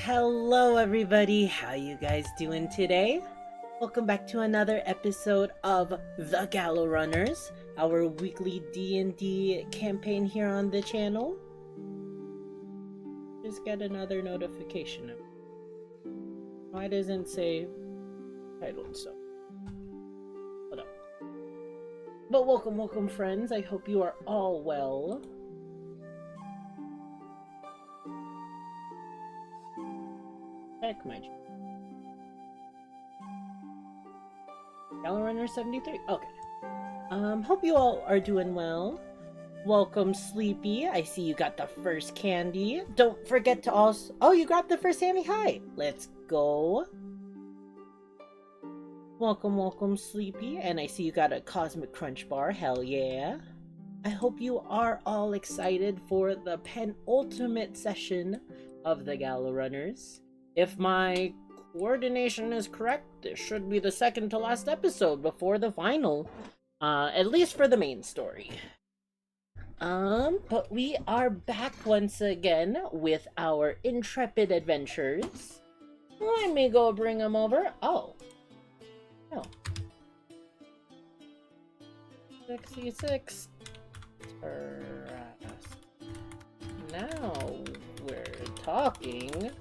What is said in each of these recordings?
Hello everybody, how you guys doing today? Welcome back to another episode of The Gallow Runners, our weekly D&D campaign here on the channel. Just get another notification. Why doesn't say titled so? Hold up. But welcome friends, I hope you are all well. Heck, my Gallow Runner 73. Okay. Hope you all are doing well. Welcome, Sleepy. I see you got the first candy. Don't forget to also... Oh, you grabbed the first Sammy. Hi. Let's go. Welcome, Sleepy. And I see you got a Cosmic Crunch Bar. Hell yeah. I hope you are all excited for the penultimate session of the Gallow Runners. If my coordination is correct, this should be the second to last episode before the final. At least for the main story. But we are back once again with our intrepid adventures. Let me go bring them over. Oh. No. 66. Now we're talking.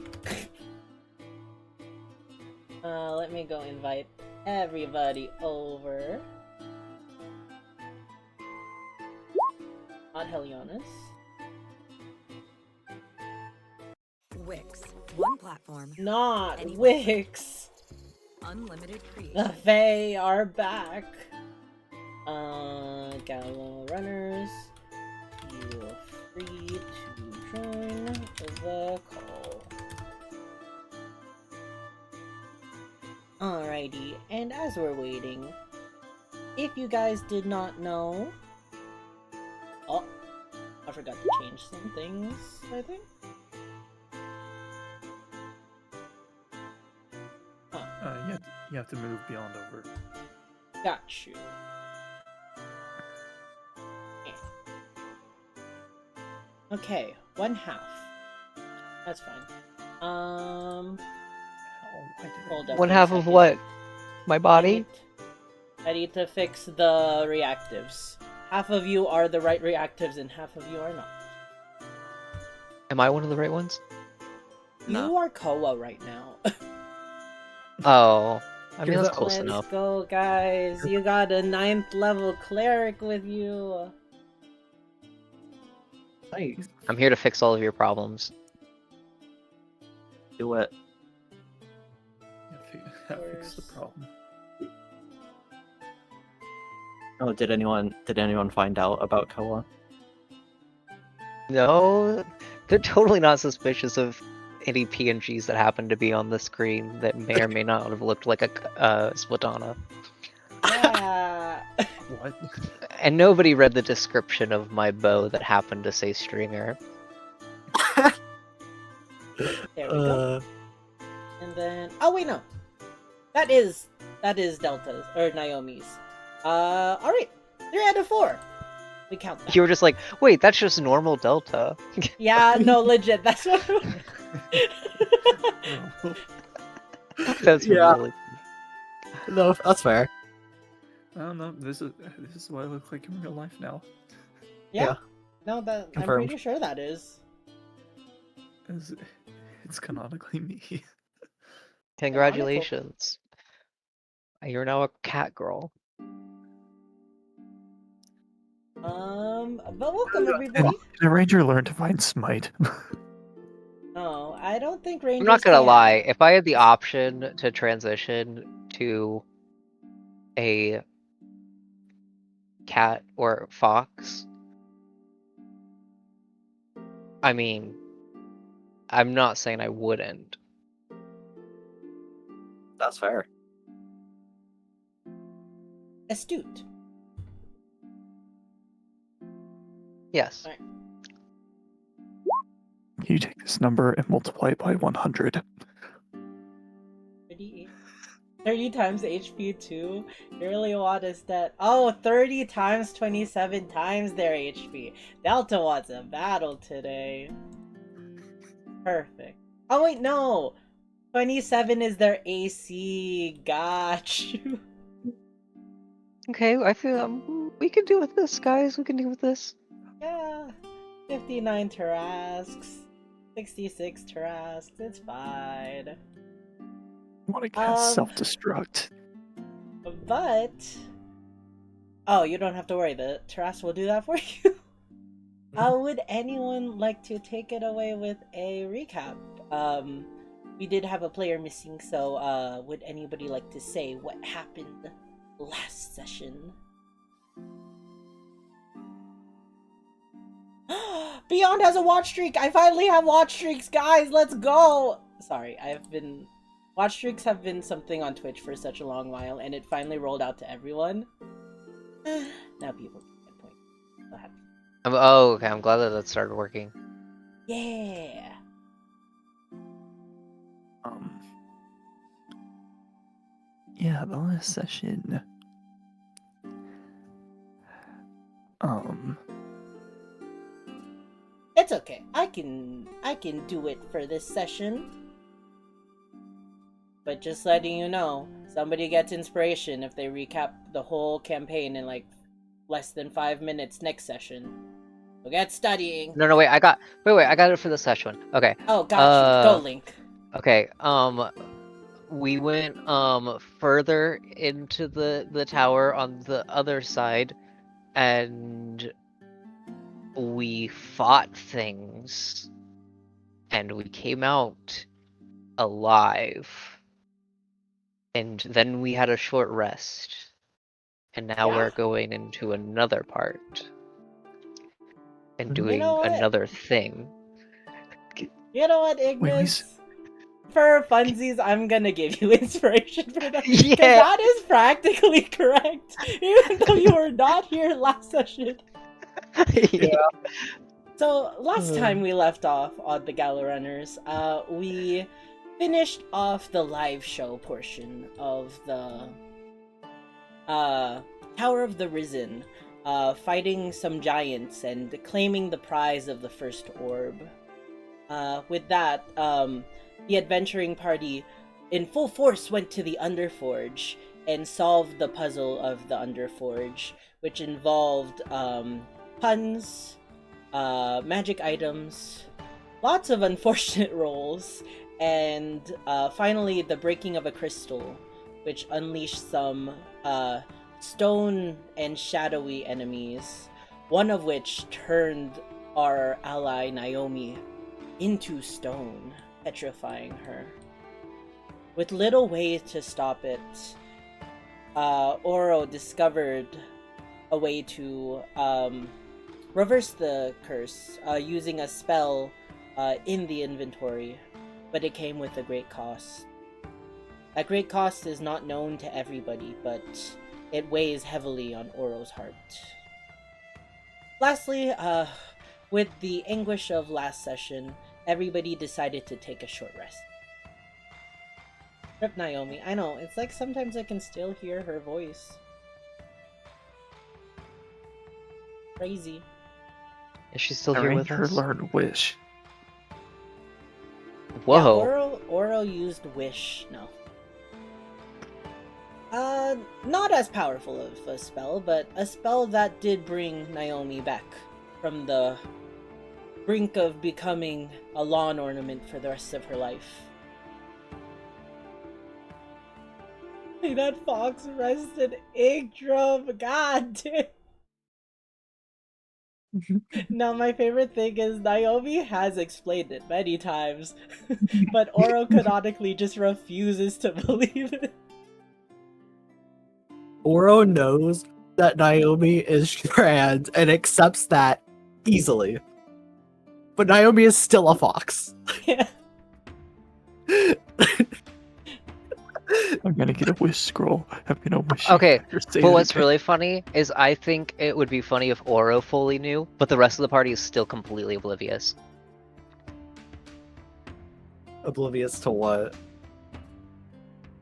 Let me go invite everybody over. Not Helionis. Wix. One platform. Not Anyone. Wix. Unlimited creation. The Fae are back. Gallow Runners. Feel free to join the call. Alrighty, and as we're waiting, if you guys did not know... Oh, I forgot to change some things, I think. Huh. You have to move beyond over. Got you. Okay, 1/2. That's fine. Hold up. 1/2 of what? My body? I need to fix the reactives. Half of you are the right reactives and half of you are not. Am I one of the right ones? You are Koa right now. Oh, I mean that's close Let's enough. go, guys. You got a 9th level cleric with you. Nice. I'm here to fix all of your problems. Do it. Fix the problem. Oh, did anyone find out about Koa? No, they're totally not suspicious of any PNGs that happen to be on the screen that may or may not have looked like a Splatana. Yeah. What? And nobody read the description of my bow that happened to say stringer. There we go. And then... Oh, wait, no. That is Delta's, or Naomi's. Alright. 3 out of 4. We count that. You were just like, wait, that's just normal Delta. Yeah, no, legit. That's what... That's Yeah. really... No, that's fair. I don't know. This is what I look like in real life now. Yeah. No, that Confirmed. I'm pretty sure that is. It's canonically me. Congratulations. You're now a cat girl. But welcome everybody. Can a ranger learn to find smite? No, I don't think Rangers I'm not gonna can. lie, if I had the option to transition to a cat or fox, I mean, I'm not saying I wouldn't. That's fair. Astute. Yes. Alright. You take this number and multiply it by 100. 38. 30 times HP too? You really want us that? Oh, 30 times 27 times their HP. Delta wants a battle today. Perfect. Oh wait, no. 27 is their AC. Got you. Okay, I feel we can deal with this, guys. We can deal with this. Yeah. 59 Tarasques. 66 Tarasques. It's fine. I want to cast Um, self-destruct. But oh, you don't have to worry. The Tarrasque will do that for you. Would anyone like to take it away with a recap? We did have a player missing, so would anybody like to say what happened last session? Beyond has a watch streak! I finally have watch streaks, guys! Let's go! Sorry, watch streaks have been something on Twitch for such a long while, and it finally rolled out to everyone. Now people can get points. So happy. Oh, okay. I'm glad that that started working. Yeah! Yeah, the last session. It's okay. I can do it for this session. But just letting you know, somebody gets inspiration if they recap the whole campaign in like less than 5 minutes next session. So get studying. No, wait. I got it for this session. Okay. Oh, got you. Go, Link. Okay. We went further into the tower on the other side, and we fought things, and we came out alive. And then we had a short rest, and now Yeah. we're going into another part and doing know what? another thing. You know what, Ignis? For funsies, I'm gonna give you inspiration for that. Because Yeah. that is practically correct. Even though you were not here last session. Yeah. So, last time we left off on the Gallow Runners, we finished off the live show portion of the Tower of the Risen, fighting some giants and claiming the prize of the first orb. With that, the adventuring party in full force went to the Underforge and solved the puzzle of the Underforge, which involved puns, magic items, lots of unfortunate rolls, and finally the breaking of a crystal, which unleashed some stone and shadowy enemies, one of which turned our ally Naomi into stone, petrifying her. With little way to stop it, Oro discovered a way to reverse the curse using a spell in the inventory, but it came with a great cost. That great cost is not known to everybody, but it weighs heavily on Oro's heart. Lastly, with the anguish of last session, everybody decided to take a short rest. Rip Naomi. I know, it's like sometimes I can still hear her voice. Crazy. Is she still here with her us? learn wish. Whoa. Yeah, Oro used Wish. No. Not as powerful of a spell, but a spell that did bring Naomi back from the brink of becoming a lawn ornament for the rest of her life. Hey, that fox rested Igdrum, god damn. Now, my favorite thing is Naomi has explained it many times, but Oro canonically just refuses to believe it. Oro knows that Naomi is trans and accepts that easily. But Naomi is still a fox. Yeah. I'm gonna get a wish scroll. I'm gonna wish. Okay, you but what's really funny is I think it would be funny if Oro fully knew, but the rest of the party is still completely oblivious. Oblivious to what?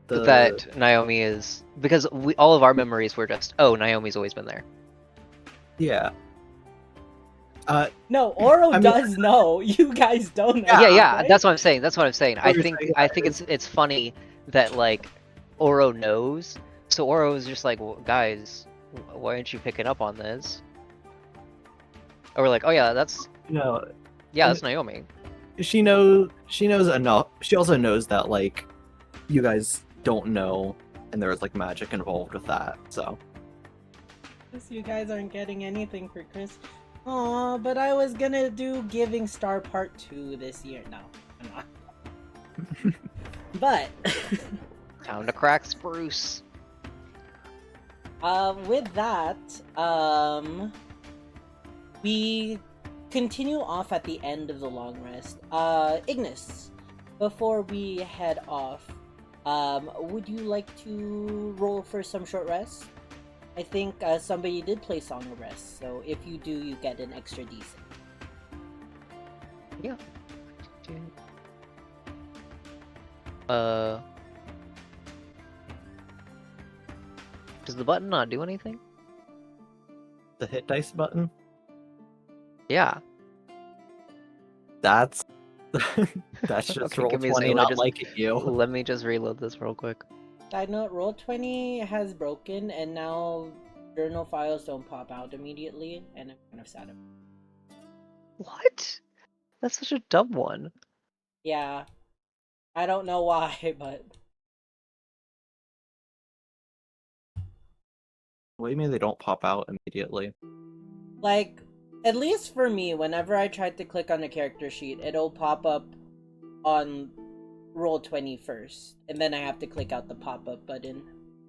That Naomi is, because all of our memories were just, oh, Naomi's always been there. Yeah. No, Oro I mean- does know. You guys don't know. Yeah, right? that's what I'm saying. That's what I'm saying. I We're think saying I think it's funny that like Oro knows. So Oro is just like, well, guys, why aren't you picking up on this? Or we're like, oh yeah, that's No, that's Naomi. she knows enough. She also knows that like you guys don't know, and there's like magic involved with that. So Guess you guys aren't getting anything for Chris. Aw, but I was gonna do Giving Star Part 2 this year. No, I'm not. But Time to crack spruce. with that, we continue off at the end of the long rest. Ignis, before we head off, would you like to roll for some short rest? I think somebody did play Song of Rest, so if you do, you get an extra D6. Yeah. Does the button not do anything? the hit dice button. Yeah. That's that's just Okay, roll give me a 20, second, not like you. Let me just reload this real quick. Side note, Roll20 has broken, and now journal files don't pop out immediately, and I'm kind of sad about it. What? That's such a dumb one. Yeah. I don't know why, but... What do you mean they don't pop out immediately? Like, at least for me, whenever I tried to click on the character sheet, it'll pop up on Roll20 first, and then I have to click out the pop-up button.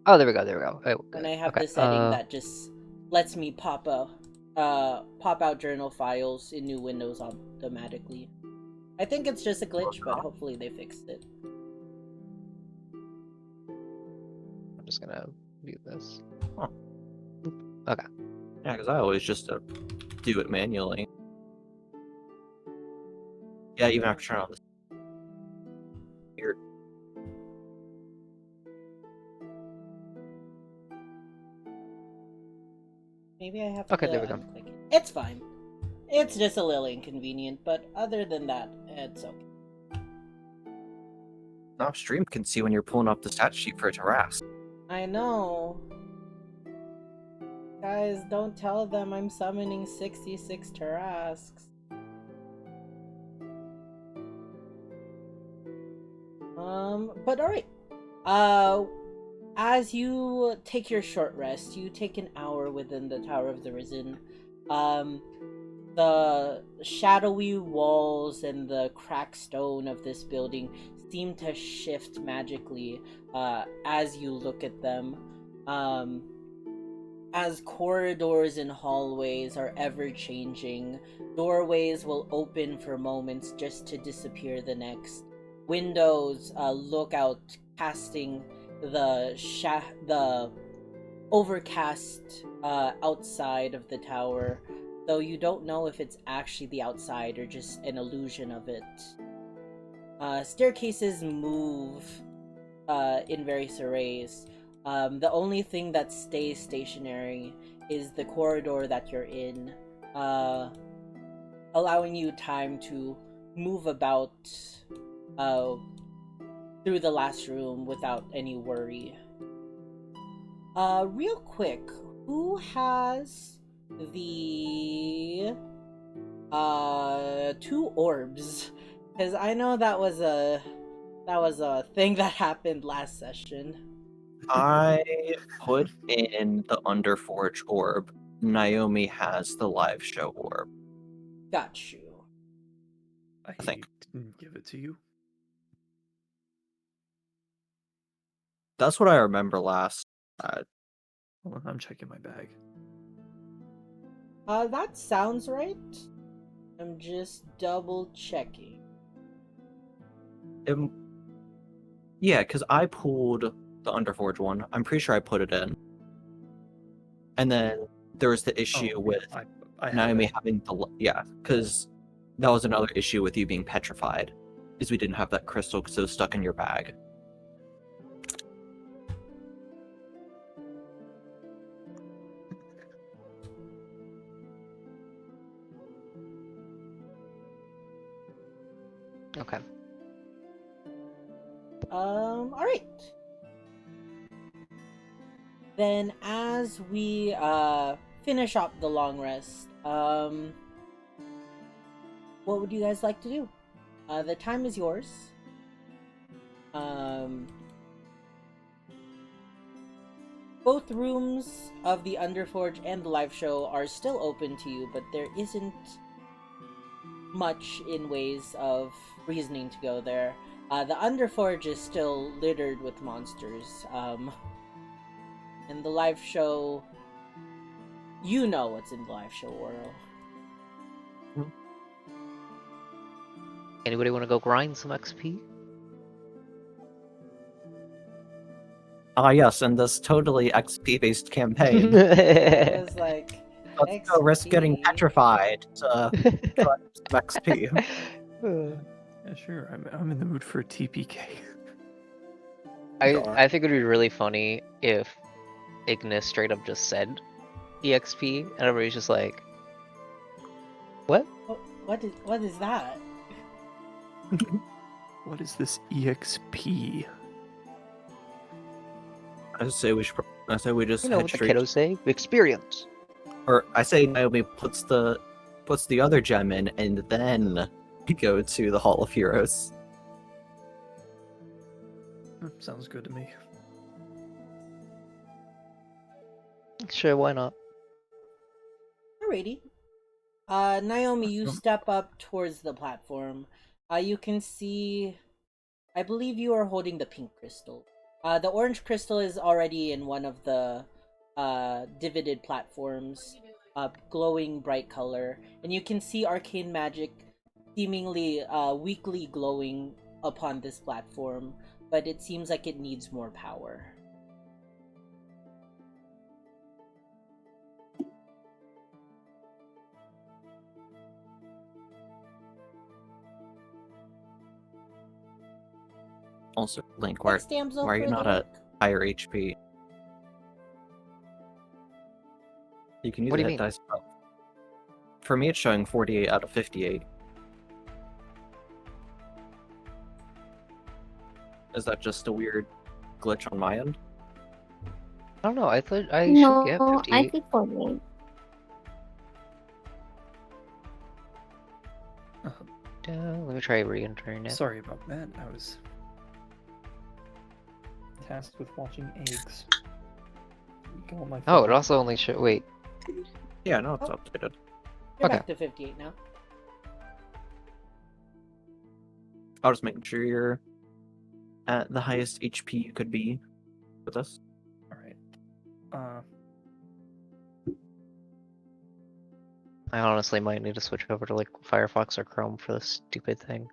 Oh, there we go. There we go. Oh, And good. I have Okay, the setting that just lets me pop out journal files in new windows automatically. I think it's just a glitch, but hopefully they fixed it. I'm just gonna view this. Huh. Okay. Yeah, because I always just do it manually. Yeah, even after turning on this. Weird. Maybe I have to Okay, there we go. unclick it. It's fine. It's just a little inconvenient, but other than that, it's okay. Now stream can see when you're pulling up the stat sheet for Tarrasque. I know. Guys, don't tell them I'm summoning 66 Tarrasques. But alright. As you take your short rest, you take an hour within the Tower of the Risen. The shadowy walls and the cracked stone of this building seem to shift magically as you look at them. As corridors and hallways are ever changing, doorways will open for moments just to disappear the next. Windows look out, casting the overcast outside of the tower, though you don't know if it's actually the outside or just an illusion of it. Staircases move in various arrays. The only thing that stays stationary is the corridor that you're in, allowing you time to move about through the last room without any worry. Real quick, who has the 2 orbs? Because I know that was a thing that happened last session. I put in the Underforge orb. Naomi has the live show orb. Got you. I think. didn't give it to you. That's what I remember last. Hold on, I'm checking my bag. That sounds right. I'm just double checking. Yeah, because I pulled the Underforge one. I'm pretty sure I put it in. And then there was the issue Oh, with I have Naomi it. having the because that was another issue with you being petrified, is we didn't have that crystal because it was stuck in your bag. Okay. Alright. Then as we finish up the long rest, what would you guys like to do? The time is yours. Both rooms of the Underforge and the live show are still open to you, but there isn't much in ways of reasoning to go there. The Underforge is still littered with monsters. And the live show, you know what's in the live show, Oro. Anybody want to go grind some XP? Yes, in this totally XP-based campaign. It was like, Let's go risk getting XP. petrified to collect some XP. Yeah, sure. I'm in the mood for a TPK. I think it would be really funny if Ignis straight up just said EXP and everybody's just like, what? What is that? What is this EXP? I say we just You know head what the straight. kiddos say? Experience. Or I say Naomi puts the other gem in, and then we go to the Hall of Heroes. Sounds good to me. Sure, why not? Alrighty. Naomi, you Awesome. step up towards the platform. You can see, I believe you are holding the pink crystal. The orange crystal is already in one of the divoted platforms, glowing bright color, and you can see arcane magic seemingly weakly glowing upon this platform, but it seems like it needs more power. Also, Link, why Thanks, damsel, are you for not the at link. higher HP? You can use What do a you hit mean? dice spell. For me, it's showing 48 out of 58. Is that just a weird glitch on my end? I don't know, I thought I should get No, I 58. think for me. Let me try re-entering it. Sorry about that. I was tasked with watching eggs. Go on my Oh, phone. it also only show. Wait. Yeah, no, it's Oh. updated. You're Okay. back to 58 now. I was making sure you're at the highest HP you could be with us. Alright. I honestly might need to switch over to like Firefox or Chrome for this stupid thing.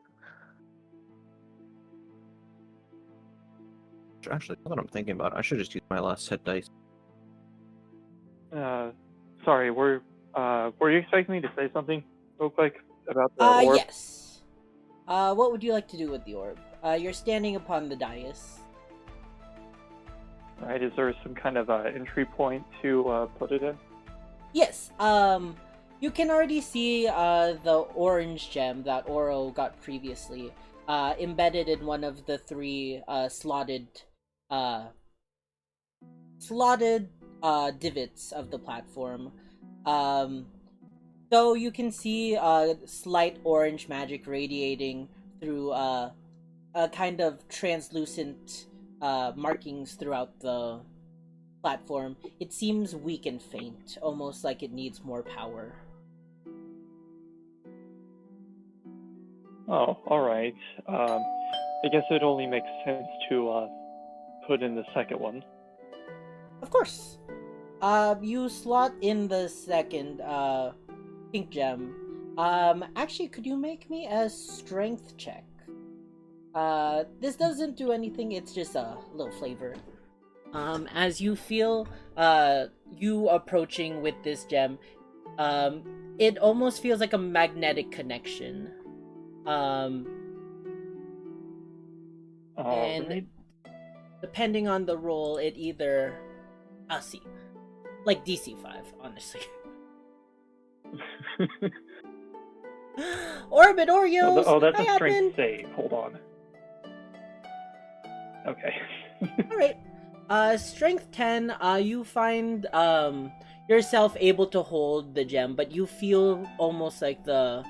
Actually, now that I'm thinking about it, I should just use my last hit dice. Sorry, were you expecting me to say something real quick about the orb? Yes. What would you like to do with the orb? You're standing upon the dais. Right, is there some kind of entry point to put it in? Yes, you can already see the orange gem that Oro got previously embedded in one of the three slotted divots of the platform. So you can see slight orange magic radiating through a kind of translucent markings throughout the platform. It seems weak and faint, almost like it needs more power. Oh, alright. I guess it only makes sense to put in the second one. Of course. You slot in the second pink gem. Actually, could you make me a strength check? This doesn't do anything, it's just a little flavor. As you feel you approaching with this gem, it almost feels like a magnetic connection. And Alright. depending on the roll, it either I'll see. Like DC 5, honestly. Orbit Oreos! Oh, that's Hi, a strength admin! save. Hold on. Okay. Alright. Strength 10, you find yourself able to hold the gem, but you feel almost like the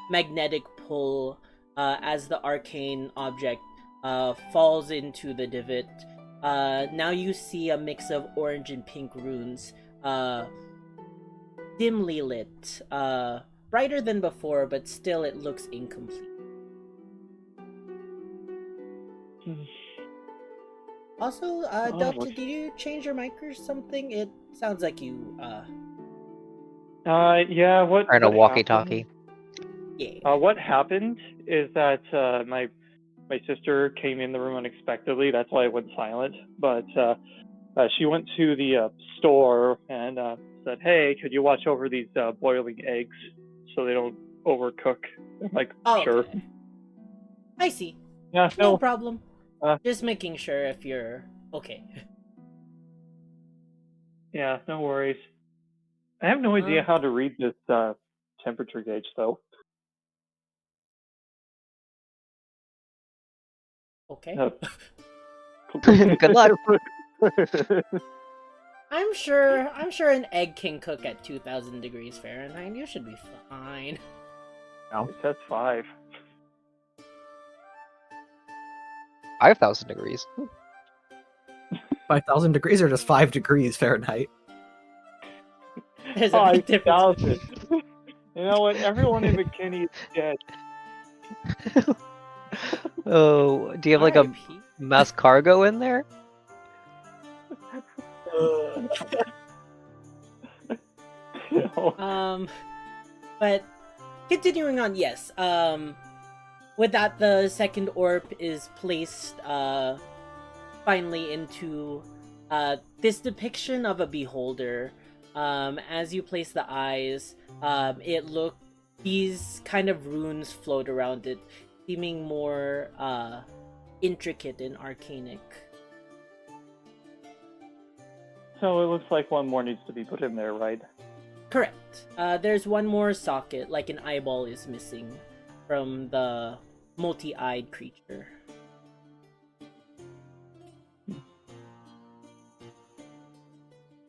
magnetic pull as the arcane object falls into the divot. Now you see a mix of orange and pink runes, dimly lit, brighter than before, but still it looks incomplete. Also, Delta, look. did you change your mic or something? It sounds like you, Yeah. What? Or in a What walkie-talkie. yeah. What happened is that my sister came in the room unexpectedly. That's why I went silent. But she went to the store and said, "Hey, could you watch over these boiling eggs so they don't overcook?" I'm like, Oh, "Sure." okay. I see. Yeah. No No. problem. Uh, Just making sure if you're okay. Yeah. No worries. I have no idea Um, how to read this temperature gauge though. okay. Uh, Good luck. I'm sure an egg can cook at 2,000 degrees Fahrenheit. You should be fine. It says 5. 5,000 degrees. 5,000 degrees or just 5 degrees Fahrenheit? There's a big difference. 5,000. You know what? Everyone in McKinney is dead. Oh, do you have like a R.I.P. mass cargo in there? No. But continuing on, yes. With that, the second orb is placed, finally into, this depiction of a beholder. As you place the eyes, these kind of runes float around it, seeming more, intricate and arcanic. So it looks like one more needs to be put in there, right? Correct. There's one more socket, like an eyeball is missing from the multi-eyed creature.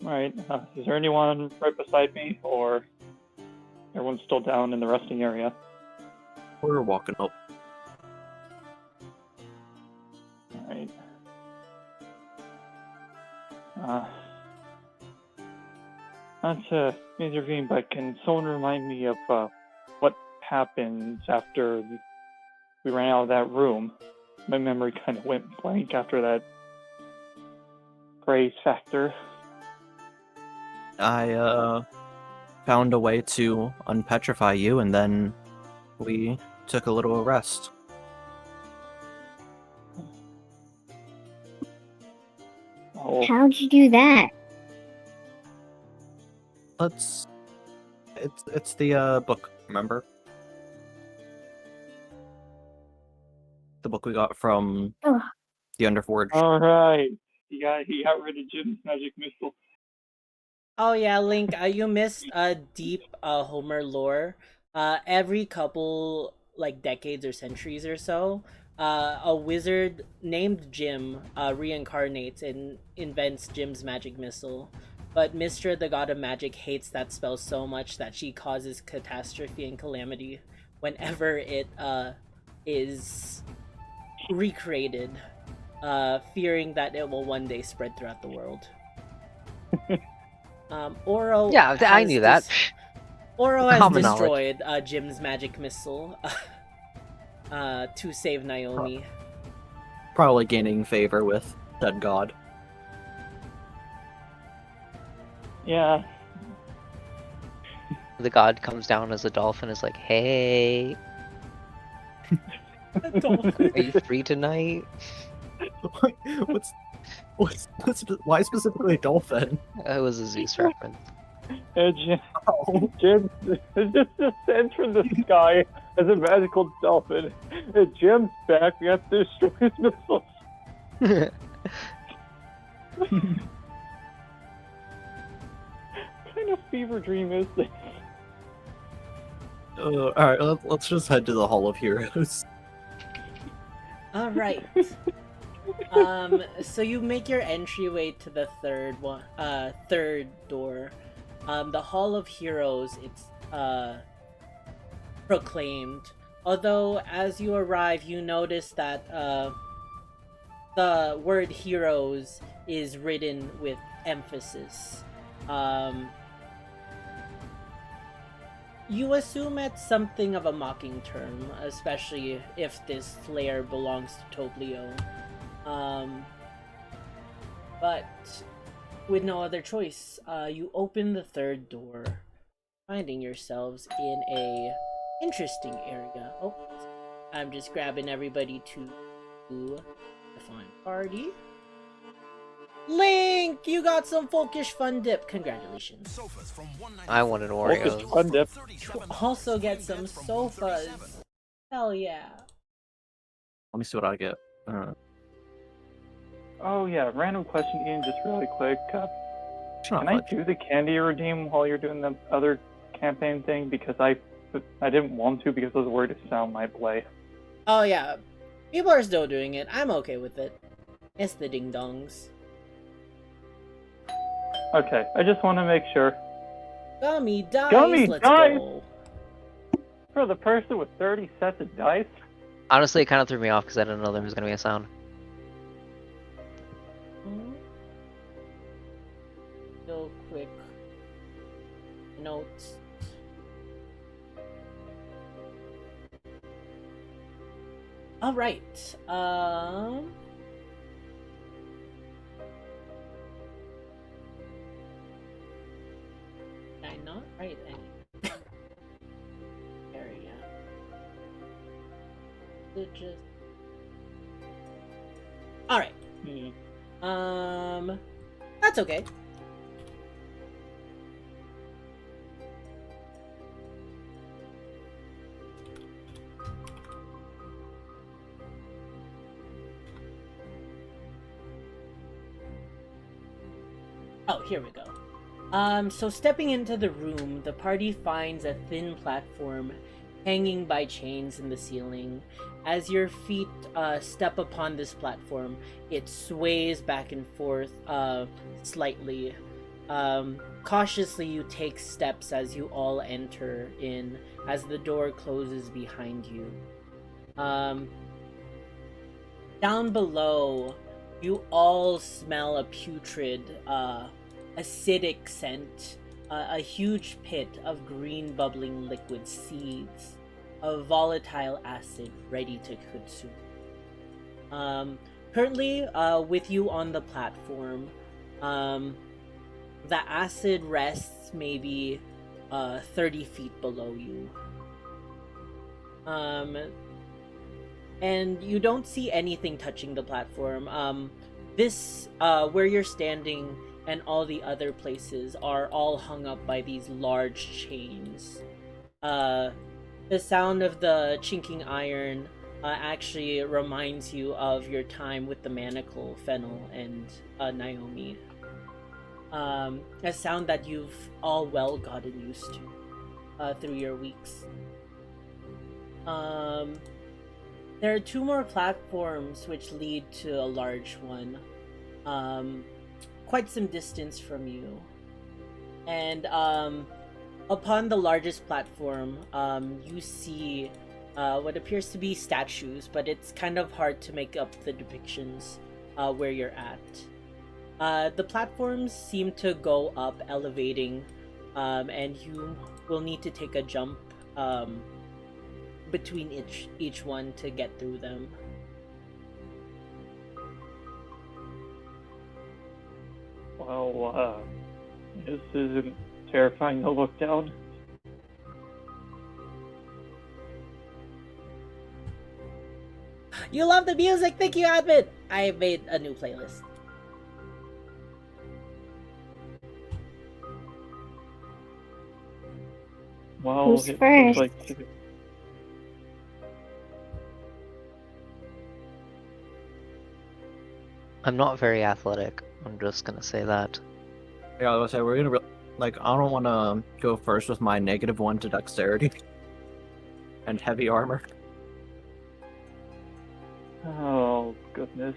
Alright. Is there anyone right beside me, or everyone's still down in the resting area? We're walking up. Alright. Not to intervene, but can someone remind me of what happened after we ran out of that room? My memory kind of went blank after that praise factor. I found a way to unpetrify you, and then we took a little rest. Oh, How'd you do that? It's the book, remember? The book we got from Oh. the Underforged. alright. He got rid of Jim's magic missile. Oh yeah, Link, you missed deep Homer lore. Every couple like decades or centuries or so, a wizard named Jim reincarnates and invents Jim's magic missile. But Mystra, the god of magic, hates that spell so much that she causes catastrophe and calamity whenever it is recreated, fearing that it will one day spread throughout the world. Oro. Yeah, I knew that. Oro has Common knowledge. destroyed Jim's magic missile to save Naomi. Probably gaining favor with said god. Yeah. The god comes down as a dolphin, is like, "Hey, are you free tonight?" Why specifically dolphin? It was a Zeus reference. Jim, Oh. Jim just descends from the sky as a magical dolphin. And Jim's back. We have to destroy his missiles. What kind of fever dream is this? All right, let's just head to the Hall of Heroes. All right. So you make your entryway to the third door. The Hall of Heroes, it's proclaimed. Although, as you arrive, you notice that the word heroes is written with emphasis. You assume it's something of a mocking term, especially if this flare belongs to Toblio. But with no other choice, you open the third door, finding yourselves in a interesting area. Oh, I'm just grabbing everybody to define party. Link, you got some folkish fun dip. Congratulations. I wanted Focused Oreos. fun dip. Also get some sofas. Hell yeah. Let me see what I get. Oh yeah, random question, Ian, just really quick. It's not Can I fudge. do the candy redeem while you're doing the other campaign thing? Because I didn't want to because I was worried to sound my play. Oh yeah. People are still doing it. I'm okay with it. It's the ding dongs. Okay, I just want to make sure. Gummy dice. Gummy Let's dice! go. For the person with 30 sets of dice? Honestly, it kind of threw me off because I didn't know there was gonna be a sound. Real quick notes. All right. Did I not write any? Area. It just. All right. That's okay. Oh, here we go. So stepping into the room, the party finds a thin platform hanging by chains in the ceiling. As your feet step upon this platform, it sways back and forth slightly. Cautiously, you take steps as you all enter in, as the door closes behind you. Down below, you all smell a putrid, acidic scent, a huge pit of green bubbling liquid seeds, of volatile acid ready to consume. Currently, with you on the platform, the acid rests maybe 30 feet below you. And you don't see anything touching the platform. This, where you're standing, and all the other places are all hung up by these large chains. The sound of the chinking iron actually reminds you of your time with the manacle, Fennel, and Naomi. A sound that you've all well gotten used to through your weeks. There are two more platforms which lead to a large one. Quite some distance from you. And upon the largest platform, you see what appears to be statues, but it's kind of hard to make up the depictions where you're at. The platforms seem to go up, elevating, and you will need to take a jump between each one to get through them. Well, this isn't terrifying to look down. You love the music! Thank you, Admin! I made a new playlist. Well, Who's it first? looks like I'm not very athletic. I'm just gonna say that. Yeah, I was gonna say we're gonna I don't want to go first with my -1 to dexterity. and heavy armor. Oh, goodness.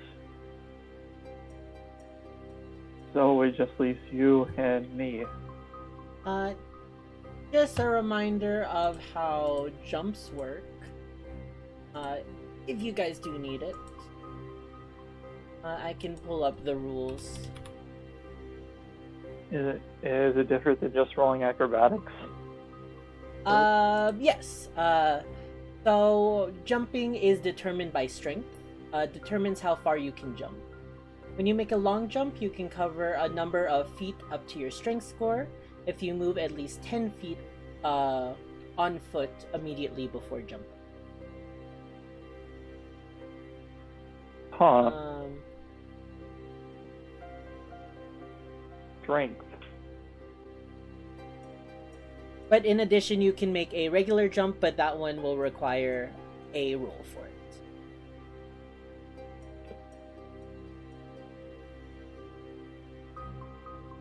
So it just leaves you and me. Just a reminder of how jumps work. If you guys do need it, I can pull up the rules. Is it different than just rolling acrobatics? Yes. So jumping is determined by strength. Determines how far you can jump. When you make a long jump, you can cover a number of feet up to your strength score. If you move at least 10 feet on foot immediately before jumping. Huh. Strength. But in addition, you can make a regular jump, but that one will require a roll for it. Oh.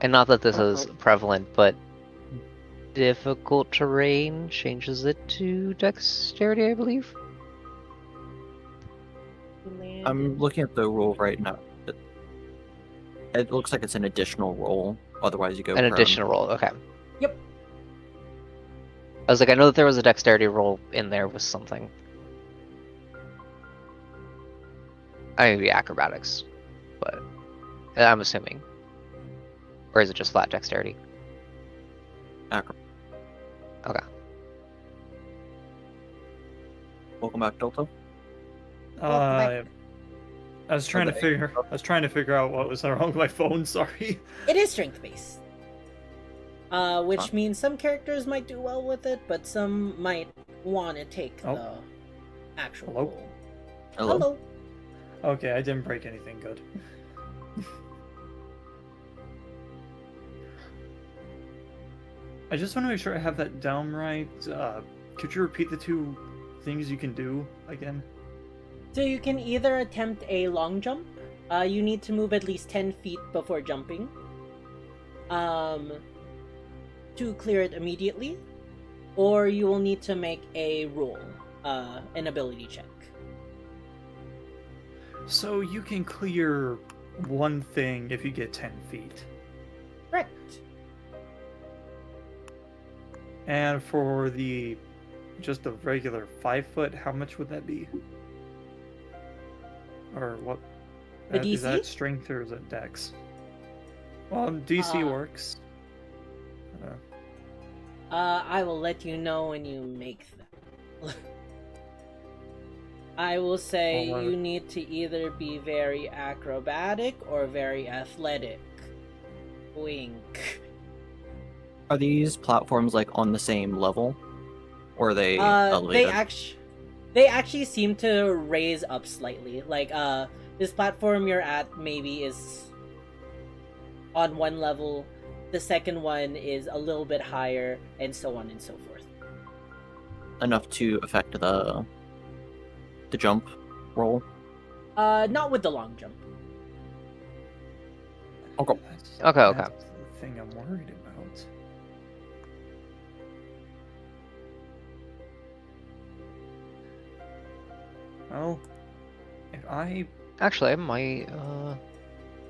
And not that this is prevalent, but difficult terrain changes it to dexterity, I believe. I'm looking at the rule right now. It looks like it's an additional roll. Otherwise, you go An prone. additional roll, okay. Yep. I was like, I know that there was a dexterity roll in there with something. I mean, maybe acrobatics, but I'm assuming. Or is it just flat dexterity? Acro. Okay. Welcome back, Delta. I was trying to figure out what was wrong with my phone. Sorry. It is strength based. Which means some characters might do well with it, but some might want to take the actual Hello? roll. Hello. Okay, I didn't break anything good. I just want to make sure I have that down right. Could you repeat the two things you can do again? So you can either attempt a long jump. You need to move at least 10 feet before jumping. To clear it immediately. Or you will need to make a roll, an ability check. So you can clear one thing if you get 10 feet. Correct. And for just a regular 5 foot, how much would that be? Or what? The Is that DC? strength or is it dex? Well, DC works. I will let you know when you make that. I will say you need to either be very acrobatic or very athletic. Wink. Are these platforms like on the same level, or are they elevated? They actually seem to raise up slightly. Like this platform you're at maybe is on one level, the second one is a little bit higher, and so on and so forth. Enough to affect the jump roll. Not with the long jump. Okay. Okay. That's the thing I'm worried about. Oh, Actually, I might.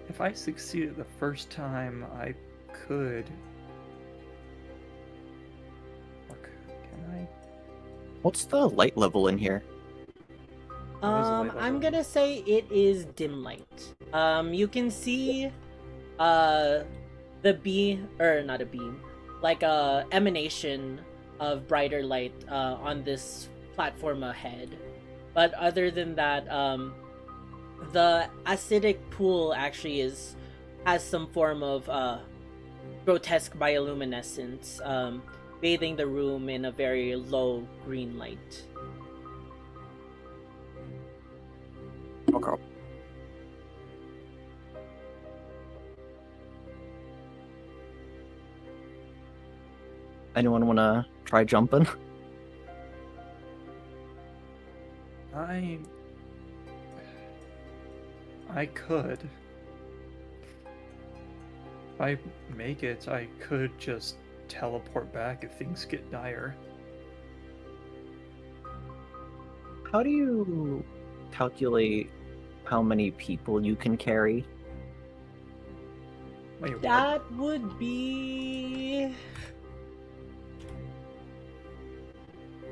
If I succeeded the first time, I could. Look, can I? What's the light level in here? I'm gonna say it is dim light. You can see, the beam, or not a beam, like a emanation of brighter light, on this platform ahead. But other than that, the acidic pool actually has some form of grotesque bioluminescence, bathing the room in a very low green light. Okay. Anyone wanna try jumping? I could. If I make it, I could just teleport back if things get dire. how do you calculate how many people you can carry? Wait, what? That would be.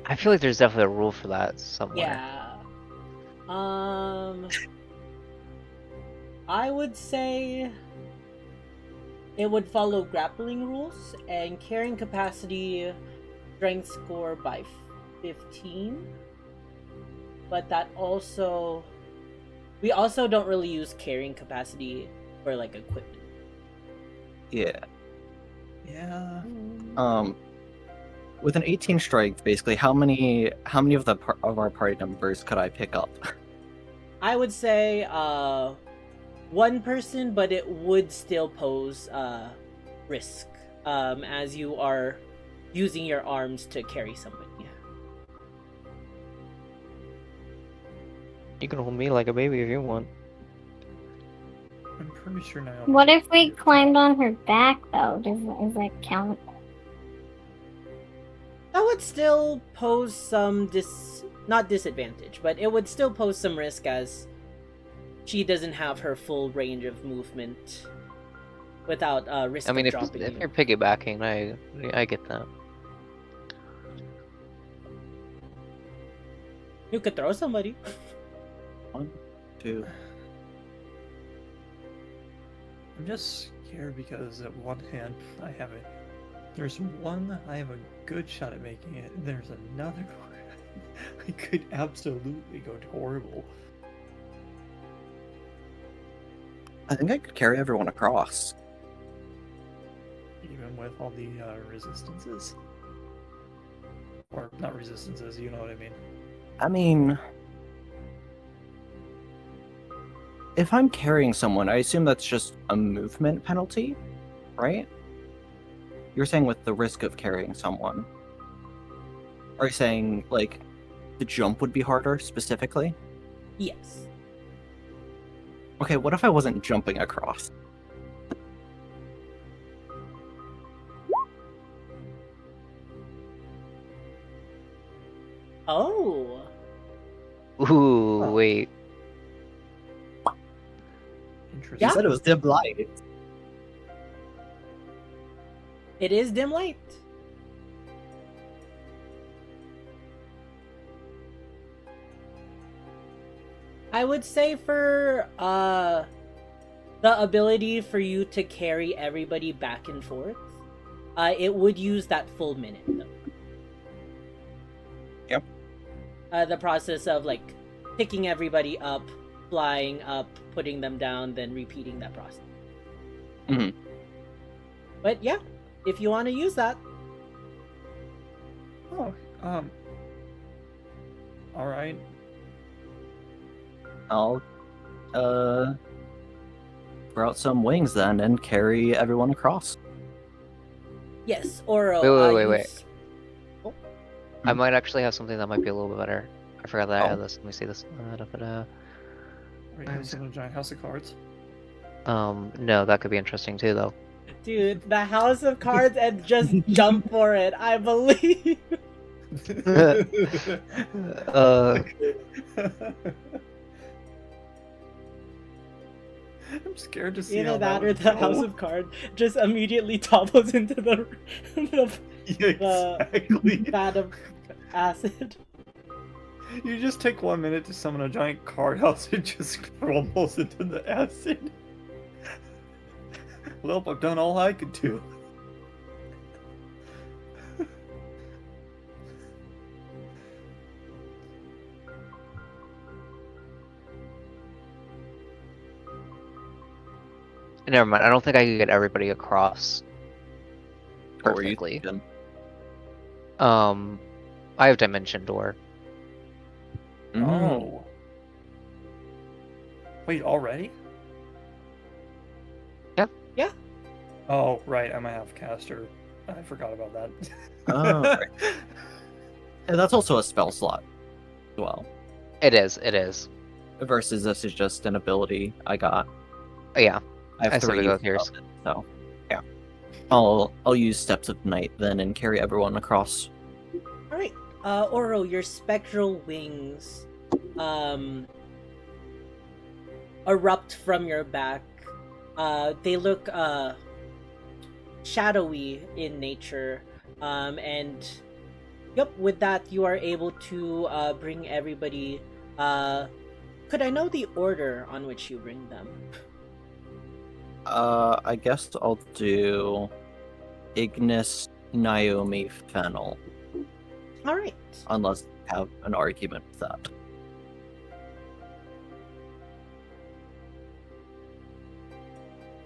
I feel like there's definitely a rule for that somewhere. Yeah. I would say it would follow grappling rules and carrying capacity, strength score by 15. But that also, we also don't really use carrying capacity for like equipment. Yeah. Yeah. With an 18 strength, basically, how many of our party members could I pick up? I would say one person, but it would still pose risk as you are using your arms to carry somebody. You can hold me like a baby if you want. I'm pretty sure now. What if we climbed on her back, though? Does that count? That would still pose some not disadvantage, but it would still pose some risk as she doesn't have her full range of movement without risk I mean, of if dropping you. you're piggybacking, I get that. You could throw somebody. 1, 2. I'm just scared because at one hand I have a good shot at making it, and there's another where I could absolutely go horrible. I think I could carry everyone across. Even with all the resistances. Or not resistances, you know what I mean. I mean, if I'm carrying someone, I assume that's just a movement penalty, right? You're saying with the risk of carrying someone. Are you saying, like, the jump would be harder, specifically? Yes. Okay, what if I wasn't jumping across? Oh. Ooh, Huh. wait. Interesting. You said it was dim light. It is dim light. I would say for the ability for you to carry everybody back and forth, it would use that full minute though. Yep. The process of like picking everybody up, flying up, putting them down, then repeating that process. Mhm. But yeah, if you want to use that. Oh, alright. I'll, throw out some wings then and carry everyone across. Yes, Oro. Wait. use- I might actually have something that might be a little bit better. I forgot that I Oh. had this. Let me see this. Right, House of a Giant House of Cards. No, that could be interesting too, though. Dude, the House of Cards and just jump for it, I believe. I'm scared to see Either how that or would the go. House of Cards just immediately topples into the Yeah, exactly. vat of acid. You just take 1 minute to summon a giant card house and just crumbles into the acid. Well, I've done all I could do. Never mind. I don't think I could get everybody across What were you perfectly. thinking? I have Dimension Door. Mm. Oh. Wait, already? Yeah. Yeah. Oh, right. I might have caster. I forgot about that. Oh, right. And that's also a spell slot as well. It is. It is. Versus this is just an ability I got. Yeah. I have I still 3 go with yours. of it, so yeah. I'll use Steps of Night then and carry everyone across. Alright, Oro, your spectral wings erupt from your back. They look shadowy in nature, and yep, with that you are able to bring everybody. Could I know the order on which you bring them? I guess I'll do Ignis, Naomi, Fennel, All right. unless I have an argument with that.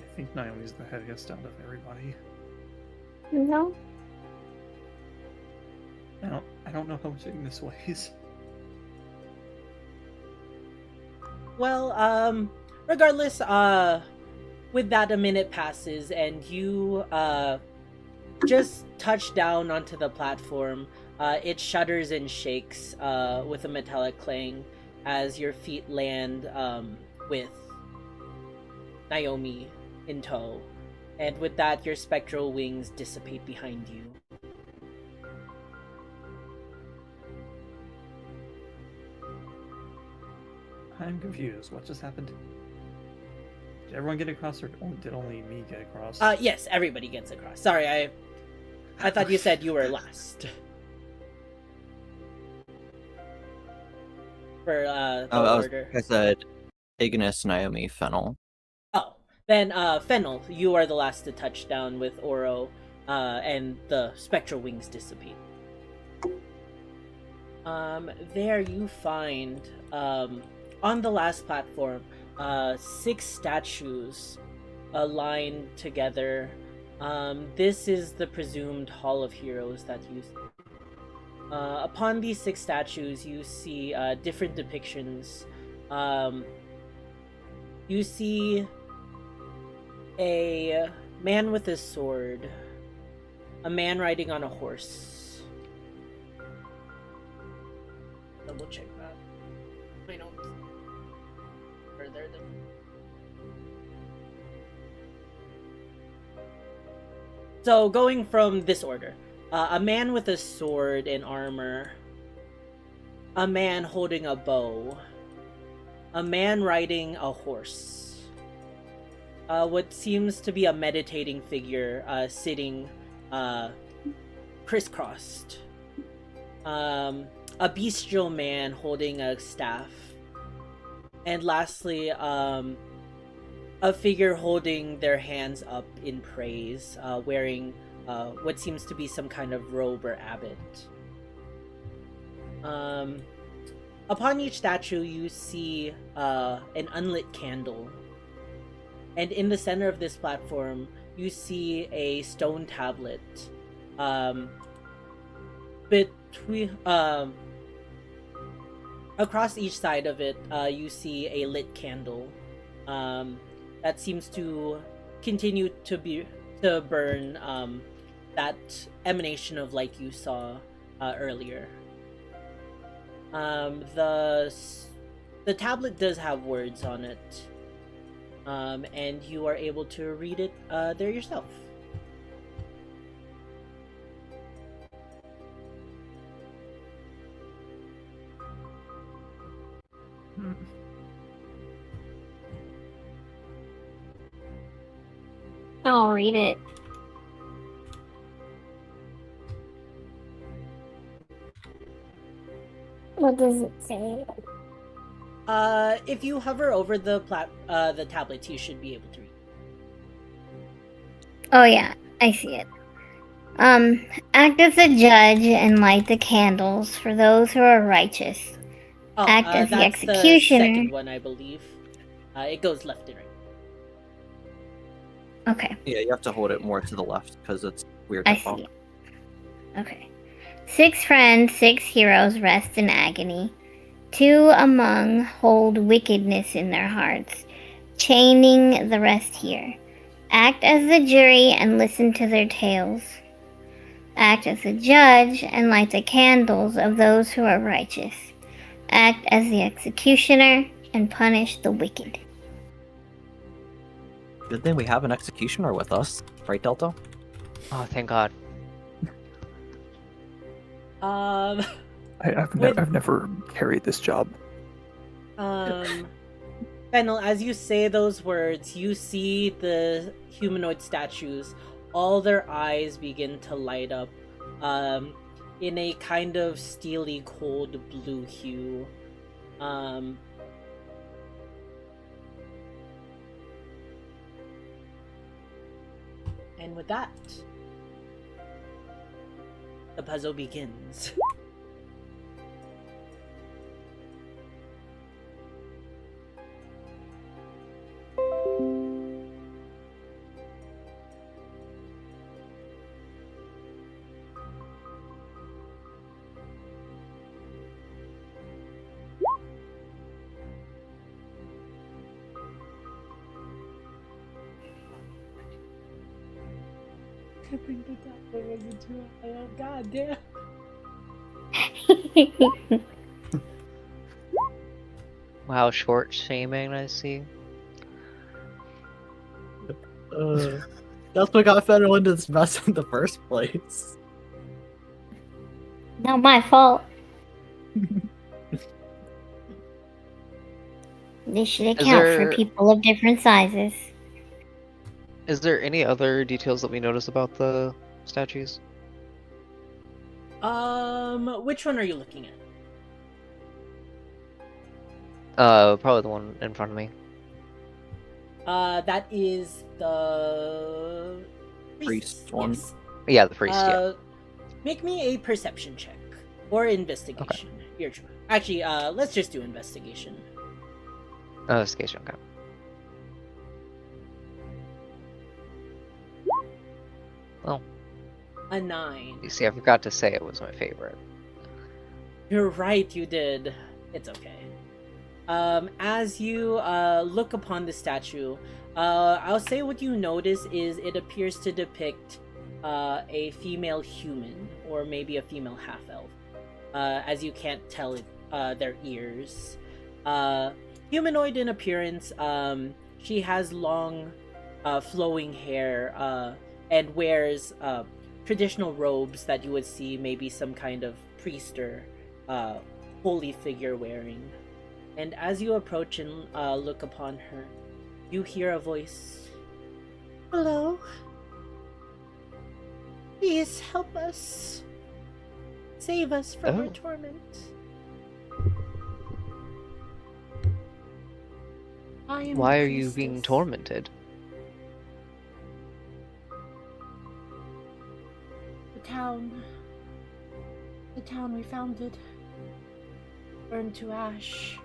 I think Naomi's the heaviest out of everybody. No. I don't know how much Ignis weighs. Well, regardless, with that, a minute passes, and you just touch down onto the platform. It shudders and shakes with a metallic clang as your feet land with Naomi in tow. And with that, your spectral wings dissipate behind you. I'm confused. What just happened? Did everyone get across, or did only me get across? Yes, everybody gets across. Sorry, I thought you said you were last. For the order. I said Ignis, Naomi, Fennel. Oh, then Fennel, you are the last to touch down with Oro, and the spectral wings dissipate. There you find, on the last platform, 6 statues aligned together. This is the presumed Hall of Heroes that you see. Upon these 6 statues, you see different depictions. You see a man with a sword, a man riding on a horse. Double check that. My notes. Further than. So, going from this order, a man with a sword and armor, a man holding a bow, a man riding a horse, what seems to be a meditating figure sitting crisscrossed, a bestial man holding a staff, and lastly, a figure holding their hands up in praise, wearing what seems to be some kind of robe or habit. Upon each statue, you see an unlit candle. And in the center of this platform, you see a stone tablet. Across each side of it, you see a lit candle that seems to continue to burn that emanation of light you saw earlier. The tablet does have words on it, and you are able to read it there yourself. I'll read it. What does it say? If you hover over the tablet, you should be able to read. Oh yeah, I see it. Act as a judge and light the candles for those who are righteous. Oh, Act as the that's executioner. the second one, I believe. It goes left and right. Okay, Yeah, you have to hold it more to the left because it's weird I to follow. see. Okay. 6 friends, 6 heroes rest in agony. 2 among hold wickedness in their hearts, chaining the rest here. Act as the jury and listen to their tales. Act as the judge and light the candles of those who are righteous. Act as the executioner and punish the wicked. Good thing we have an executioner with us, right, Delta? Oh, thank God. I've never carried this job. Fennel, as you say those words, you see the humanoid statues, all their eyes begin to light up, in a kind of steely, cold blue hue. And with that, the puzzle begins. I bring the doctor into a goddamn. Wow, short shaming I see. That's what got Fennel into this mess in the first place. Not my fault. This should account for people of different sizes. Is there any other details that we notice about the statues? Which one are you looking at? Probably the one in front of me. That is the Priest one. Yes. Yeah, the priest, yeah. Make me a perception check or investigation. Your choice. Actually, let's just do investigation. Investigation, okay. Well, A 9. you see, I forgot to say it was my favorite. You're right, you did. It's okay. As you look upon the statue, I'll say what you notice is it appears to depict a female human, or maybe a female half-elf, as you can't tell it, their ears. Humanoid in appearance, she has long, flowing hair, and wears traditional robes that you would see maybe some kind of priest or holy figure wearing. And as you approach and look upon her, you hear a voice. Hello? Please help us. Save us from our torment. I am Why the are you being priestess. tormented? The town we founded, burned to ash.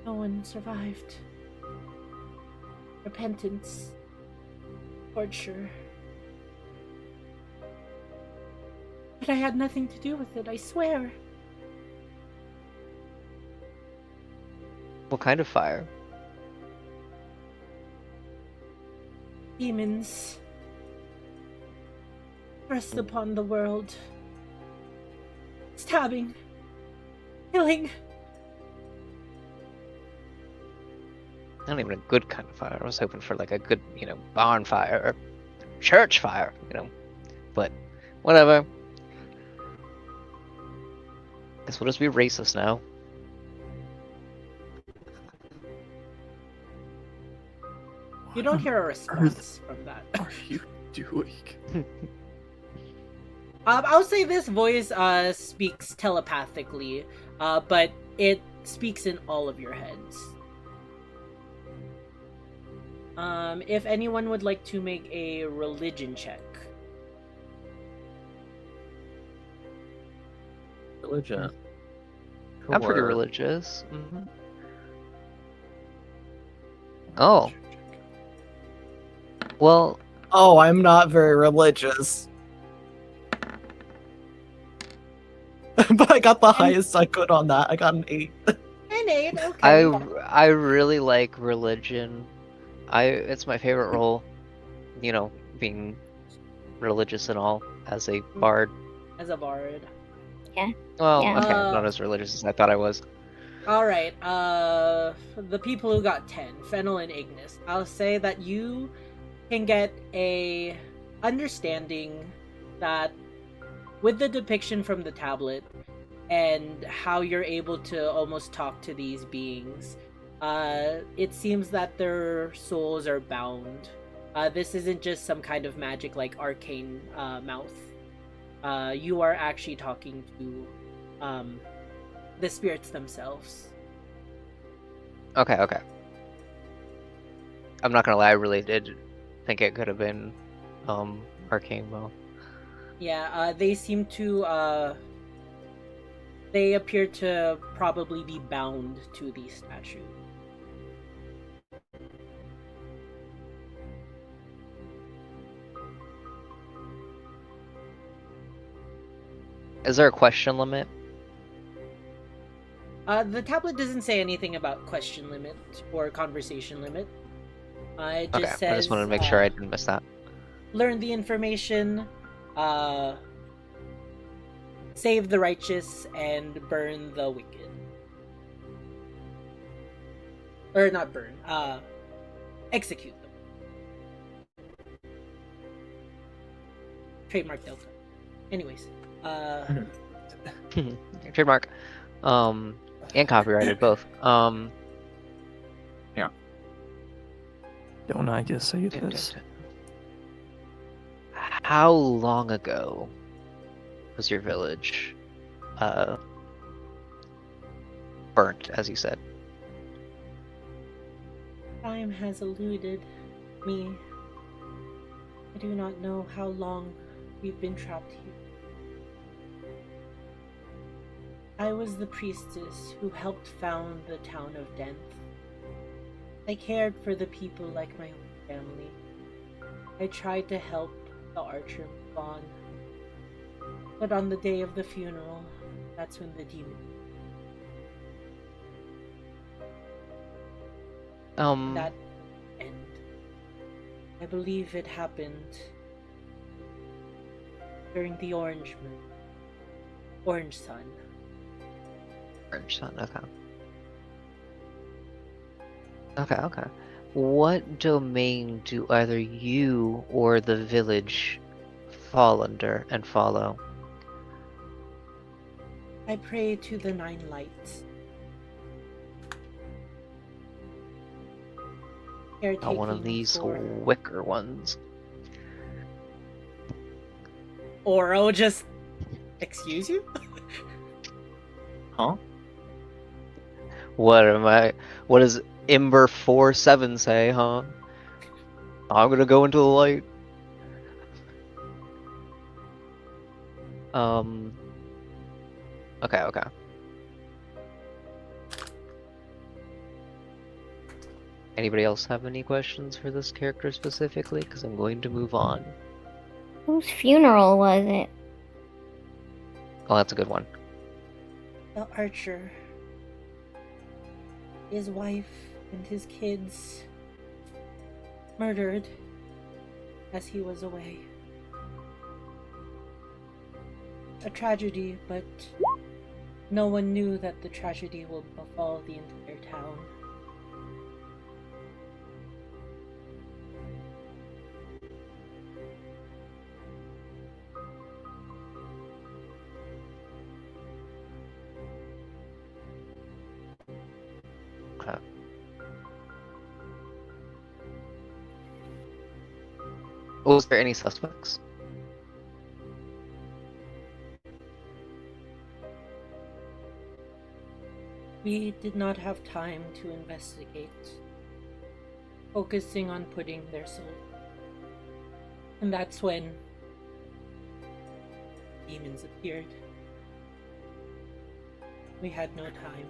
No one survived. Repentance, torture. But I had nothing to do with it, I swear. What kind of fire? Demons pressed upon the world. Stabbing. Killing. Not even a good kind of fire. I was hoping for like a good, barn fire or church fire, But whatever. Guess we'll just be racist now. You don't hear a response from that. What are you doing? I'll say this voice speaks telepathically, but it speaks in all of your heads. If anyone would like to make a religion check. Religion. I'm pretty Sure. religious. Mm-hmm. Oh. Well, Oh, I'm not very religious. But I got the highest I could on that. I got an 8. An 8, okay. I really like religion. It's my favorite role, being religious and all as a bard. As a bard. Well, Yeah. okay, not as religious as I thought I was. Alright, the people who got 10, Fennel and Ignis, I'll say that you can get a understanding that with the depiction from the tablet, and how you're able to almost talk to these beings. It seems that their souls are bound. This isn't just some kind of magic like arcane mouth. You are actually talking to the spirits themselves. Okay, okay. I'm not gonna lie, I really did think it could have been Arcane Mo. Yeah, they seem to they appear to probably be bound to the statue. Is there a question limit? The tablet doesn't say anything about question limit or conversation limit. It Okay, just I says just wanted to make sure I didn't miss that. learn the information, save the righteous, and burn the wicked. Or not burn, execute them. Trademark Delta. Anyways, Trademark. And copyrighted both. Don't I just say this? How long ago was your village burnt, as you said? time has eluded me. I do not know how long we've been trapped here. I was the priestess who helped found the town of Denth. I cared for the people like my own family. I tried to help the archer move on. But on the day of the funeral, that's when the demon... That end. I believe it happened during the Orange Moon. Orange Sun. Orange Sun, okay. Okay. What domain do either you or the village fall under and follow? I pray to the Nine Lights. Not one of these wicker ones. Oro just... Excuse you? Huh? What does Ember 4-7 say, huh? I'm gonna go into the light. Okay. Anybody else have any questions for this character specifically? Because I'm going to move on. Whose funeral was it? Oh, that's a good one. The archer. His wife and his kids murdered as he was away. A tragedy, but no one knew that the tragedy will befall the entire town. Okay. Was there any suspects? We did not have time to investigate, focusing on putting their soul. And that's when demons appeared. We had no time.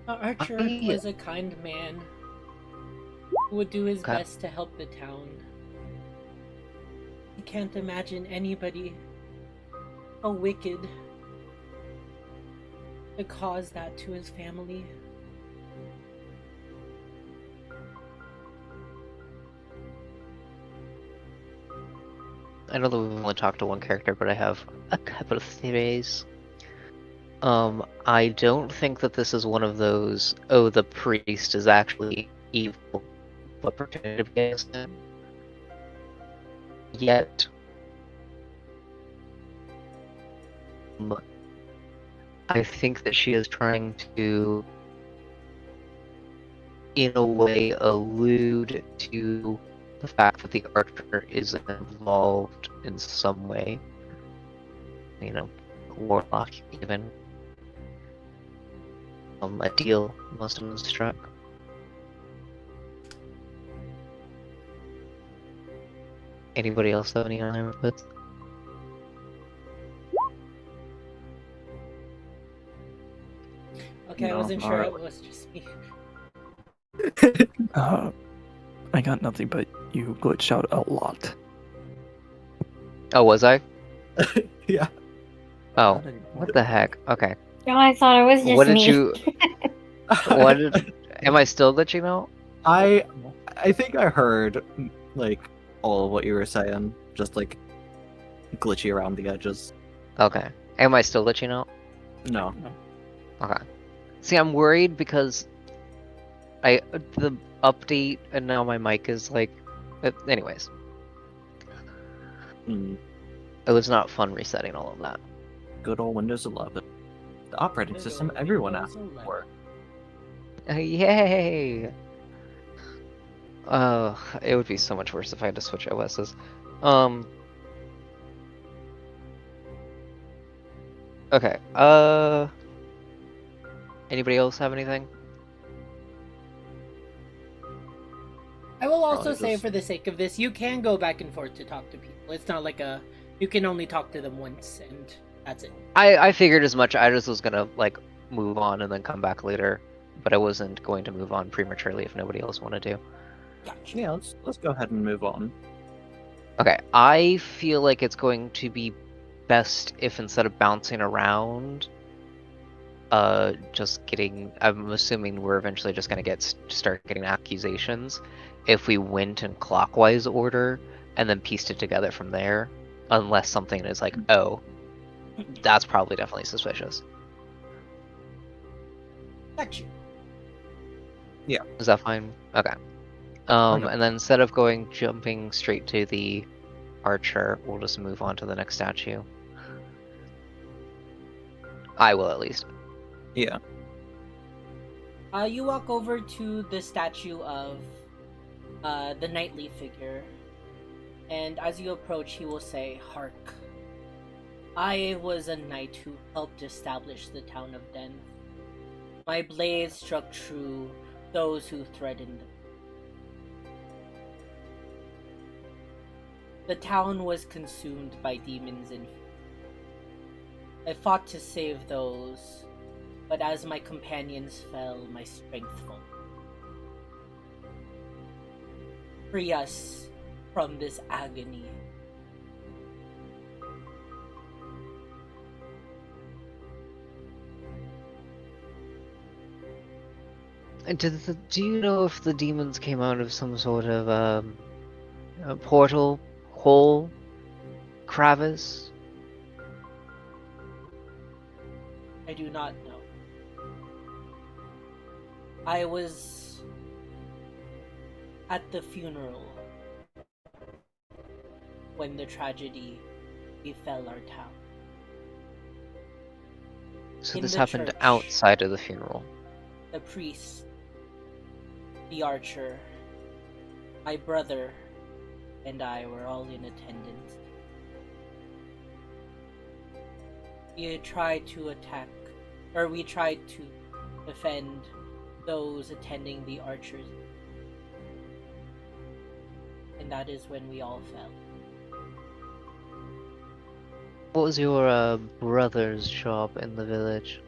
Archer was a kind man who would do his best to help the town. I can't imagine anybody so wicked to cause that to his family. I know that we've only talked to one character, but I have a couple of theories. I don't think that this is one of those, oh, the priest is actually evil, but pretended to be innocent. Yet. I think that she is trying to, in a way, allude to the fact that the archer is involved in some way. You know, warlock even. A deal must have been struck. Anybody else have any other inputs? Okay, I No, wasn't not sure really. it was just me. I got nothing, but you glitched out a lot. Oh, was I? Yeah. Oh, Not anymore. what the heck? Okay. Oh, I thought it was just What did me. you? What did? Am I still glitching out? I think I heard like all of what you were saying, just like glitchy around the edges. Okay. Am I still glitching out? No. Okay. See, I'm worried because the update and now my mic is like. Anyways, Mm, it was not fun resetting all of that. good old Windows 11, the operating Good system old everyone Windows asked 11. for. Yay! It would be so much worse if I had to switch OSs. Okay. Anybody else have anything? I will also Probably say, just- for the sake of this, you can go back and forth to talk to people. It's not like you can only talk to them once, and that's it. I figured as much. I just was gonna like move on and then come back later, but I wasn't going to move on prematurely if nobody else wanted to. Gotcha. Yeah, let's go ahead and move on. Okay, I feel like it's going to be best if instead of bouncing around, just getting. I'm assuming we're eventually just gonna start getting accusations. If we went in clockwise order and then pieced it together from there, unless something is like, oh, that's probably definitely suspicious. Got you. Is that fine? Okay. Okay. And then instead of jumping straight to the archer, we'll just move on to the next statue. I will, at least. Yeah. You walk over to the statue of the knightly figure, and as you approach, he will say, "Hark! I was a knight who helped establish the town of Den. My blade struck true those who threatened them. The town was consumed by demons and fear. I fought to save those, but as my companions fell, my strength fell. Free us from this agony." And do you know if the demons came out of some sort of a portal, hole, crevice? I do not know. I was at the funeral when the tragedy befell our town. So In this the happened church. outside of the funeral. The priest, the archer, my brother, and I were all in attendance. We tried to defend those attending the archers, and that is when we all fell. What was your brother's job in the village?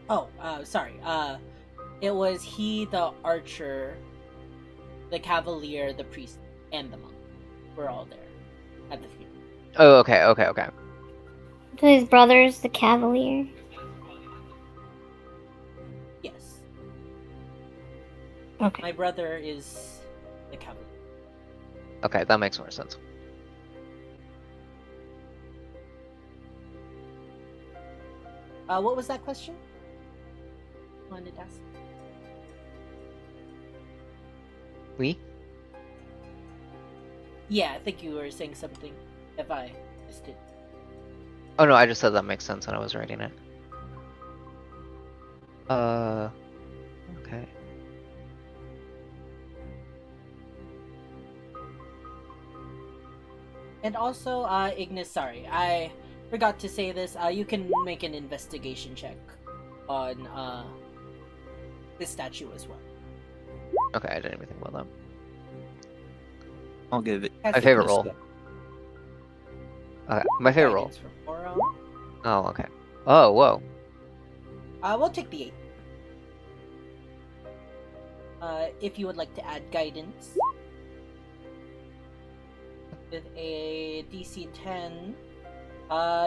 Oh, sorry. It was he, the archer, the cavalier, the priest, and the monk. We're all there at the funeral. Oh, okay. So his brother's the cavalier. Yes, Okay. my brother is the cavalier. Okay, that makes more sense. What was that question? Wanted to ask. We? Yeah, I think you were saying something. If I missed it. Oh no, I just said that makes sense when I was writing it. Okay. And also, Ignis, sorry, I forgot to say this. You can make an investigation check on this statue as well. Okay, I didn't even think about that. I'll give it. Has My to favorite be roll. Okay, my favorite roll. guidance from Oro. Oh, okay. Oh, whoa. We'll take the 8. If you would like to add guidance with a DC 10,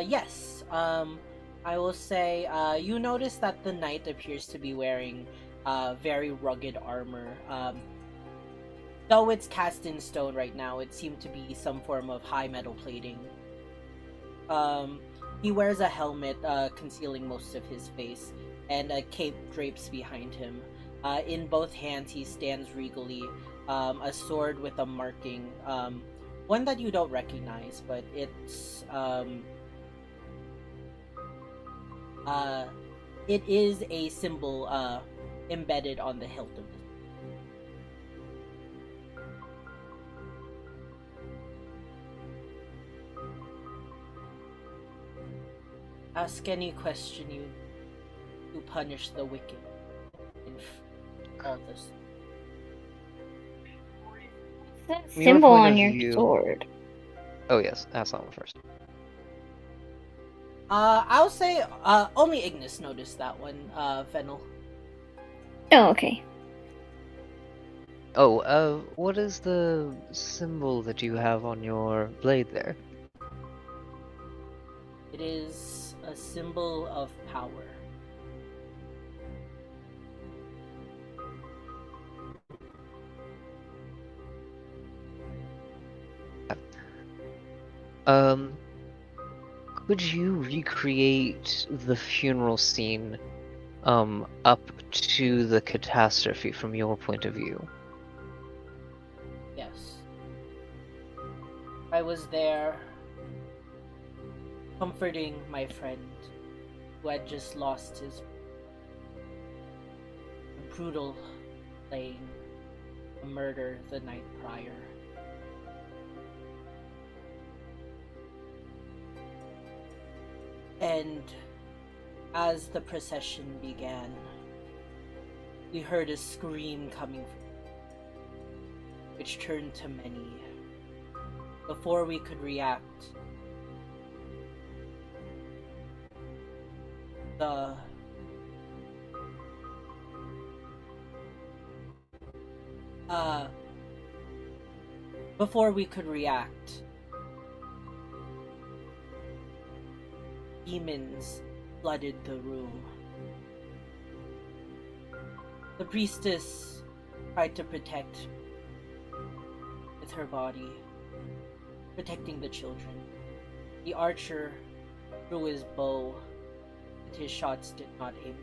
yes. I will say, you notice that the knight appears to be wearing very rugged armor. Though it's cast in stone right now, it seemed to be some form of high metal plating. He wears a helmet concealing most of his face, and a cape drapes behind him. In both hands, he stands regally, a sword with a marking, one that you don't recognize, but it's it is a symbol embedded on the hilt of it. Ask any question you to punish the wicked in all this. What's that From your symbol point on of your view- sword? Oh yes, ask that one first. I'll say only Ignis noticed that one, Fennel. Oh, okay. Oh, what is the symbol that you have on your blade there? It is a symbol of power. Could you recreate the funeral scene, up to the catastrophe from your point of view? Yes. I was there comforting my friend who had just lost his brutal playing a murder the night prior. And as the procession began, we heard a scream coming from which turned to many. Before we could react, before we could react, demons flooded the room. The priestess tried to protect with her body, protecting the children. The archer drew his bow, but his shots did not aim.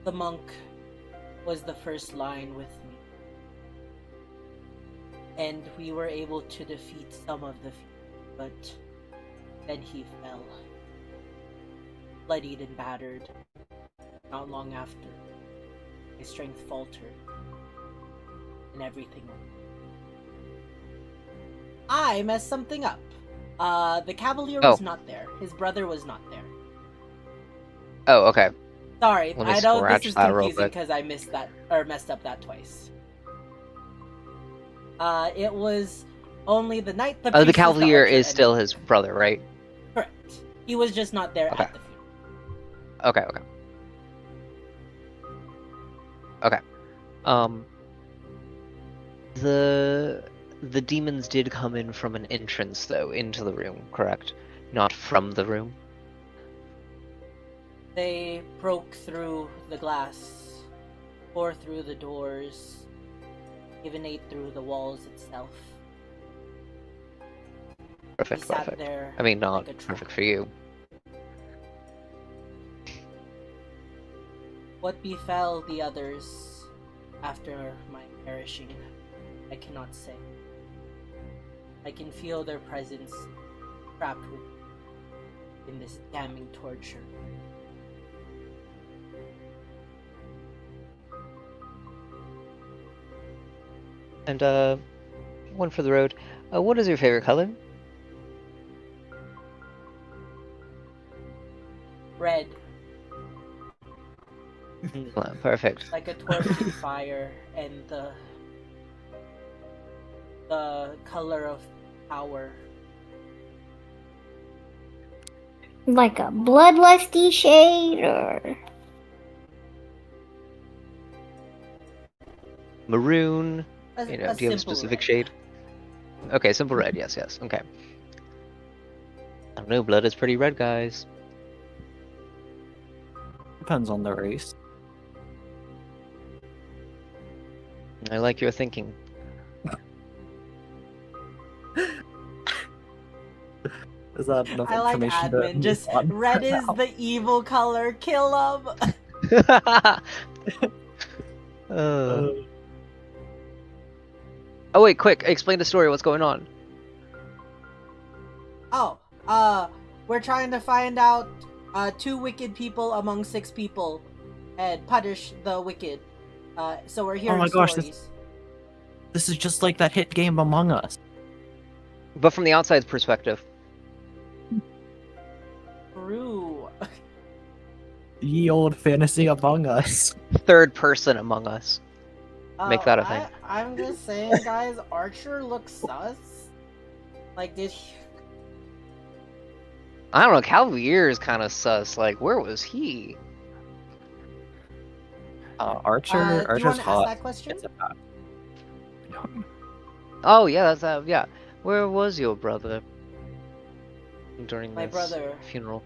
The monk was the first line with me, and we were able to defeat some of the few, but then he fell, bloodied and battered. Not long after, his strength faltered, and everything went. I messed something up. The Cavalier was not there. His brother was not there. Oh, okay. Sorry, Let me I know this scratch is that real confusing quick. because I missed that, or messed up that twice. It was only the night the The priest was Cavalier archer, is and- still his brother, right? Correct. He was just not there Okay. at the funeral. Okay, okay. Okay. The demons did come in from an entrance though, into the room, correct? Not from the room? They broke through the glass, tore through the doors, even ate through the walls itself. Perfect, sat perfect. there I mean, not like a trap. perfect for you. What befell the others after my perishing, I cannot say. I can feel their presence trapped in this damning torture. And, one for the road. What is your favorite color? Red, Perfect. like a torch in fire, and the color of power. Like a bloodlusty shade, or Maroon. A, You know, a do you have a simple specific red. shade? Okay, simple red. Yes, yes. Okay. I don't know. Blood is pretty red, guys. Depends on the race. I like your thinking. Is that enough I like information to admin. move Just on red for is now? the evil color. Kill them. Uh, Oh wait, quick! Explain the story. What's going on? Oh, we're trying to find out 2 wicked people among 6 people and punish the wicked. So we're hearing my gosh, stories. This is just like that hit game Among Us. But from the outside's perspective. True. Ye old fantasy Among Us. Third person Among Us. Make that a thing. I'm just saying, guys. Archer looks sus. Like, did he... I don't know. Cavalier is kind of sus. Like, where was he? Archer. do you Archer's want to ask hot. that question? It's a fact. Oh yeah, that's yeah. Where was your brother during My this brother. funeral?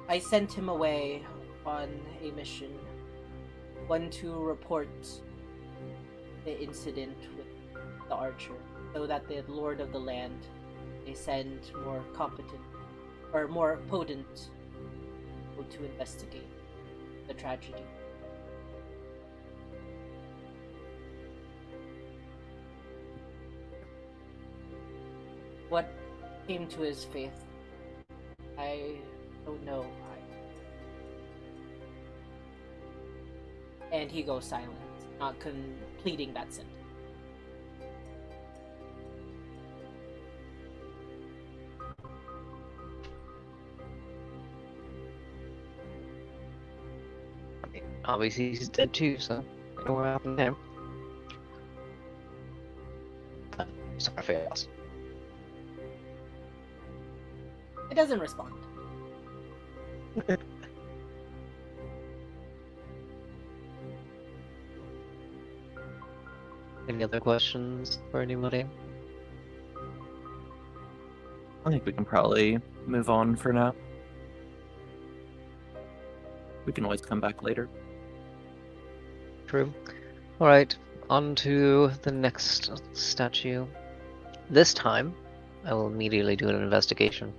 I sent him away on a mission. One to report the incident with the archer, so that the lord of the land may send more competent or more potent people to investigate the tragedy. What came to his faith, I don't know. And he goes silent, not completing that sentence. I mean, obviously he's dead too, so I don't know what happened there. Sorry for your loss. It doesn't respond. Any other questions for anybody? I think we can probably move on for now. We can always come back later. True. Alright, on to the next statue. This time, I will immediately do an investigation.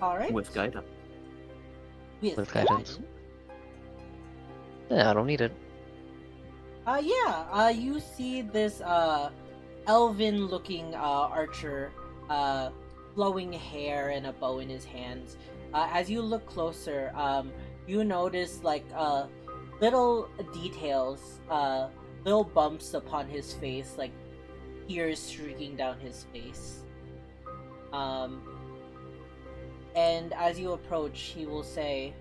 Alright. With guidance. With guidance. Yeah, I don't need it. You see this elven looking archer, flowing hair and a bow in his hands. As you look closer, you notice like little details, little bumps upon his face, like tears streaking down his face. And as you approach, he will say,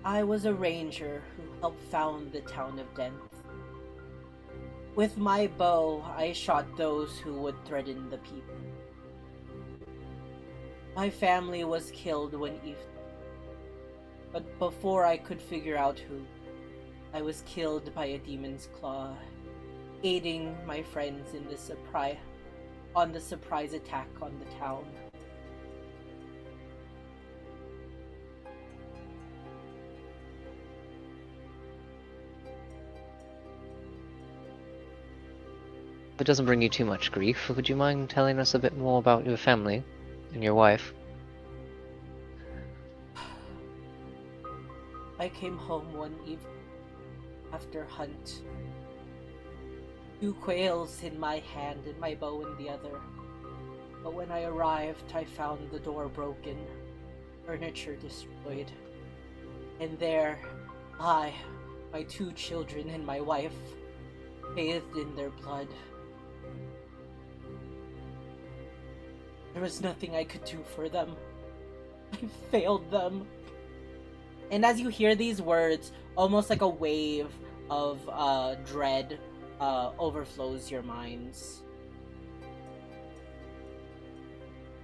"I was a ranger who helped found the town of Denth. With my bow, I shot those who would threaten the people. My family was killed one evening, but before I could figure out who, I was killed by a demon's claw, aiding my friends in the surprise attack on the town. If it doesn't bring you too much grief, would you mind telling us a bit more about your family and your wife? I came home one evening after hunt. 2 quails in my hand and my bow in the other. But when I arrived, I found the door broken, furniture destroyed. And there, I, my 2 children, and my wife, bathed in their blood. There was nothing I could do for them. I failed them. And as you hear these words, almost like a wave of dread overflows your minds.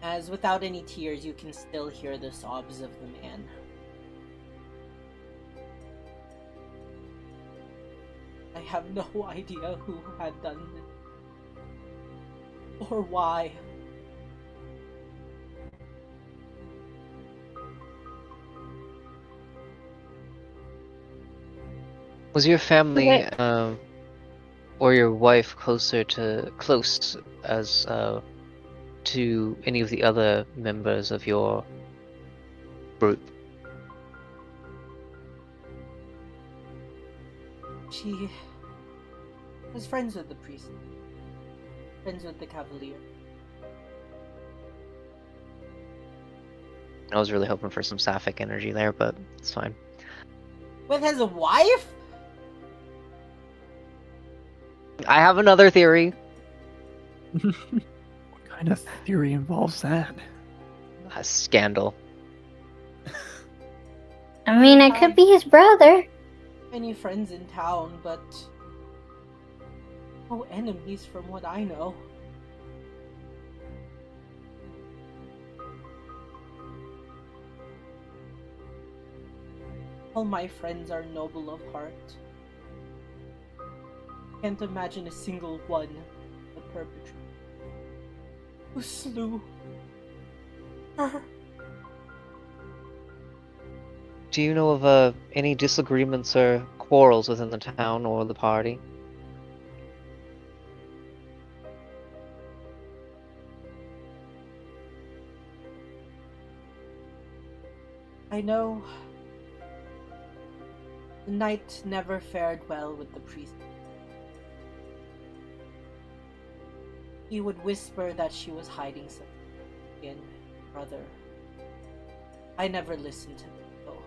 As without any tears, you can still hear the sobs of the man. I have no idea who had done this, or why. Was your family, Okay. or your wife close as to any of the other members of your group? She was friends with the priest, friends with the cavalier. I was really hoping for some sapphic energy there, but it's fine. With his wife? I have another theory. What kind of theory involves that? A scandal. I mean, I could be his brother. Many friends in town, but no enemies from what I know. All my friends are noble of heart. Can't imagine a single one the perpetrator who slew her. Do you know of any disagreements or quarrels within the town or the party? I know the night never fared well with the priest. He would whisper that she was hiding something in brother. I never listened to him, though.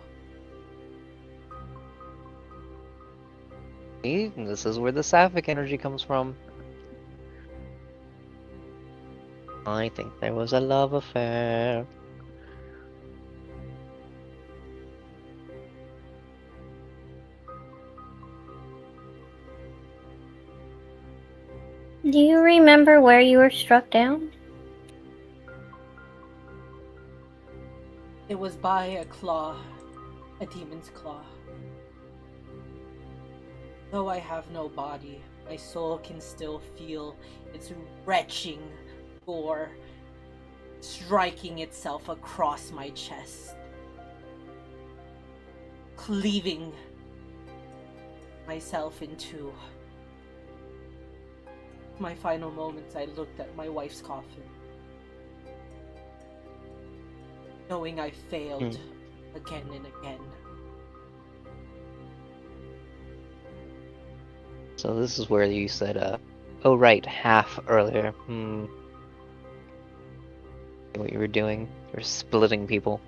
See, this is where the sapphic energy comes from. I think there was a love affair. Do you remember where you were struck down? It was by a claw, a demon's claw. Though I have no body, my soul can still feel its retching gore striking itself across my chest, cleaving myself in two. My final moments, I looked at my wife's coffin, knowing I failed again and again. So this is where you said, oh right, half earlier. What you were doing? You were splitting people.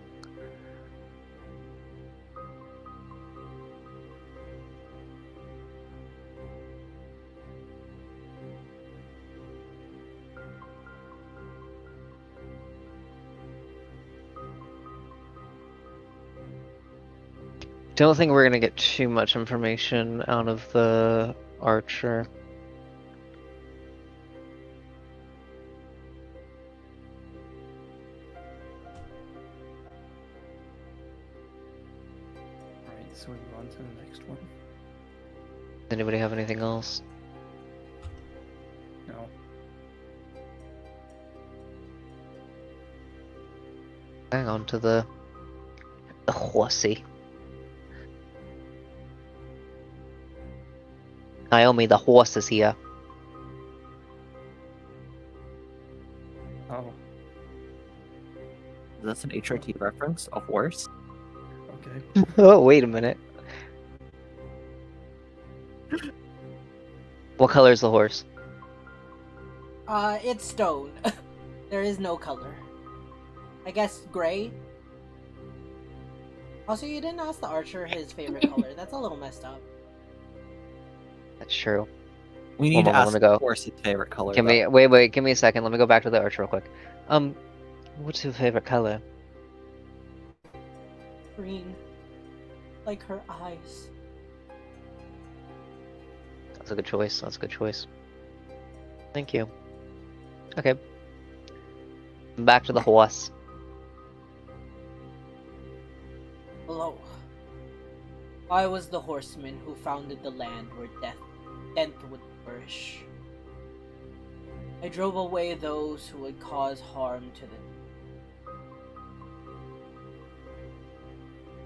Don't think we're gonna get too much information out of the archer. Alright, so we move on to the next one. Anybody have anything else? No. Hang on to the horsey. Naomi, the horse is here. that's an HRT reference, a horse. Okay. Oh, wait a minute. What color is the horse? It's stone. There is no color. I guess gray. Also, you didn't ask the archer his favorite color. That's a little messed up. That's true. We need Hold to on, let ask me go. the horse's favorite color. Give me though. wait, give me a second. Let me go back to the archer real quick. What's your favorite color? Green. Like her eyes. That's a good choice. That's a good choice. Thank you. Okay. Back to the horse. Hello. I was the horseman who founded the land where death would flourish. I drove away those who would cause harm to them.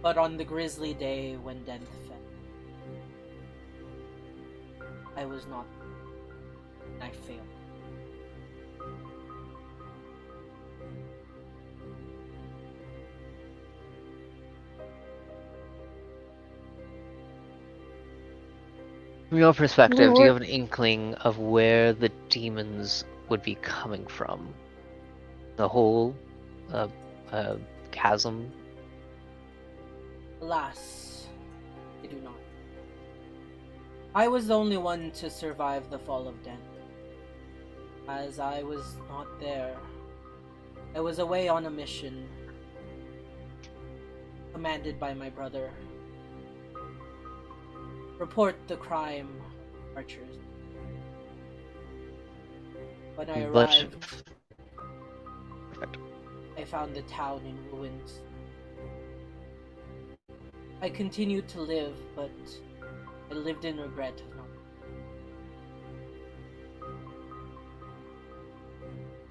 But on the grisly day when death fell, I was not. And I failed. From your perspective, do you What- have an inkling of where the demons would be coming from? The whole chasm? Alas, I do not. I was the only one to survive the fall of Den. As I was not there, I was away on a mission commanded by my brother. Report the crime, archers. When I But arrived, perfect. I found the town in ruins. I continued to live, but I lived in regret of not.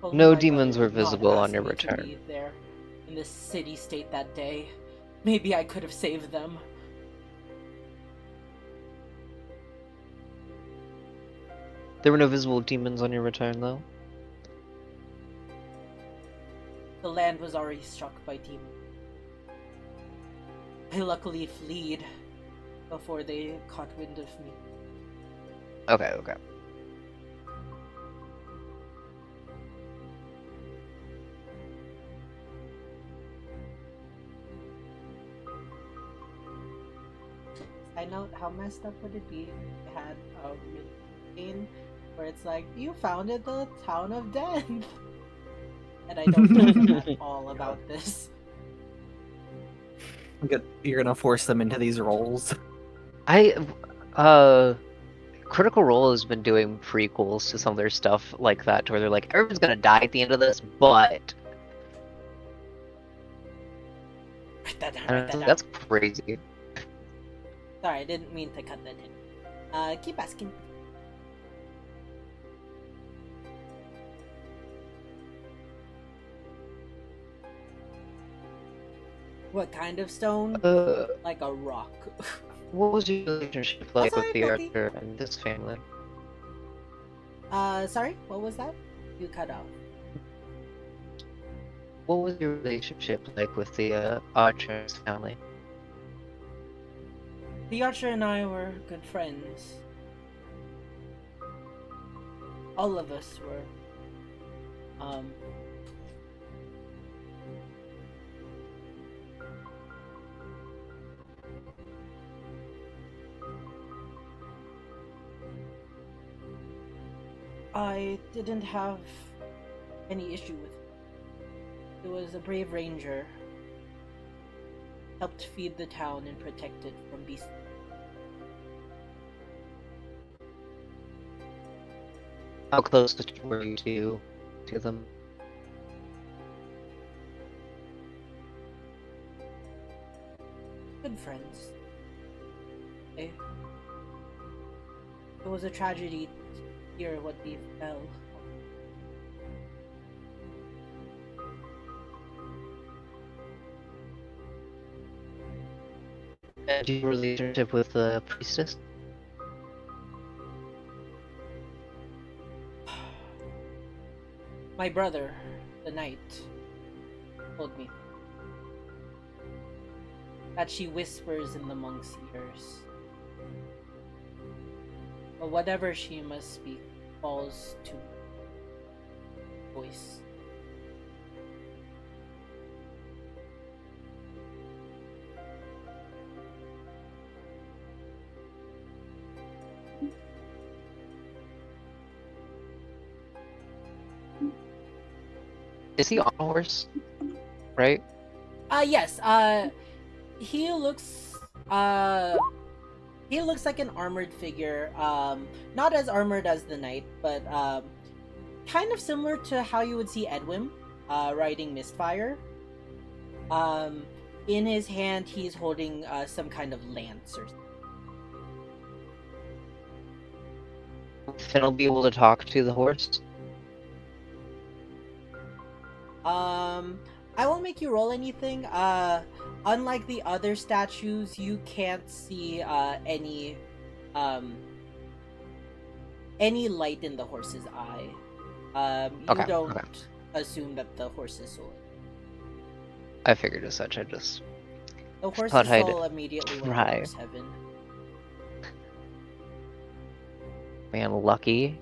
Only No my demons brother were did not visible on ask your me to return. be there in this city state that day. Maybe I could have saved them. There were no visible demons on your return, though? The land was already struck by demons. I luckily fled before they caught wind of me. Okay, okay. I note how messed up would it be if they had a scene where it's like, you founded the town of death, and I don't know them at all about this. You're gonna force them into these roles. Critical Role has been doing prequels to some of their stuff like that, to where they're like, everyone's gonna die at the end of this, but... Write that down, I write don't that know, down. that's crazy. Sorry, I didn't mean to cut that in. Keep asking. What kind of stone? Like a rock. What was your relationship like with alright, the Buffy. archer and this family? Sorry, what was that? You cut out. What was your relationship like with the archer's family? The archer and I were good friends. All of us were. I didn't have any issue with it. He was a brave ranger. Helped feed the town and protect it from beasts. How close were you to them? Good friends. It was a tragedy to hear what befell. And do you have a relationship with the priestess? My brother, the knight, told me. that she whispers in the monk's ears. But whatever she must speak falls to voice. Is he on a horse? Right? Yes. He looks like an armored figure. Not as armored as the knight, but kind of similar to how you would see Edwin riding Mistfire. In his hand, he's holding some kind of lance or something. Finn will be able to talk to the horse. I won't make you roll anything. Unlike the other statues, you can't see any light in the horse's eye. You don't assume that the horse is soul. I figured as such. I just The horse's thought I'd soul immediately went to try. horse heaven. Man, lucky.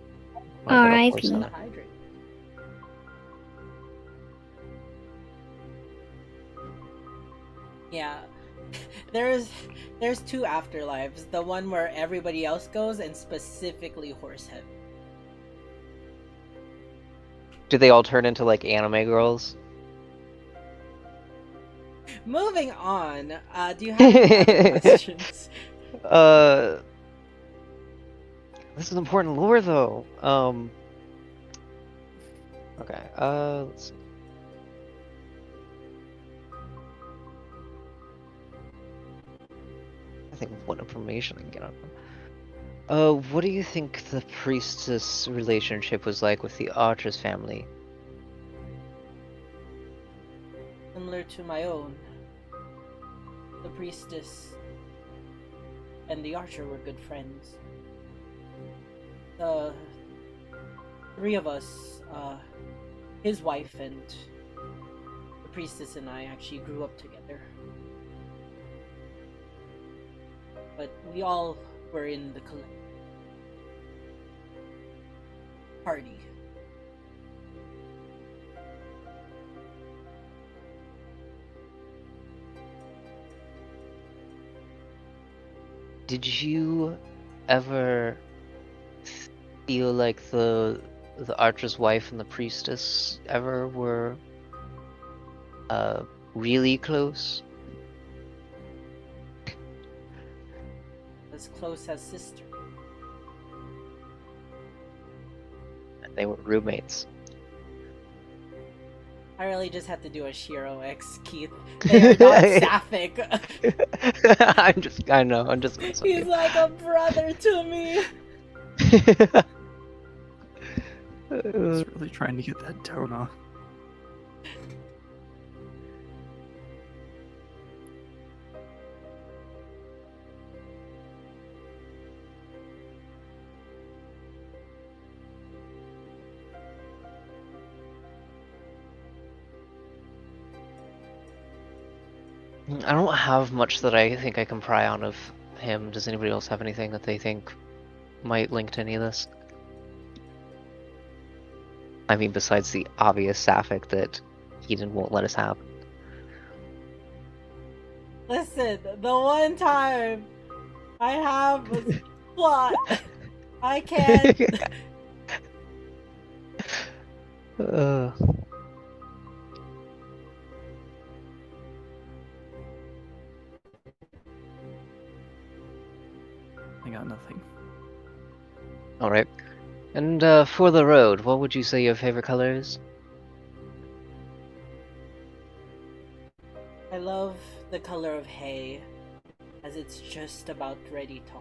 Wanna get a horse R.I.P. on it. Hydrate. Yeah. There's two afterlives. The one where everybody else goes, and specifically horse heaven. Do they all turn into like anime girls? Moving on. Do you have any other questions? This is important lore though. Okay. Let's see. I think of what information I can get on them. What do you think the priestess relationship was like with the Archer's family? Similar to my own. The priestess and the archer were good friends. The three of us, his wife and the priestess and I actually grew up together. But we all were in the party. Did you ever feel like the Archer's wife and the priestess ever were really close? As close as sister. They were roommates. I really just had to do a Shiro X, Keith. They are not sapphic. I know, I'm just messing with He's you. like a brother to me. I was really trying to get that tone off. I don't have much that I think I can pry on of him. Does anybody else have anything that they think might link to any of this? I mean, besides the obvious sapphic that Eden won't let us have. Listen, the one time I have a plot, I can't. I got nothing. Alright. And for the road, what would you say your favorite color is? I love the color of hay, as it's just about ready to.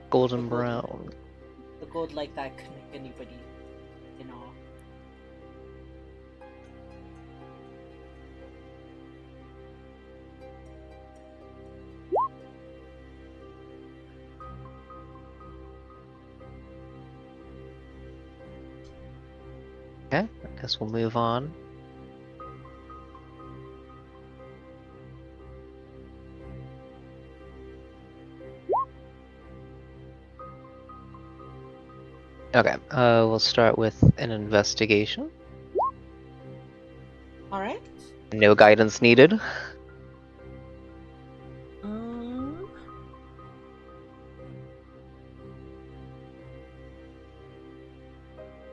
Golden brown. The gold like that could make anybody, you know. Okay, I guess we'll move on. Okay, we'll start with an investigation. Alright. No guidance needed.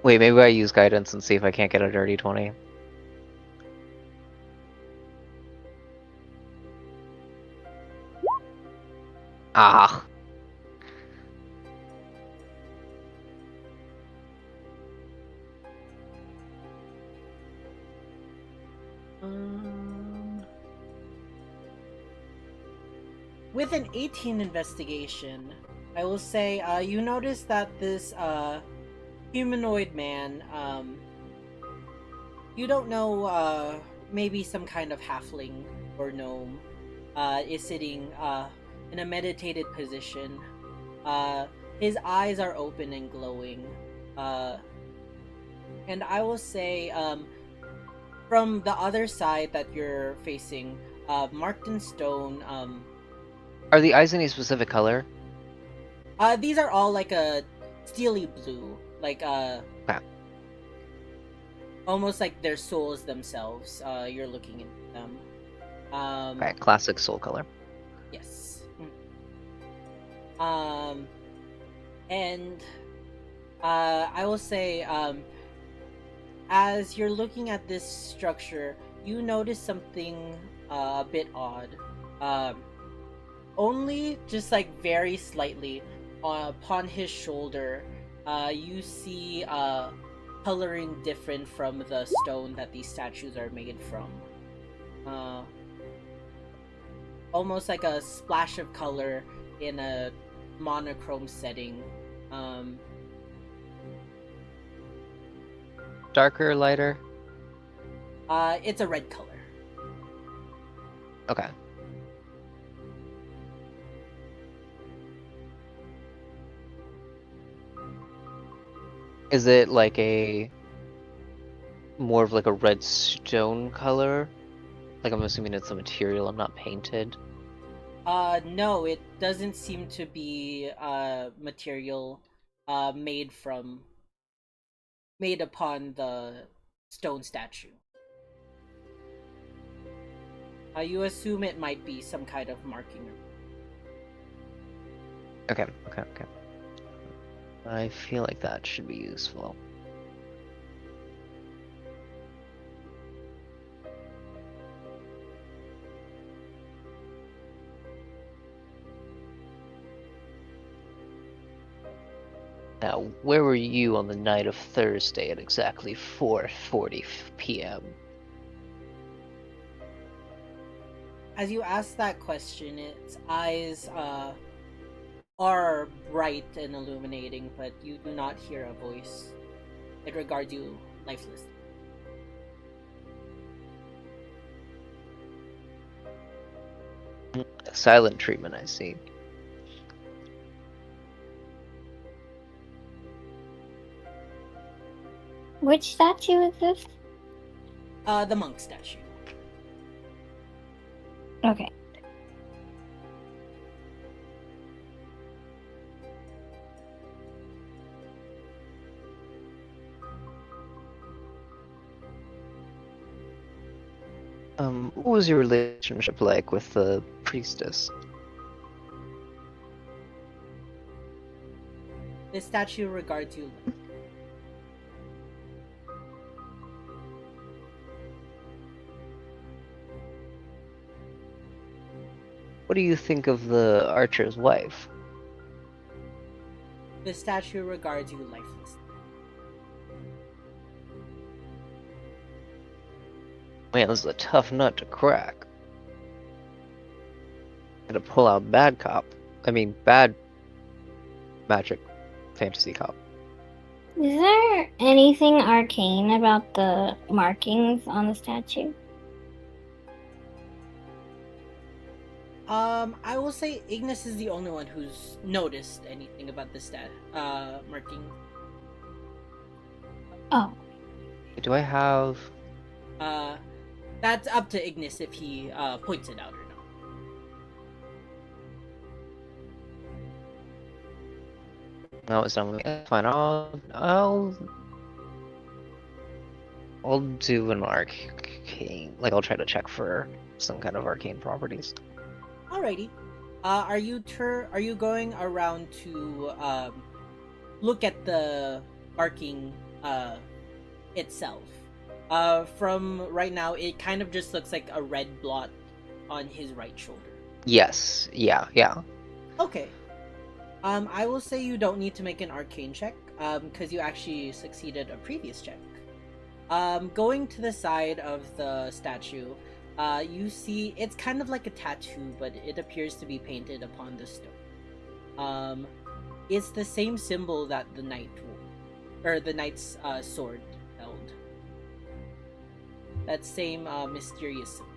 Wait, maybe I use guidance and see if I can't get a dirty 20. Ah. With an 18 investigation, I will say you notice that this humanoid man, you don't know, maybe some kind of halfling or gnome, is sitting in a meditated position. His eyes are open and glowing. And I will say, from the other side that you're facing, marked in stone, Are the eyes any specific color? these are all like a steely blue, like Okay. almost like their souls themselves. You're looking into them. Okay, classic soul color. Yes. And I will say, as you're looking at this structure, you notice something a bit odd. Only just like very slightly upon his shoulder, you see coloring different from the stone that these statues are made from. Almost like a splash of color in a monochrome setting. Darker, lighter? It's a red color. Okay. Is it like a more of like a red stone color? Like I'm assuming it's a material and not painted. No, it doesn't seem to be material made upon the stone statue. You assume it might be some kind of marking. Okay. I feel like that should be useful. Now, where were you on the night of Thursday at exactly 4:40 p.m.? As you ask that question, its eyes are bright and illuminating, but you do not hear a voice. It regards you lifeless. Silent treatment, I see. Which statue is this? The monk statue. Okay. What was your relationship like with the priestess? This statue regards you. What do you think of the archer's wife? The statue regards you lifeless. Man, this is a tough nut to crack. Gonna pull out bad magic fantasy cop. Is there anything arcane about the markings on the statue? I will say Ignis is the only one who's noticed anything about the marking. Oh. Do I have... That's up to Ignis if he points it out or not. That was done with me. That's fine. I'll do an arcane. Like, I'll try to check for some kind of arcane properties. Alrighty. Are you going around to look at the marking itself? From right now, it kind of just looks like a red blot on his right shoulder. Yes. Yeah. Okay. I will say you don't need to make an arcane check, because you actually succeeded a previous check. Going to the side of the statue, you see it's kind of like a tattoo, but it appears to be painted upon the stone. It's the same symbol that the knight wore, or the knight's sword held. That same mysterious symbol.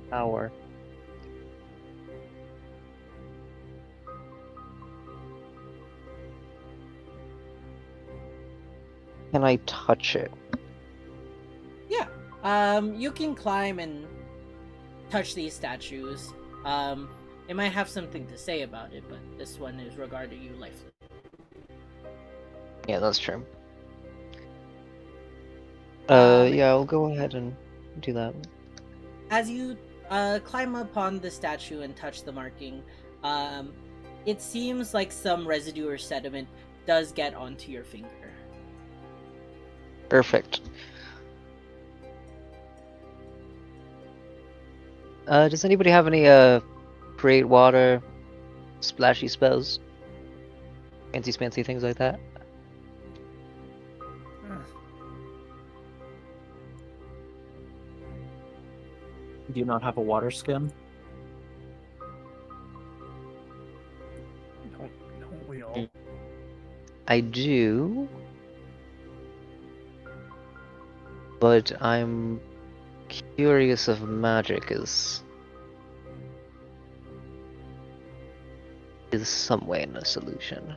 Power. Can I touch it? Yeah. You can climb and touch these statues. It might have something to say about it, but this one is regarding you lifeless. Yeah, that's true. Um, Yeah, I'll go ahead and do that. As you climb upon the statue and touch the marking, it seems like some residue or sediment does get onto your finger. Perfect. Does anybody have any create water, splashy spells? Fancy things like that? Do you not have a water skin? Don't we all? I do. But I'm curious if magic is some way in a solution.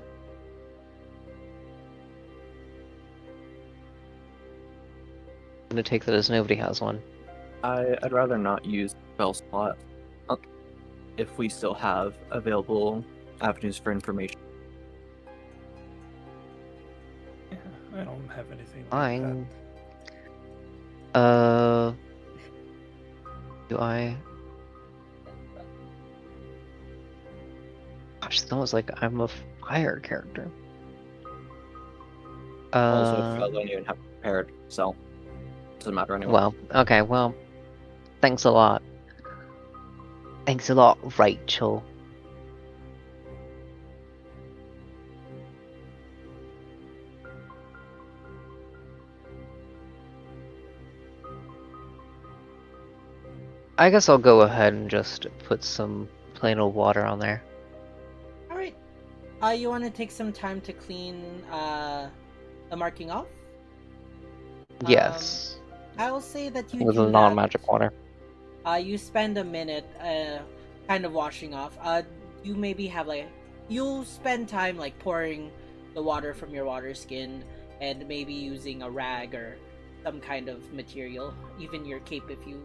I'm gonna take that as nobody has one. I'd rather not use spell slot if we still have available avenues for information. Yeah, I don't have anything like Fine. Do I? Gosh, it's almost like I'm a fire character. Also, I don't even have prepared, so doesn't matter anyway. Well, okay, well, thanks a lot. Thanks a lot, Rachel. I guess I'll go ahead and just put some plain old water on there. Alright. You want to take some time to clean the marking off? Yes, I'll say that you with do a non-magic water. You spend a minute kind of washing off. You maybe have you'll spend time like pouring the water from your water skin and maybe using a rag or some kind of material, even your cape if you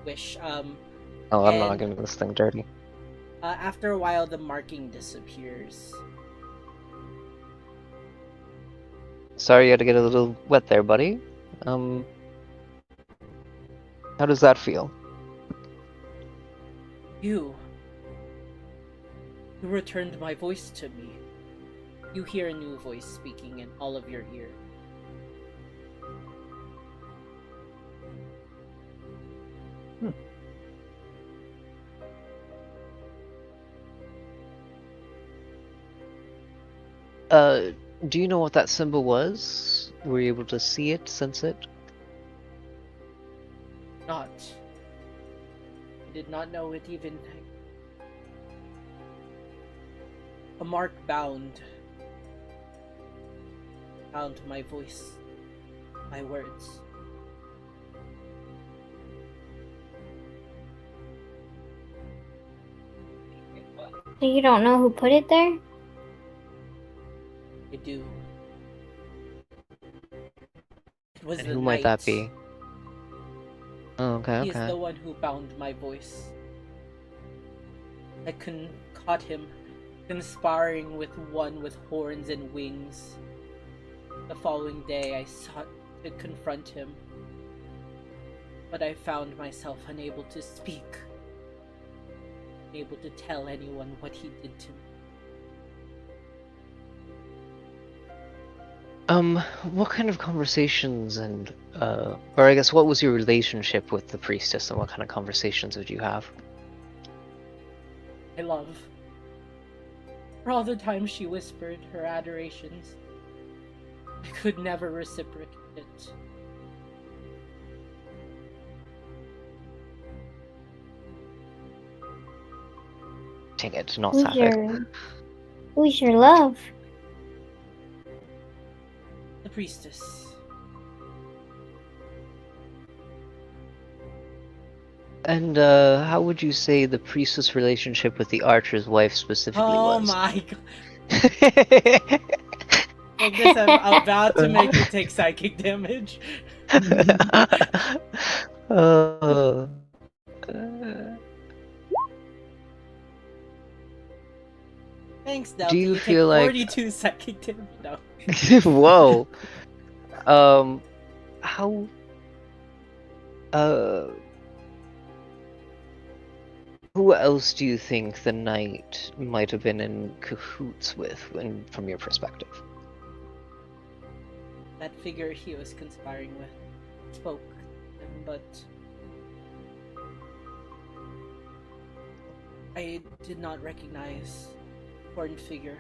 wish. Oh, I'm not getting this thing dirty. After a while, the marking disappears. Sorry you had to get a little wet there, buddy. How does that feel? You returned my voice to me. You hear a new voice speaking in all of your ear. Do you know what that symbol was? Were you able to see it, sense it? Not. I did not know it even. A mark bound my voice, my words. So you don't know who put it there? I do. It was And the who might that knight. be? Oh, okay, He is okay. the one who bound my voice. I caught him conspiring with one with horns and wings. The following day, I sought to confront him, but I found myself unable to speak, unable to tell anyone what he did to me. What kind of conversations and, or I guess what was your relationship with the priestess and what kind of conversations would you have? I love. For all the times she whispered her adorations, I could never reciprocate it. Dang it, not Who's Sapphic. who's your love? The priestess. And, how would you say the priestess' relationship with the archer's wife specifically Oh was? my god. Ignis, I'm about to make you take psychic damage. uh, Thanks, do Delta. you You take feel like... 42 psychic damage. No. Whoa. How... Who else do you think the knight might have been in cahoots with, from your perspective? That figure he was conspiring with spoke, but I did not recognize the important figure.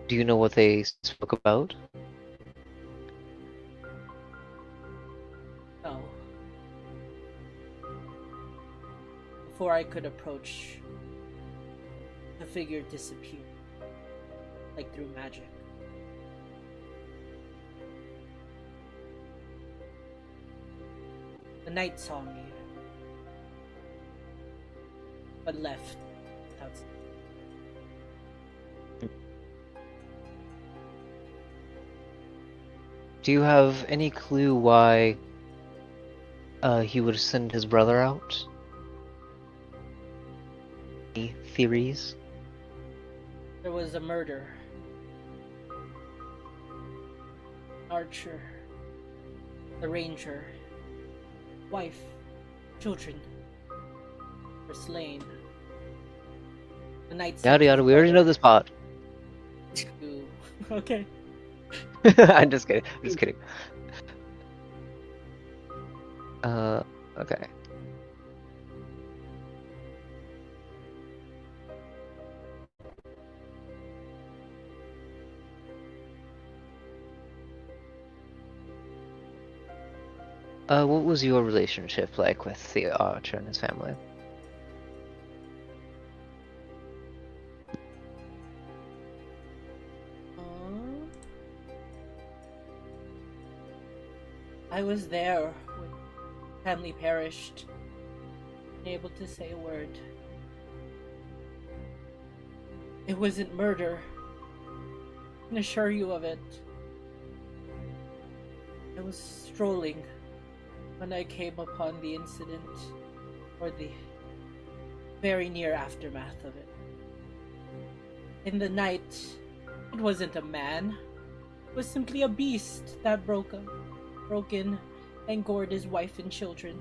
Do you know what they spoke about? No. Before I could approach, the figure disappeared, like through magic. The knight saw me, but left without saying. Do you have any clue why he would send his brother out? Any theories? There was a murder. Archer, the ranger, wife, children were slain. The knight Yada yada, we already know this part. Okay. I'm just kidding. I'm just kidding. Okay. What was your relationship like with the archer and his family? I was there when family perished, unable to say a word. It wasn't murder. I can assure you of it. I was strolling when I came upon the incident, or the very near aftermath of it. In the night, it wasn't a man. It was simply a beast that broke in and gored his wife and children.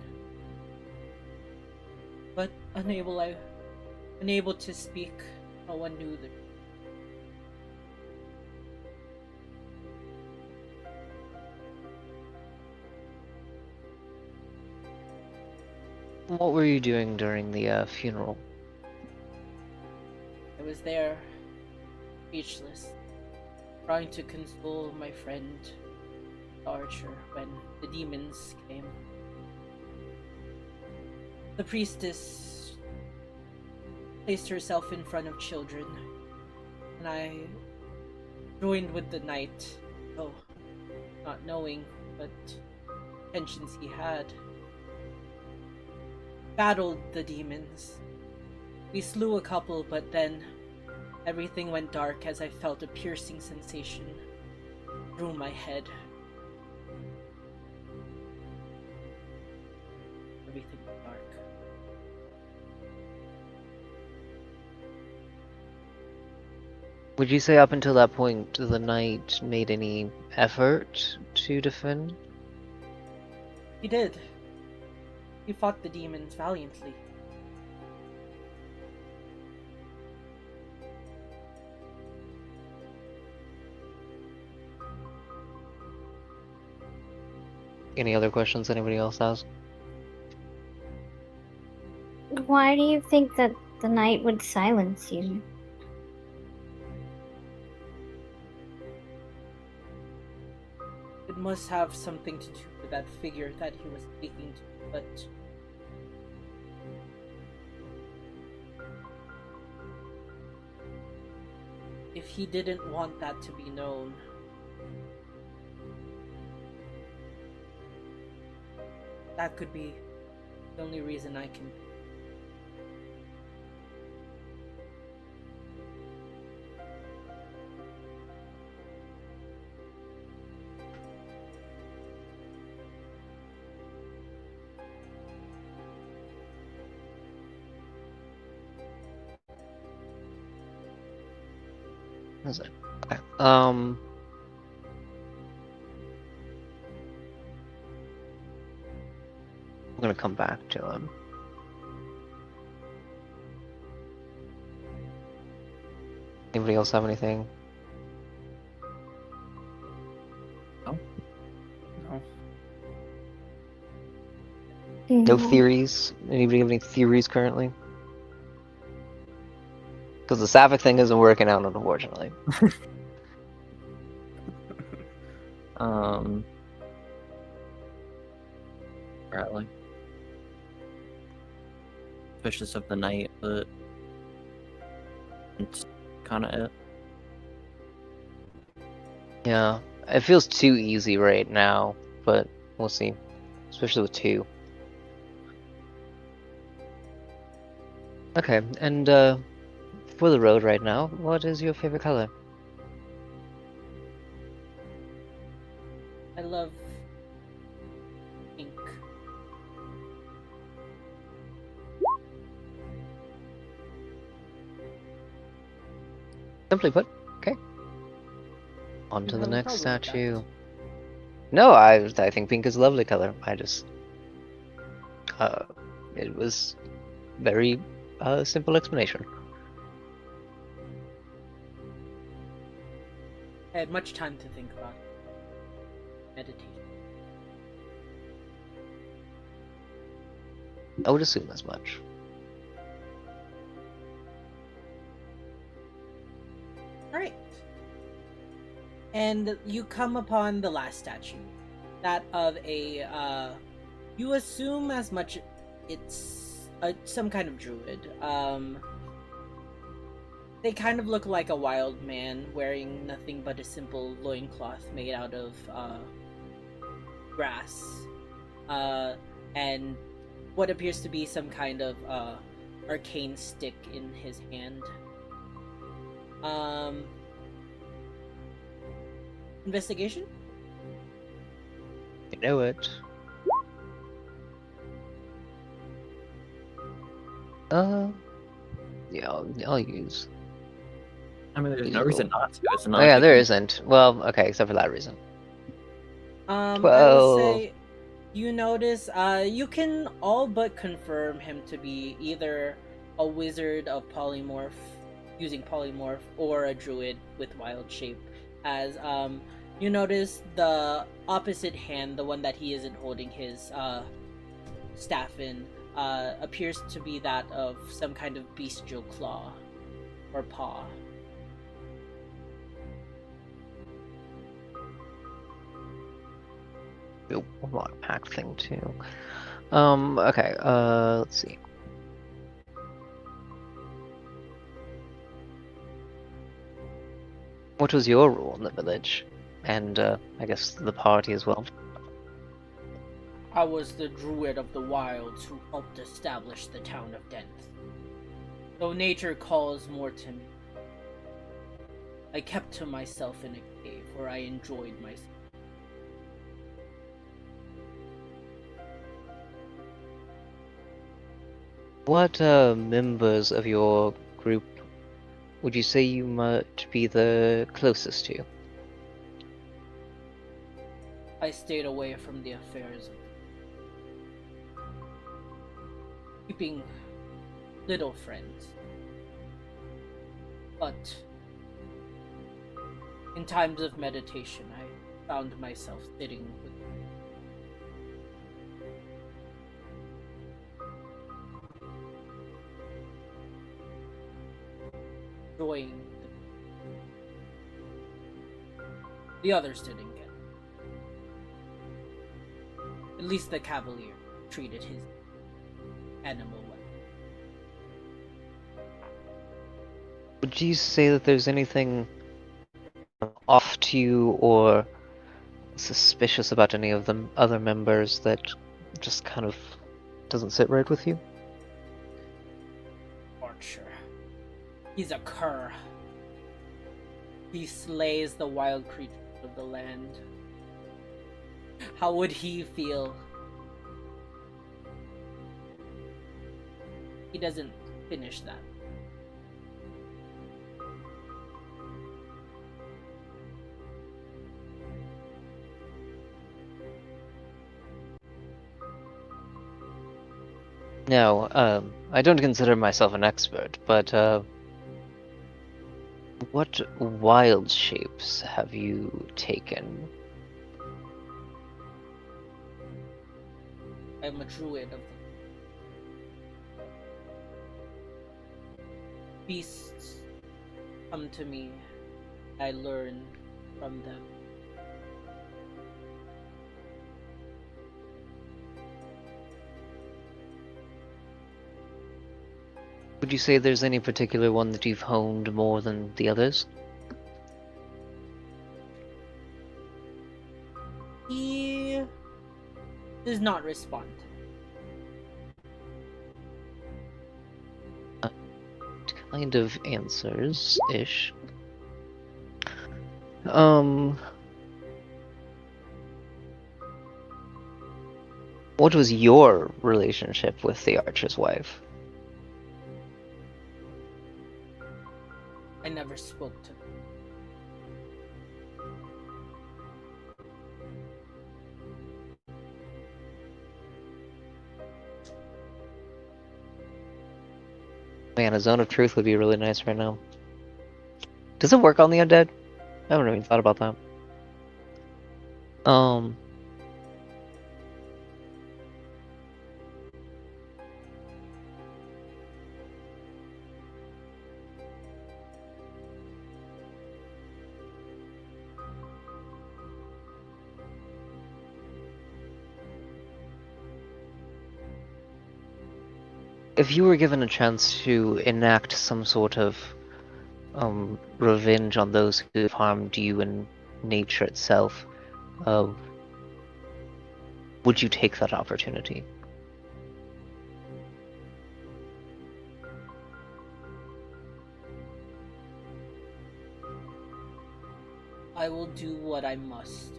But unable to speak, no one knew the What were you doing during the funeral? I was there, speechless, trying to console my friend, the archer, when the demons came. The priestess placed herself in front of children, and I joined with the knight, though not knowing what intentions he had. Battled the demons. We slew a couple, but then everything went dark as I felt a piercing sensation through my head. everything dark. Would you say up until that point the knight made any effort to defend? He did. He fought the demons valiantly. Any other questions anybody else has? Why do you think that the knight would silence you? It must have something to do with that figure that he was speaking to, but if he didn't want that to be known, that could be the only reason I can. Is it? Okay. I'm gonna come back to him. Anybody else have anything? No. No theories? Anybody have any theories currently? Because the Sapphic thing isn't working out, unfortunately. Apparently. Suspicious of the knight, but it's kind of it. Yeah, it feels too easy right now, but we'll see. Especially with 2. Okay, and for the road right now, what is your favorite color? I love pink. Simply put, okay. On to You the have a next problem with that? statue. No, I think pink is a lovely color. I just it was very simple explanation. I had much time to think about it. Meditation. I would assume as much. Alright. And you come upon the last statue. That of a, you assume as much it's some kind of druid. They kind of look like a wild man wearing nothing but a simple loincloth made out of, grass. And what appears to be some kind of, arcane stick in his hand. Investigation? You know it. Yeah, I'll use. I mean, there's Use no a reason little- not to. It's Oh not yeah, like there a- isn't. Well, okay, except for that reason. I will 12. say you notice you can all but confirm him to be either a wizard of polymorph using polymorph or a druid with wild shape, as you notice the opposite hand, the one that he isn't holding his staff in, appears to be that of some kind of bestial claw or paw. Lock pack thing too. Okay, let's see. What was your role in the village? And, I guess the party as well? I was the druid of the wilds who helped establish the town of Denth. Though nature calls more to me, I kept to myself in a cave where I enjoyed myself. What members of your group would you say you might be the closest to? I stayed away from the affairs of keeping little friends. But in times of meditation, I found myself sitting with enjoying the others didn't get. At least the cavalier treated his animal well. Would you say that there's anything off to you or suspicious about any of the other members that just kind of doesn't sit right with you? Archer. He's a cur. He slays the wild creatures of the land. How would he feel? He doesn't finish that. No, I don't consider myself an expert, but what wild shapes have you taken? I'm a druid of the beasts come to me. I learn from them. Would you say there's any particular one that you've honed more than the others? He does not respond. Kind of answers-ish. What was your relationship with the archer's wife? I never spoke to them. Man, a zone of truth would be really nice right now. Does it work on the undead? I haven't even thought about that. If you were given a chance to enact some sort of revenge on those who have harmed you and nature itself, would you take that opportunity? I will do what I must.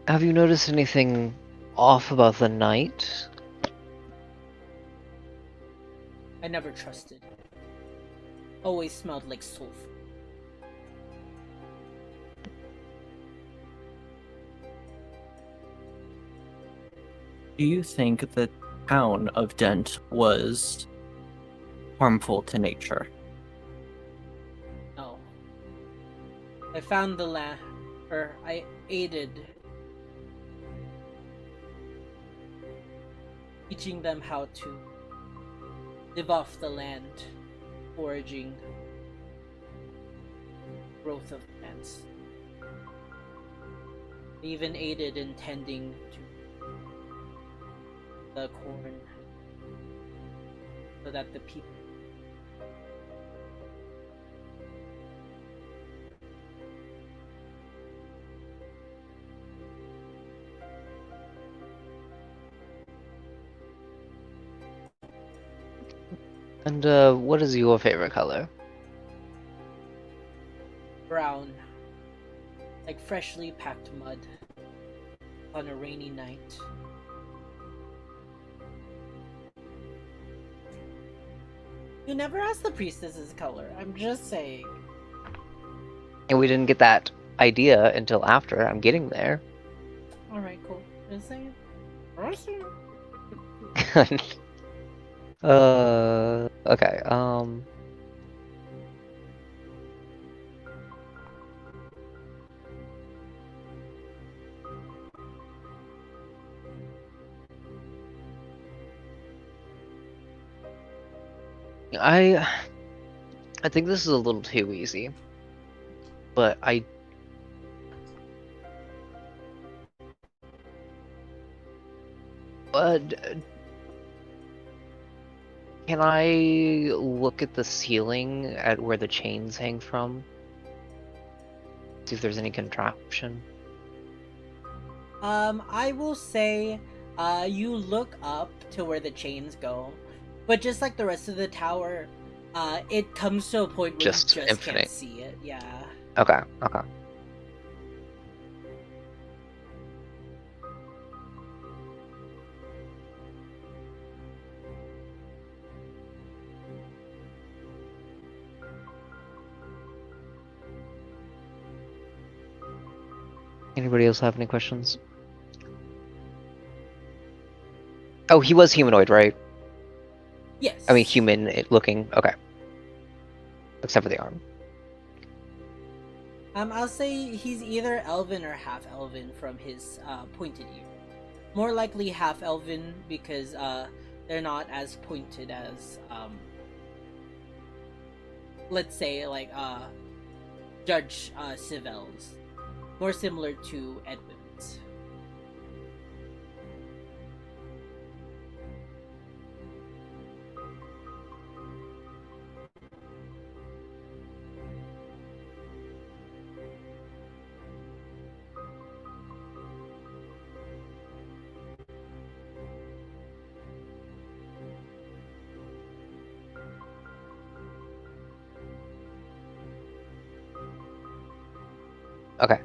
Have you noticed anything off about the night? I never trusted. Always smelled like sulfur. Do you think the town of Dent was harmful to nature? No. I found the land, or I aided teaching them how to live off the land, foraging, growth of plants. I even aided in tending to the corn so that the people And what is your favorite color? brown. like freshly packed mud on a rainy night. You never asked the priestess's color. I'm just saying. And we didn't get that idea until after. I'm getting there. Alright, cool. Just saying. Just saying. Okay, I think this is a little too easy, but can I look at the ceiling at where the chains hang from? See if there's any contraption. I will say, you look up to where the chains go, but just like the rest of the tower, it comes to a point where Just you just infinite. can't see it. Yeah. Okay, okay. Anybody else have any questions? Oh, he was humanoid, right? Yes. I mean, human looking. Okay. Except for the arm. I'll say he's either elven or half elven from his pointed ear. More likely half elven because they're not as pointed as let's say like Judge Civel's. More similar to Edwin's. Okay.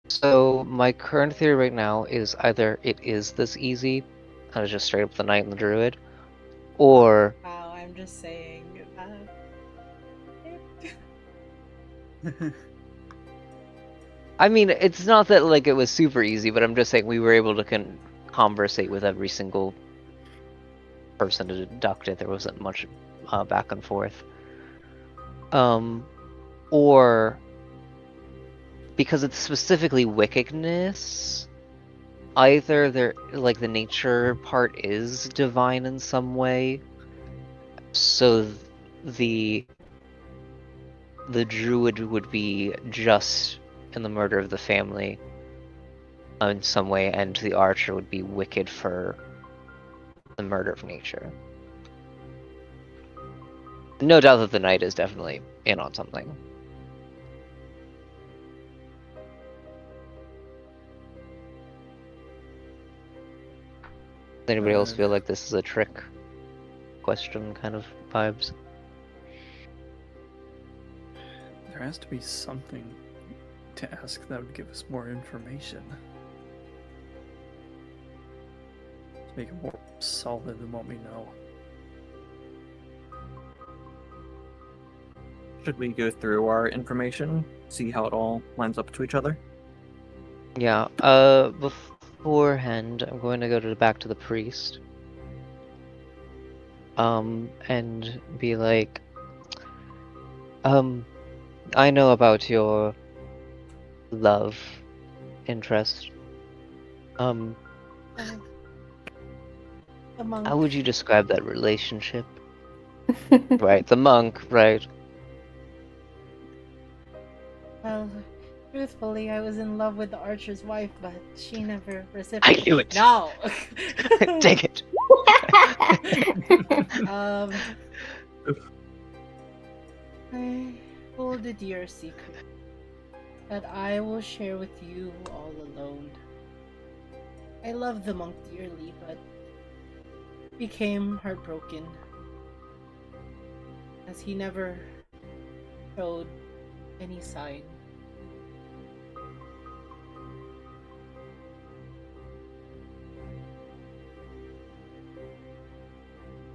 So my current theory right now is either it is this easy, kind of just straight up the knight and the druid, or Wow, I'm just saying. I mean, it's not that like it was super easy, but I'm just saying we were able to conversate with every single person to deduct it. There wasn't much back and forth. Or because it's specifically wickedness, either there like the nature part is divine in some way, so the druid would be just in the murder of the family in some way, and the archer would be wicked for the murder of nature. No doubt that the knight is definitely in on something. Does anybody else feel like this is a trick question kind of vibes? There has to be something to ask that would give us more information. To make it more solid than what we know. Should we go through our information, see how it all lines up to each other? Yeah, beforehand, I'm going to go back to the priest. And be like, I know about your love interest. The monk. How would you describe that relationship? Right, the monk, right? Well, truthfully, I was in love with the archer's wife, but she never I reciprocated. knew it! No! Dang it! I hold a dear secret that I will share with you all alone. I love the monk dearly, but became heartbroken as he never showed any sign.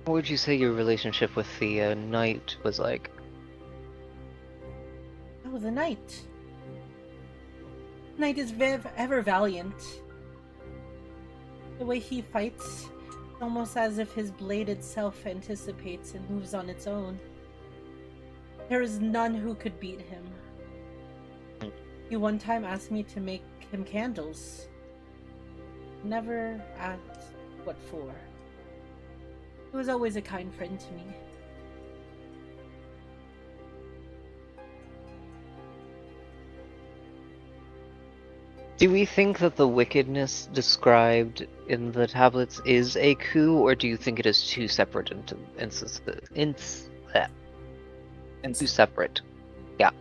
What would you say your relationship with the knight was like? Oh, the knight. Knight is ever valiant. The way he fights, it's almost as if his blade itself anticipates and moves on its own. There is none who could beat him. He one time asked me to make him candles. Never asked what for. He was always a kind friend to me. Do we think that the wickedness described in the tablets is a coup, or do you think it is two separate instances? Two separate. Yeah.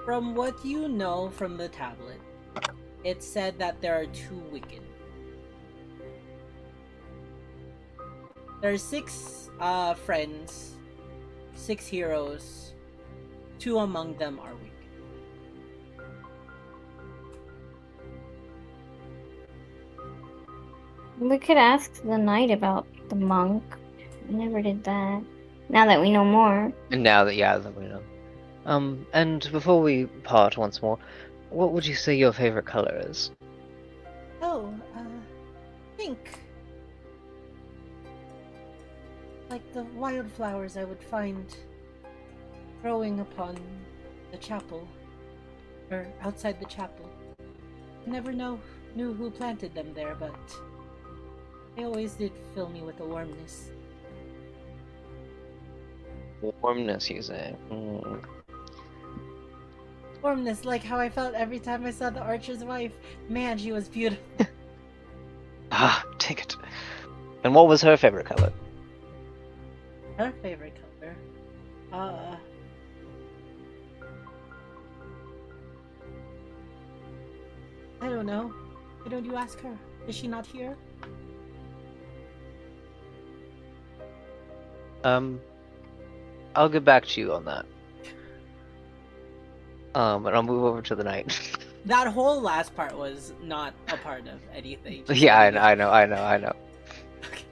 From what you know from the tablet, it said that there are two wicked. There are 6 friends, 6 heroes. 2 among them are wicked. We could ask the knight about the monk. We never did that. Now that we know more. And now that that we know. And before we part once more, what would you say your favorite color is? Oh, pink. Like the wildflowers I would find growing upon the chapel, or outside the chapel. I never knew who planted them there, but they always did fill me with a warmness. Warmness, you say? Warmness, like how I felt every time I saw the archer's wife. Man, she was beautiful. Ah, take it. And what was her favorite color? Her favorite color? I don't know. Why don't you ask her? Is she not here? I'll get back to you on that. And I'll move over to the knight. That whole last part was not a part of anything. Just Yeah, letting you I know. Okay.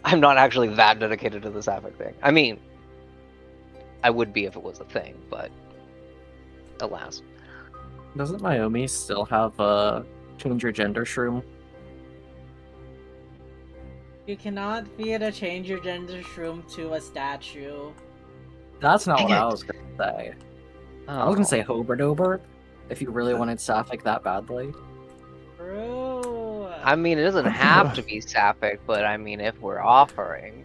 I'm not actually that dedicated to the sapphic thing. I mean, I would be if it was a thing, but alas. Doesn't Naomi still have a change your gender shroom? You cannot feed a change your gender shroom to a statue. That's not Dang what I it. was gonna say. Oh. I was gonna say Hoberdober, if you really wanted sapphic that badly. Bro. I mean, it doesn't have to be sapphic, but I mean, if we're offering.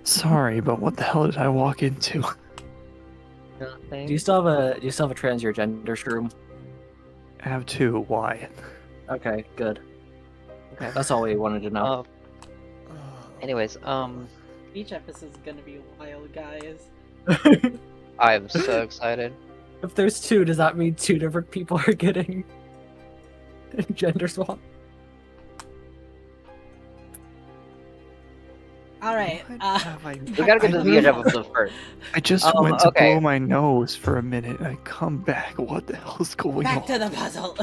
Sorry, but what the hell did I walk into? Nothing. Do you still have a trans your gender shroom? I have 2. Why? Okay, good. Okay, that's all we wanted to know. Anyways, Each episode's gonna be wild, guys. I'm so excited. If there's 2, does that mean 2 different people are getting gender swap? Alright, What have I- We gotta get to the edge of the first. I just went to okay. blow my nose for a minute. I come back. What the hell is going back on? to the puzzle.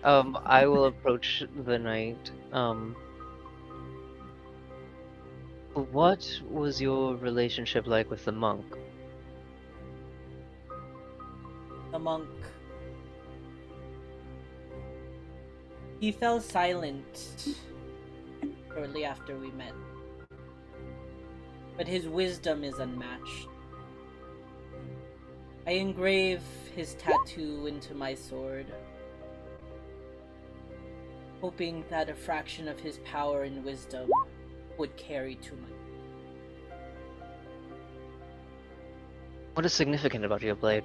I will approach the knight. What was your relationship like with the monk? The monk. He fell silent shortly after we met. But his wisdom is unmatched. I engrave his tattoo into my sword, hoping that a fraction of his power and wisdom would carry to my... What is significant about your blade?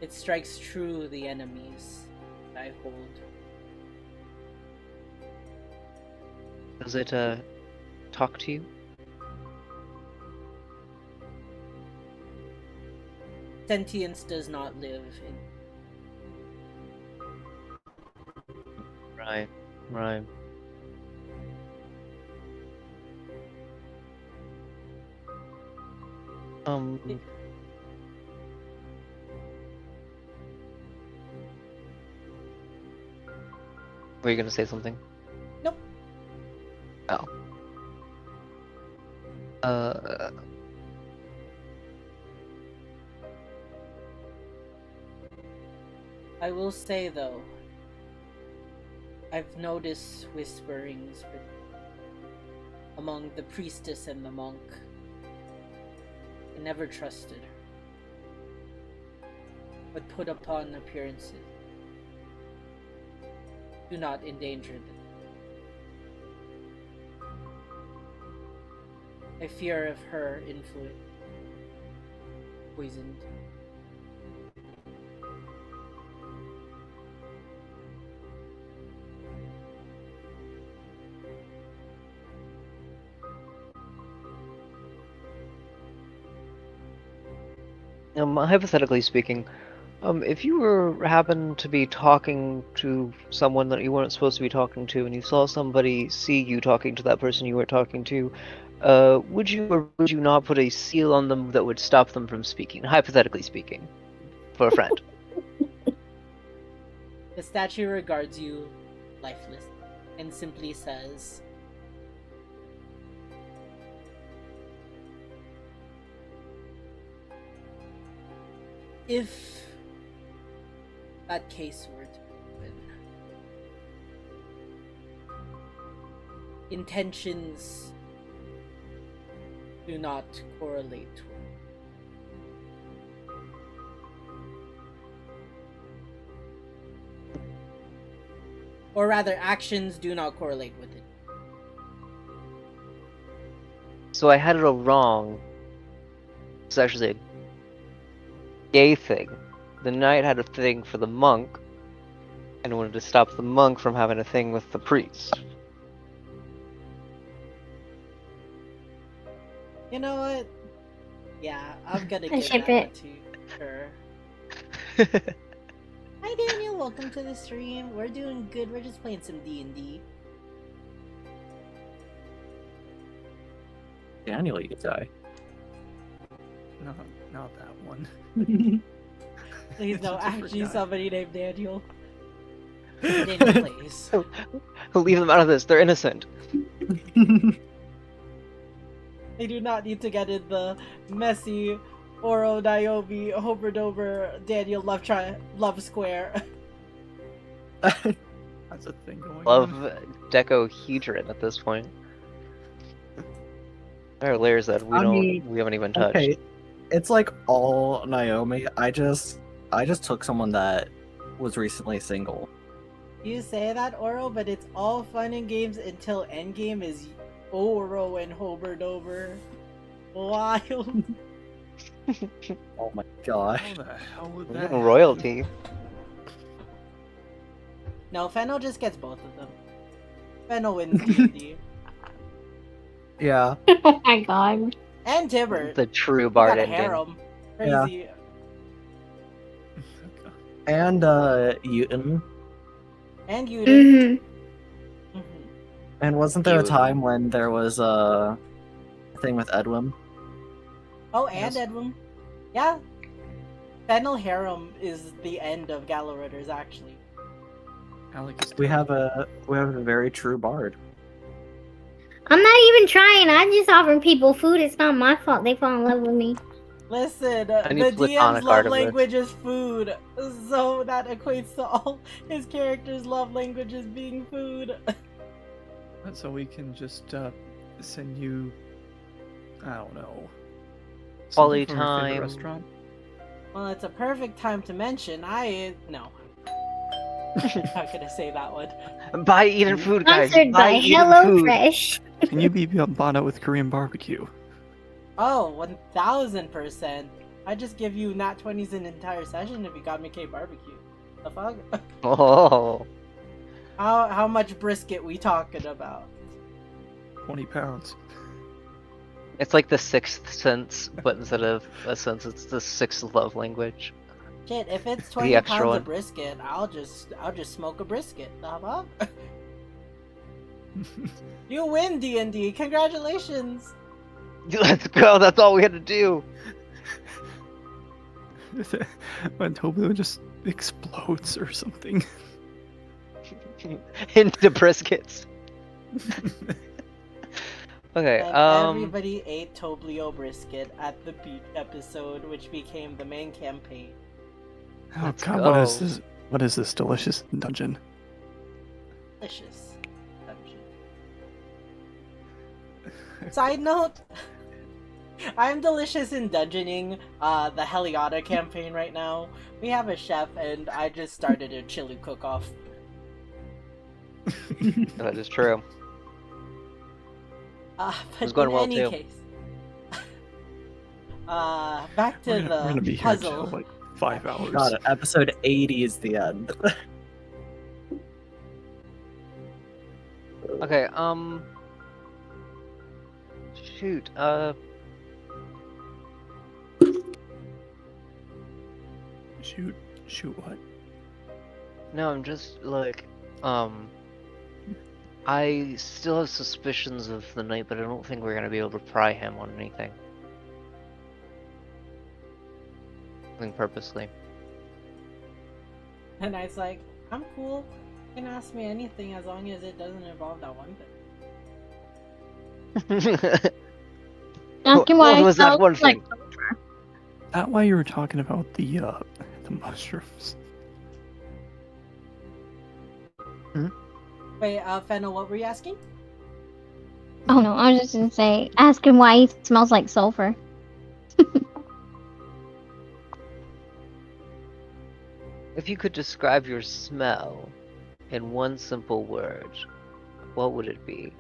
It strikes true the enemies I hold. Does it, talk to you? Sentience does not live in... Right. Were you gonna say something? Nope. Oh. I will say though, I've noticed whisperings among the priestess and the monk. I never trusted her, but put upon appearances. Do not endanger them. I fear of her influence. Poisoned. Hypothetically speaking, if you happened to be talking to someone that you weren't supposed to be talking to, and you saw somebody see you talking to that person you weren't talking to, would you or would you not put a seal on them that would stop them from speaking? Hypothetically speaking, for a friend. The statue regards you lifeless and simply says, if that case were to happen, intentions do not correlate. Or rather, actions do not correlate with it. So I had it all wrong. It's actually a gay thing. The knight had a thing for the monk, and wanted to stop the monk from having a thing with the priest. You know what? Yeah, I'm gonna I give ship that it. to her. Hi Daniel, welcome to the stream. We're doing good. We're just playing some D&D. Daniel, you die. Not that one. Please don't It's a actually different guy. somebody named Daniel. Daniel, please. Leave them out of this. They're innocent. They do not need to get in the messy Oro, Niobe, Hober Dober, Daniel love square. That's a thing going Love on. Decohedron at this point. There are layers that we I mean, we haven't even touched. Okay, it's like all Naomi. I just took someone that was recently single. You say that, Oro, but it's all fun and games until endgame is Oro and Hober Dober. Wild. Oh my god. How the hell would We're that getting happen? royalty. No, Fennel just gets both of them. Fennel wins D&D. Yeah. Oh my god. And Tibbert. The true You bard got a ending. harem. Yeah. Crazy. Okay. And Uton. And you. Mm-hmm. And wasn't there a Uton. time when there was a thing with Edwin? Oh, and Yes. Edwin. Yeah. Fennel harem is the end of Gallow Ridders, actually. Alec is We dead. have a very true bard. I'm not even trying. I'm just offering people food. It's not my fault they fall in love with me. Listen, I need the platonic DM's art love of this. language is food, so that equates to all his characters' love languages being food. So we can just send you, I don't know, Quality something from your favorite time. restaurant. Well, it's a perfect time to mention no. I'm not gonna say that one. Buy Eden food, guys. Sponsored by Eden food. HelloFresh. Can you be bought out with Korean barbecue? Oh, 1000%. I just give you nat 20s an entire session if you got me K barbecue. The fuck? Oh. How much brisket we talking about? 20 pounds. It's like the sixth sense, but instead of a sense, it's the sixth love language. Shit, if it's The 20 extra pounds one. of brisket, I'll just smoke a brisket. The fuck? You win, D&D. Congratulations. Let's go. That's all we had to do. When Tobio just explodes or something. Into briskets. Okay. And everybody ate Toblio brisket at the beach episode, which became the main campaign. Oh Let's god, what is go. this? What is this delicious dungeon? Delicious dungeon. Side note, I'm delicious in dungeoning the Heliota campaign right now. We have a chef, and I just started a chili cook-off. That is true. But It's going in well, any too. case, back to We're gonna be the here puzzle. till like 5 hours. God, episode 80 is the end. Okay. Shoot. Shoot what? No, I'm just like, I still have suspicions of the knight, but I don't think we're gonna be able to pry him on anything. I think purposely. And I was like, I'm cool. You can ask me anything as long as it doesn't involve that one thing. Asking What why was that smells one like thing? Is that why you were talking about the mushrooms? Wait, Fennel, what were you asking? Oh no, I was just gonna say, ask him why he smells like sulfur. If you could describe your smell in one simple word, what would it be?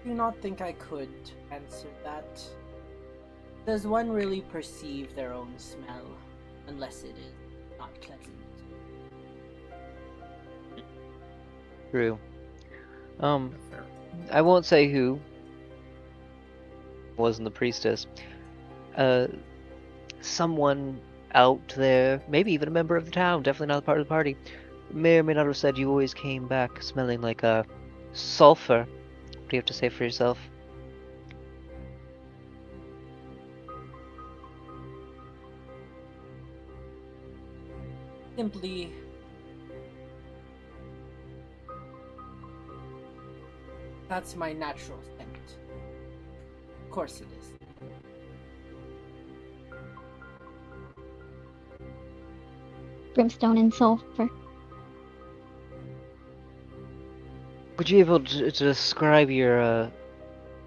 I do not think I could answer that. Does one really perceive their own smell unless it is not pleasant? True. I won't say who wasn't the priestess. Someone out there, maybe even a member of the town, definitely not a part of the party, may or may not have said you always came back smelling like sulfur. What do you have to say for yourself? Simply, that's my natural scent. Of course it is. Brimstone and sulfur. Would you be able to describe your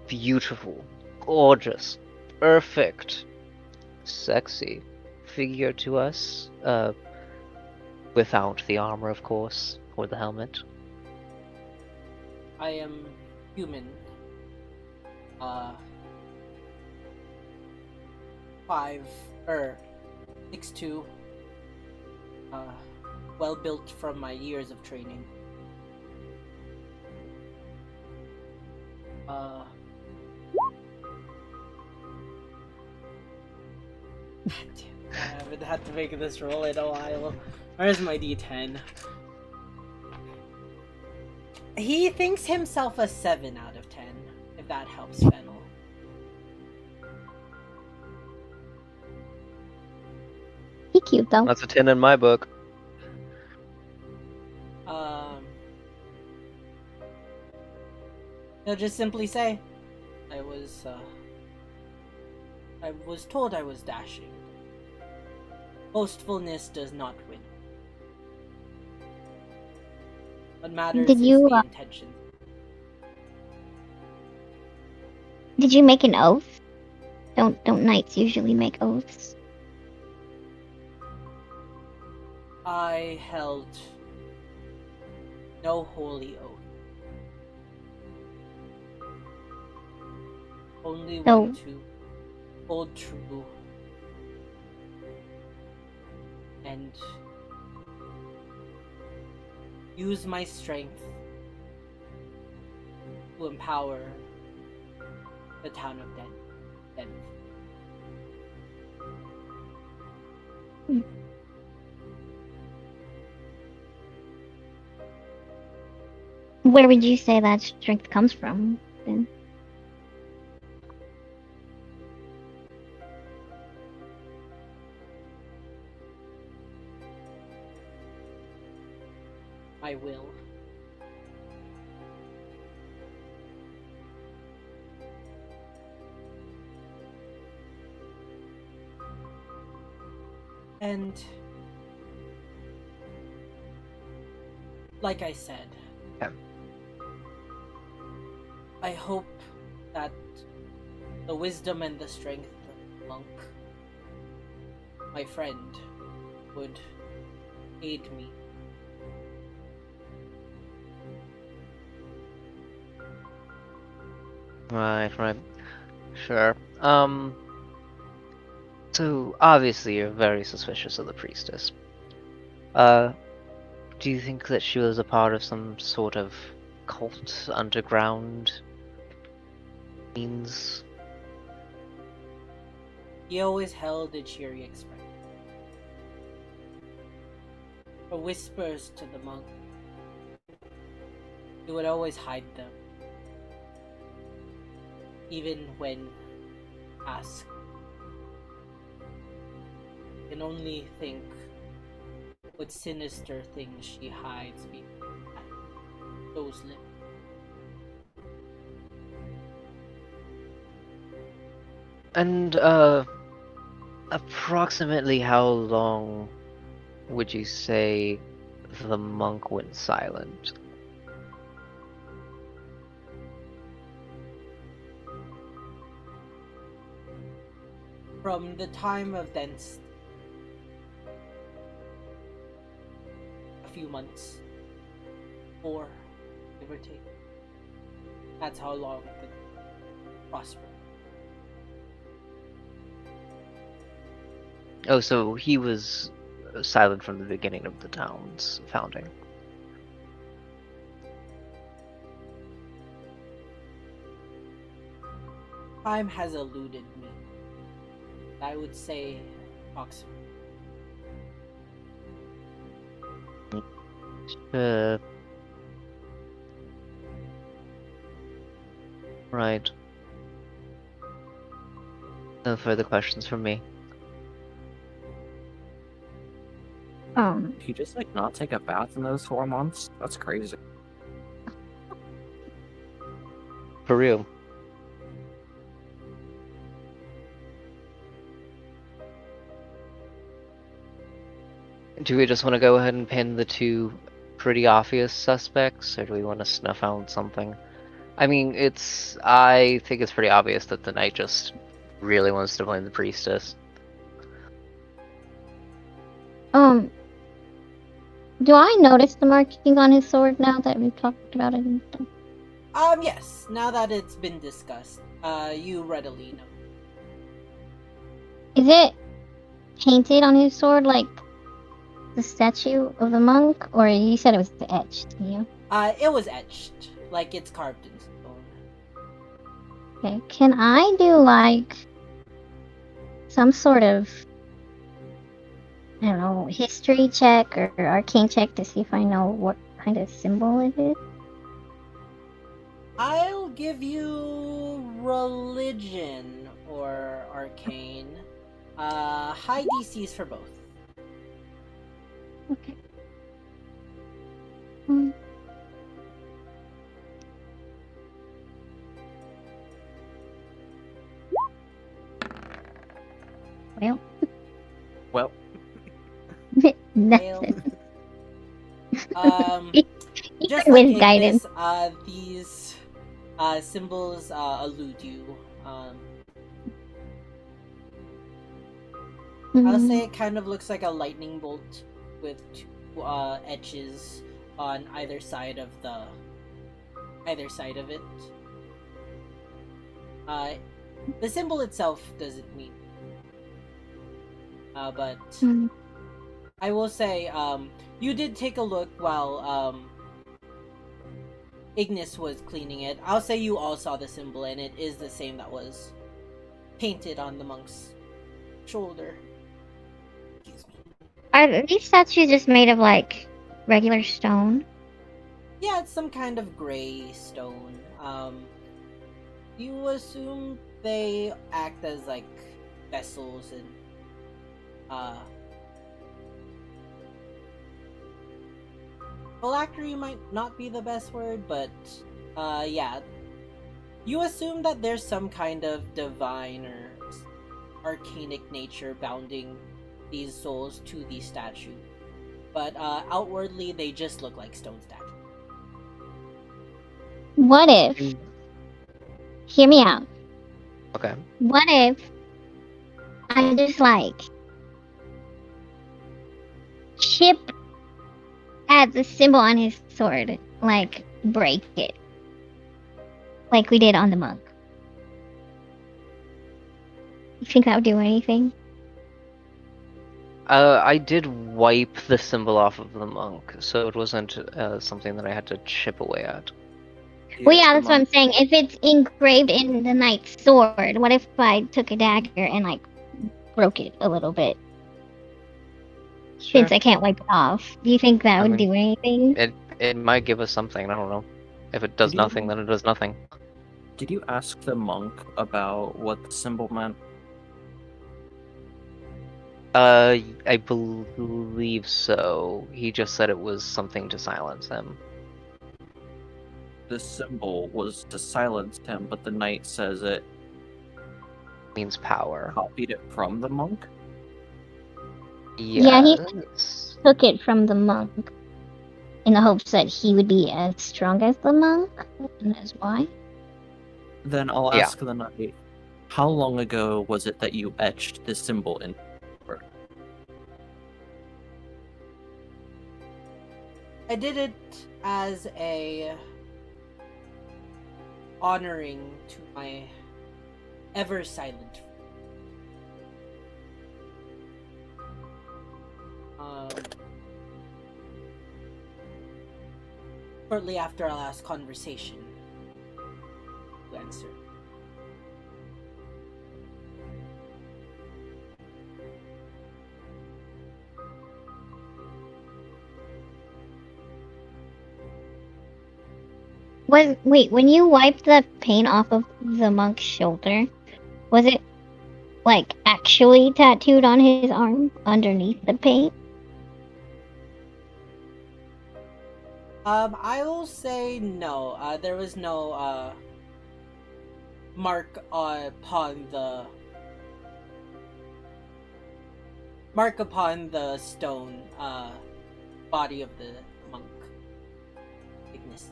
beautiful, gorgeous, perfect, sexy figure to us? Without the armor, of course, or the helmet. I am human. 6'2". Well built from my years of training. I haven't had to make this roll in a while. Where's my D10? He thinks himself a 7 out of 10, if that helps, Fennel. He cute though. That's a 10 in my book. He'll just simply say, I was told I was dashing. Boastfulness does not win. What matters Did is you, the intention. Did you make an oath? Don't knights usually make oaths? I held no holy oath. Only No. one to hold true and use my strength to empower the town of Den. where would you say that strength comes from, then? My will. And like I said, Yeah. I hope that the wisdom and the strength of the monk, my friend, would aid me. Right. Sure. So obviously you're very suspicious of the priestess. Do you think that she was a part of some sort of cult underground means? He always held a cheery expression. Her whispers to the monk, he would always hide them, even when asked. I can only think what sinister things she hides behind those lips. And approximately how long would you say the monk went silent? From the time of Dance, a few months, 4, give or take. That's how long the prospered. Oh, so he was silent from the beginning of the town's founding. Time has eluded me. I would say approximately. Right. No further questions from me. Did he just like not take a bath in those 4 months? That's crazy. For real. Do we just want to go ahead and pin the 2 pretty obvious suspects, or do we want to snuff out something? I mean, I think it's pretty obvious that the knight just really wants to blame the priestess. Do I notice the marking on his sword now that we've talked about it and stuff? Yes. Now that it's been discussed, you readily know. Is it painted on his sword like the statue of the monk, or you said it was etched? Yeah. It was etched, like it's carved in stone. Okay. Can I do like some sort of, I don't know, history check or arcane check to see if I know what kind of symbol it is? I'll give you religion or arcane. High DCs for both. Okay. Well. Well. Fail. Just with like Ignis, guidance. These symbols elude you. I'll say it kind of looks like a lightning bolt with 2 etches on either side of it. The symbol itself doesn't mean, but I will say, you did take a look while Ignis was cleaning it. I'll say you all saw the symbol, and it is the same that was painted on the monk's shoulder. Excuse me. Are these statues just made of like regular stone? Yeah, it's some kind of gray stone. You assume they act as like vessels and phylactery might not be the best word, but yeah. You assume that there's some kind of divine or arcanic nature bounding these souls to the statue. But outwardly they just look like stone statues. What if? Hear me out. Okay. What if I just like chip at the symbol on his sword, like break it, like we did on the monk? You think that would do anything? I did wipe the symbol off of the monk, so it wasn't something that I had to chip away at. Well, yeah, the that's what I'm monk- saying. If it's engraved in the knight's sword, what if I took a dagger and like broke it a little bit? Sure. Since I can't wipe it off, do you think that I would mean, do anything? It might give us something. I don't know. If it does Did you- nothing, then it does nothing. Did you ask the monk about what the symbol meant? I believe so. He just said it was something to silence him. The symbol was to silence him, but the knight says it Means power. copied it from the monk. Yeah, he Yes. took it from the monk in the hopes that he would be as strong as the monk, and that's why. Then I'll Yeah. ask the knight, how long ago was it that you etched this symbol in? I did it as a honoring to my ever silent shortly after our last conversation to answer. Wait, when you wiped the paint off of the monk's shoulder, was it like actually tattooed on his arm underneath the paint? I will say no. There was no mark upon the stone body of the monk. Ignis.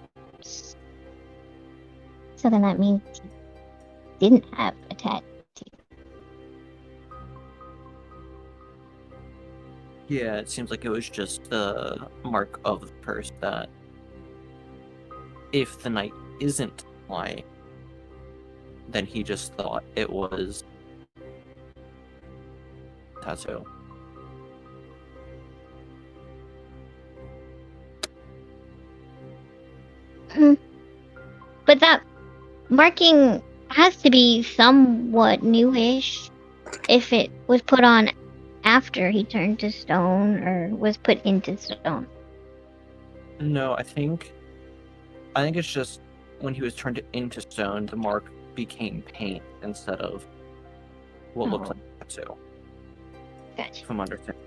So then that means he didn't have a tattoo. Yeah, it seems like it was just the mark of the purse that if the knight isn't lying, then he just thought it was tattoo. But that marking has to be somewhat newish if it was put on after he turned to stone or was put into stone. No, I think it's just when he was turned into stone, the mark became paint instead of what looks like a tattoo. Gotcha. If I'm understanding.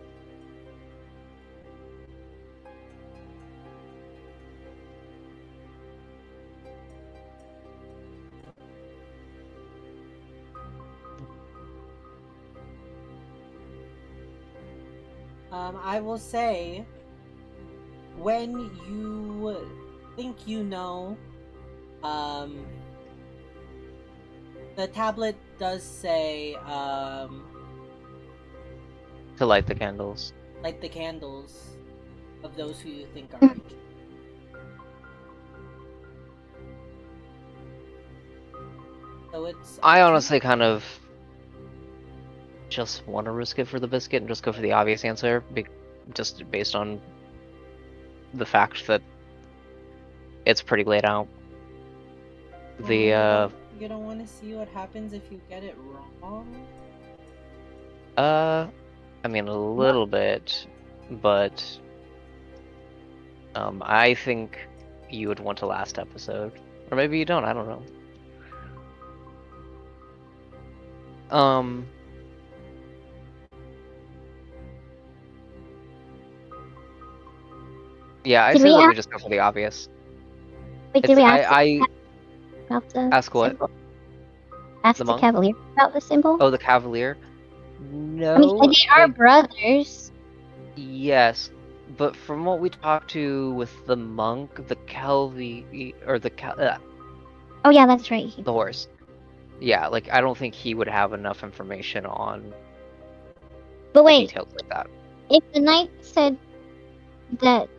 I will say, when you think you know, the tablet does say, To light the candles. light the candles of those who you think are righteous. So it's. I honestly kind of just want to risk it for the biscuit and just go for the obvious answer, just based on the fact that it's pretty laid out. You don't want to see what happens if you get it wrong? I mean a little bit, but I think you would want to last episode. Or maybe you don't, I don't know. Yeah, I Did say we that we ask- just go for the obvious. Wait, It's, did we ask I about the ask what? symbol? Ask The the monk? Cavalier about the symbol? Oh, the Cavalier? I mean, No, they are brothers. yes, but from what we talked to with the monk, the or Oh yeah, that's right. the horse. Yeah, like I don't think he would have enough information on But wait, details like that. if the knight said that,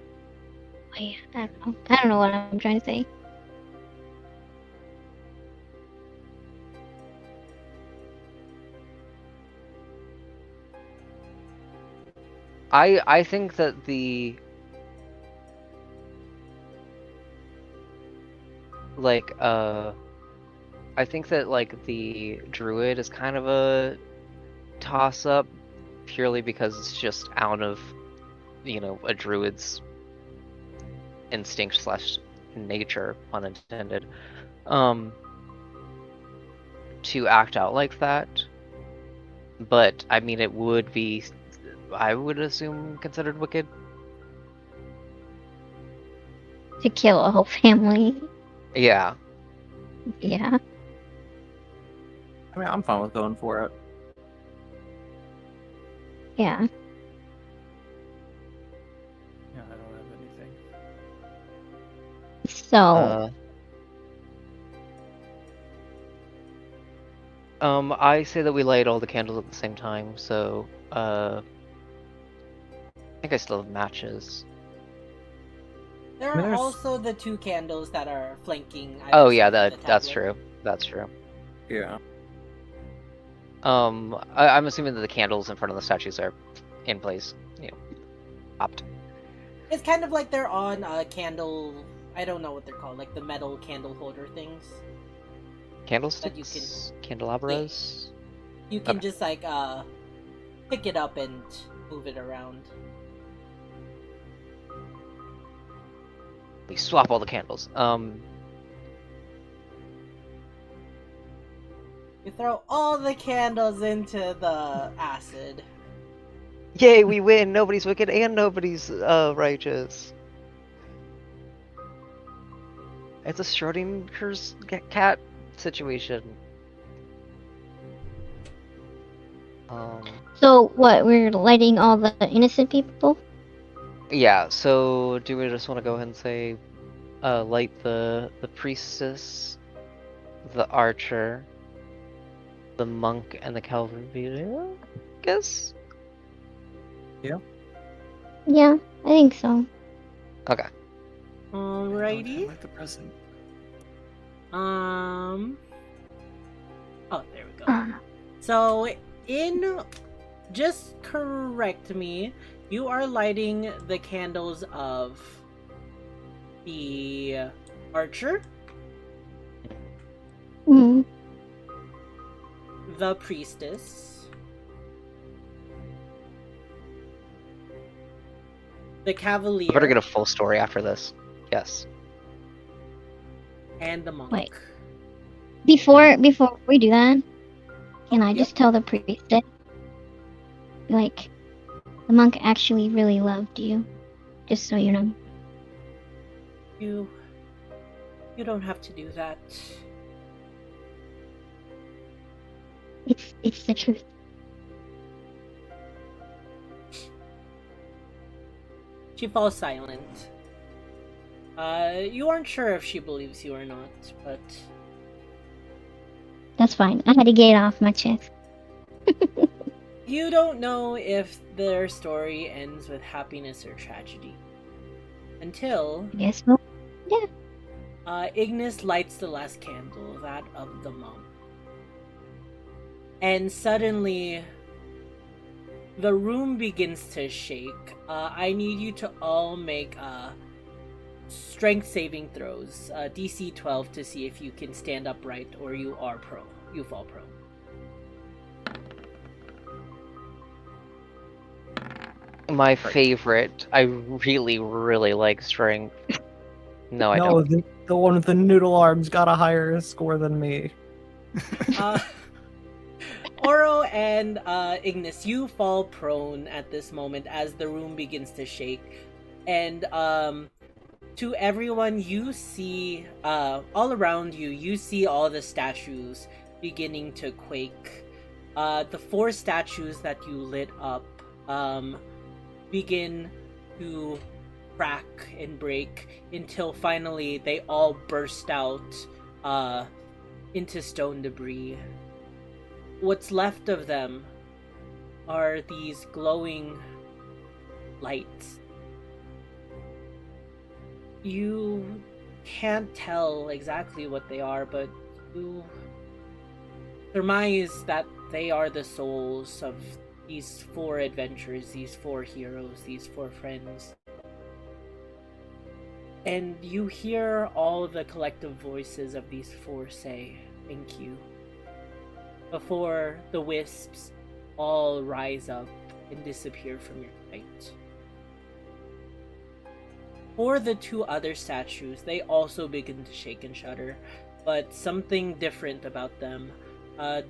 wait, I don't know. I don't know what I'm trying to say. I think that I think that like the druid is kind of a toss up purely because it's just out of, you know, a druid's instinct slash nature, pun intended, to act out like that. But I mean, it would be, I would assume, considered wicked. To kill a whole family. Yeah. Yeah. I mean, I'm fine with going for it. Yeah. Yeah, I don't have anything. So, I say that we light all the candles at the same time, so, I think I still have matches. There I mean, are there's- also the 2 candles that are flanking. Oh either yeah, side of the that's tablet. true. That's true. Yeah. I'm assuming that the candles in front of the statues are in place, you know, popped. It's kind of like they're on a candle. I don't know what they're called, like the metal candle holder things. Candlesticks? Candelabras? You can Okay. just like pick it up and move it around. We swap all the candles. You throw all the candles into the acid. Yay, we win! Nobody's wicked and nobody's righteous. It's a Schrodinger's cat situation. so what? We're lighting all the innocent people? Yeah, so do we just want to go ahead and say, light the priestess, the archer, the monk, and the Calvary? Guess? Yeah, I think so. Okay. Alrighty. At the present. Oh, there we go. Uh, So, just correct me, you are lighting the candles of the archer, mm, the priestess, the cavalier, I better get a full story after this. Yes. and the monk. Wait. Before we do that, can I Yep. just tell the priest that, like, the monk actually really loved you, just so you know. You don't have to do that. It's the truth. She falls silent. You aren't sure if she believes you or not, but That's fine. I had to get it off my chest. you don't know if their story ends with happiness or tragedy. Until I guess we'll. Ignis lights the last candle, that of the monk. And suddenly, the room begins to shake. I need you to all make strength saving throws. DC 12 to see if you can stand upright or you are prone. You fall prone. My favorite. I really, really like strength. No, I No, don't. the one with the noodle arms got a higher score than me. Uh, Oro and Ignis, you fall prone at this moment as the room begins to shake. And to everyone, you see, all around you, you see all the statues beginning to quake. The 4 statues that you lit up begin to crack and break until finally they all burst out into stone debris. What's left of them are these glowing lights. You can't tell exactly what they are, but you surmise that they are the souls of these 4 adventurers, these 4 heroes, these 4 friends. And you hear all the collective voices of these 4 say, "Thank you," before the wisps all rise up and disappear from your sight. For the 2 other statues, they also begin to shake and shudder, but something different about them.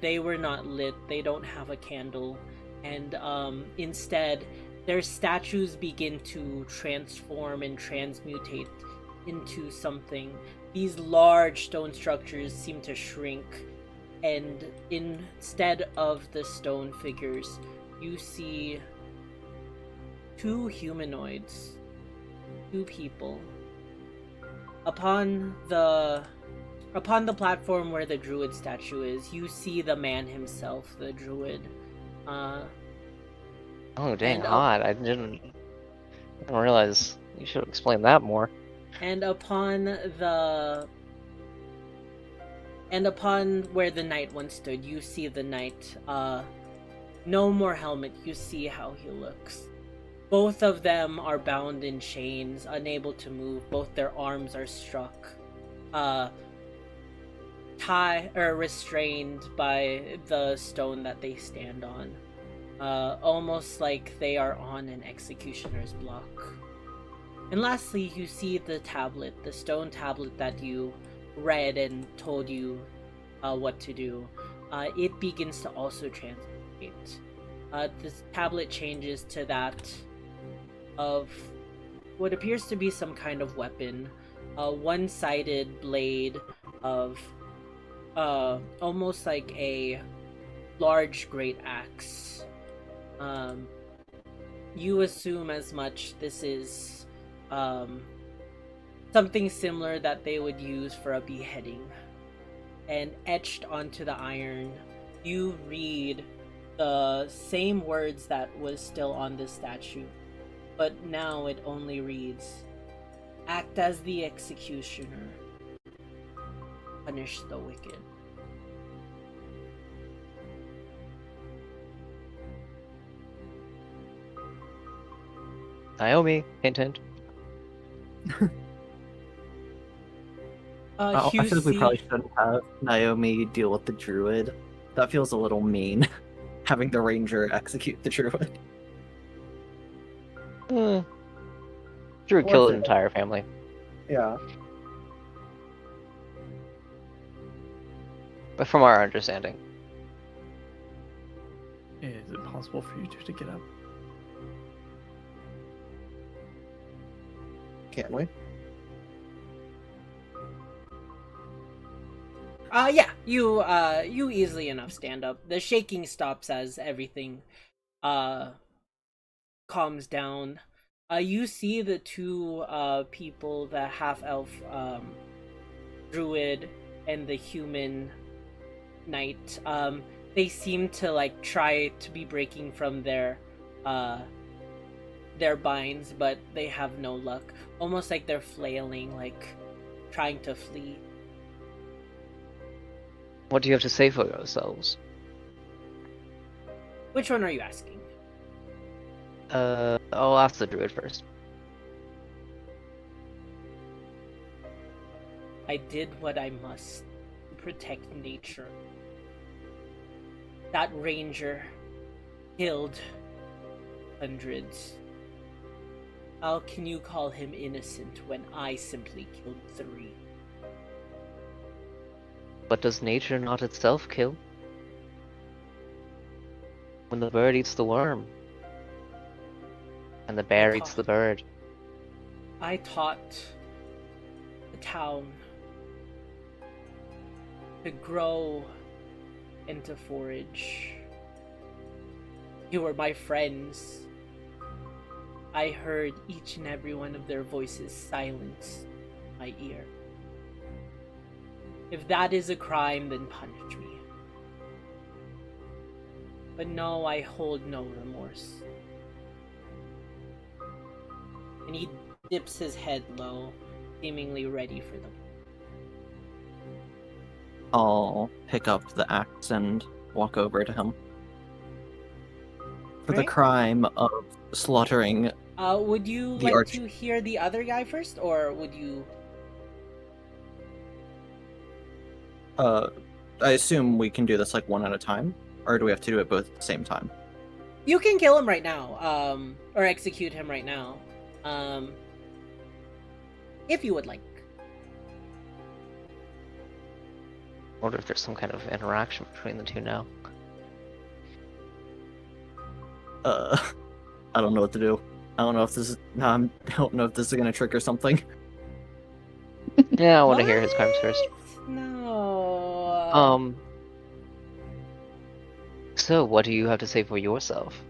They were not lit, they don't have a candle, and instead, their statues begin to transform and transmutate into something. These large stone structures seem to shrink, and instead of the stone figures, you see 2 humanoids, 2 people. Upon the platform where the druid statue is, you see the man himself, the druid. Oh, dang, and hot. I didn't realize. You should explain that more. And upon where the knight once stood, you see the knight. No more helmet, you see how he looks. Both of them are bound in chains, unable to move. Both their arms are struck. Restrained by the stone that they stand on. Almost like they are on an executioner's block. And lastly, you see the tablet, the stone tablet that you read and told you what to do. It begins to also transmute. This tablet changes to that of what appears to be some kind of weapon. A one-sided blade of almost like a large great axe. You assume as much. This is something similar that they would use for a beheading. And etched onto the iron, you read the same words that was still on the statue, but now it only reads, "Act as the executioner. Punish the wicked." Naomi, hint hint. I feel like we probably shouldn't have Naomi deal with the druid. That feels a little mean, having the ranger execute the druid. Drew killed an entire family. Yeah. But from our understanding. Is it possible for you two to get up? Can't we? Yeah, you easily enough stand up. The shaking stops as everything calms down. You see the 2 people, the half-elf druid and the human knight. They seem to like try to be breaking from their binds, but they have no luck. Almost like they're flailing, like trying to flee. What do you have to say for yourselves? Which one are you asking? I'll ask the druid first. I did what I must to protect nature. That ranger killed hundreds. How can you call him innocent when I simply killed 3? But does nature not itself kill? When the bird eats the worm, and the bear eats the bird. I taught the town to grow and to forage. You were my friends. I heard each and every one of their voices silence my ear. If that is a crime, then punish me. But no, I hold no remorse. And he dips his head low, seemingly ready for them. I'll pick up the axe and walk over to him. For the Right. crime of slaughtering. Would you The like arch- to hear the other guy first, or would you? I assume we can do this like one at a time, or do we have to do it both at the same time? You can kill him right now, or execute him right now, if you would like. I wonder if there's some kind of interaction between the two now. I don't know what to do. I don't know if this is. I don't know if this is gonna trigger something. Yeah, I want to hear his crimes first. No. So what do you have to say for yourself?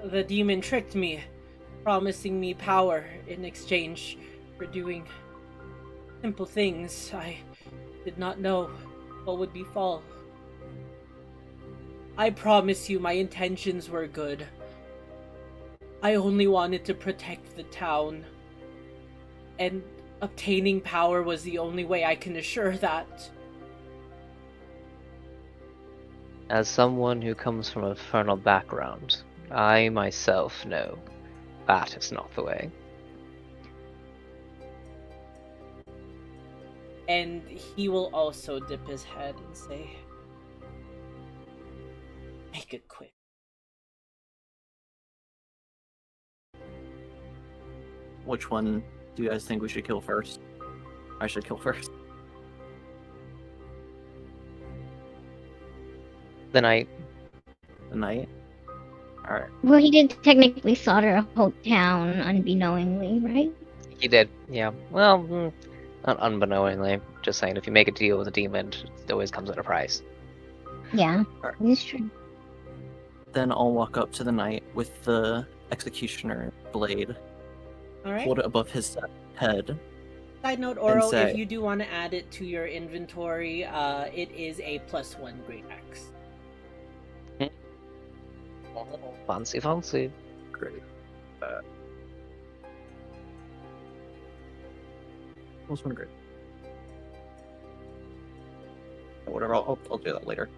The demon tricked me, promising me power in exchange for doing simple things. I did not know what would befall. I promise you my intentions were good. I only wanted to protect the town, and obtaining power was the only way I can assure that. As someone who comes from a infernal background, I myself know that is not the way. And he will also dip his head and say, "Make it quick." Which one do you guys think we should kill first? I should kill first. The knight. The knight? Alright. Well, he did technically slaughter a whole town unbeknowingly, right? He did, yeah. Well, not unbeknowingly. Just saying, if you make a deal with a demon, it always comes at a price. Yeah, Alright. it's true. Then I'll walk up to the knight with the executioner blade, Alright? hold it above his head. Side note, Oro, say- if you do want to add it to your inventory, it is a +1 great axe. Fancy, fancy. Great. Most one great. Whatever, I'll do that later.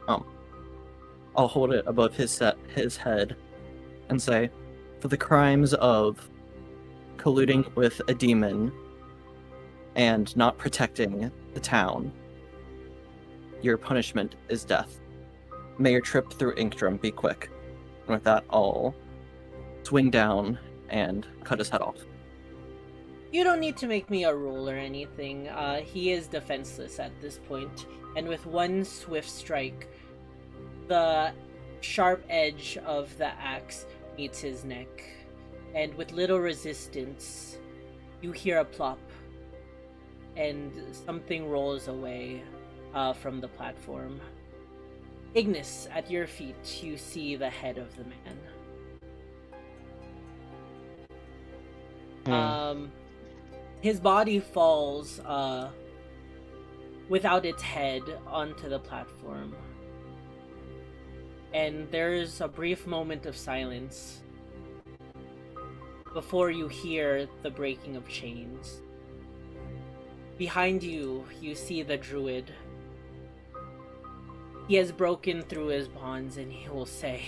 I'll hold it above his head and say, for the crimes of colluding with a demon and not protecting the town, your punishment is death. May your trip through Inkdrum be quick. And with that, I'll swing down and cut his head off. You don't need to make me a roll or anything. He is defenseless at this point, and with one swift strike, the sharp edge of the axe meets his neck, and with little resistance, you hear a plop, and something rolls away from the platform. Ignis, at your feet, you see the head of the man. His body falls without its head onto the platform. And there's a brief moment of silence before you hear the breaking of chains. Behind you, you see the druid. He has broken through his bonds, and he will say,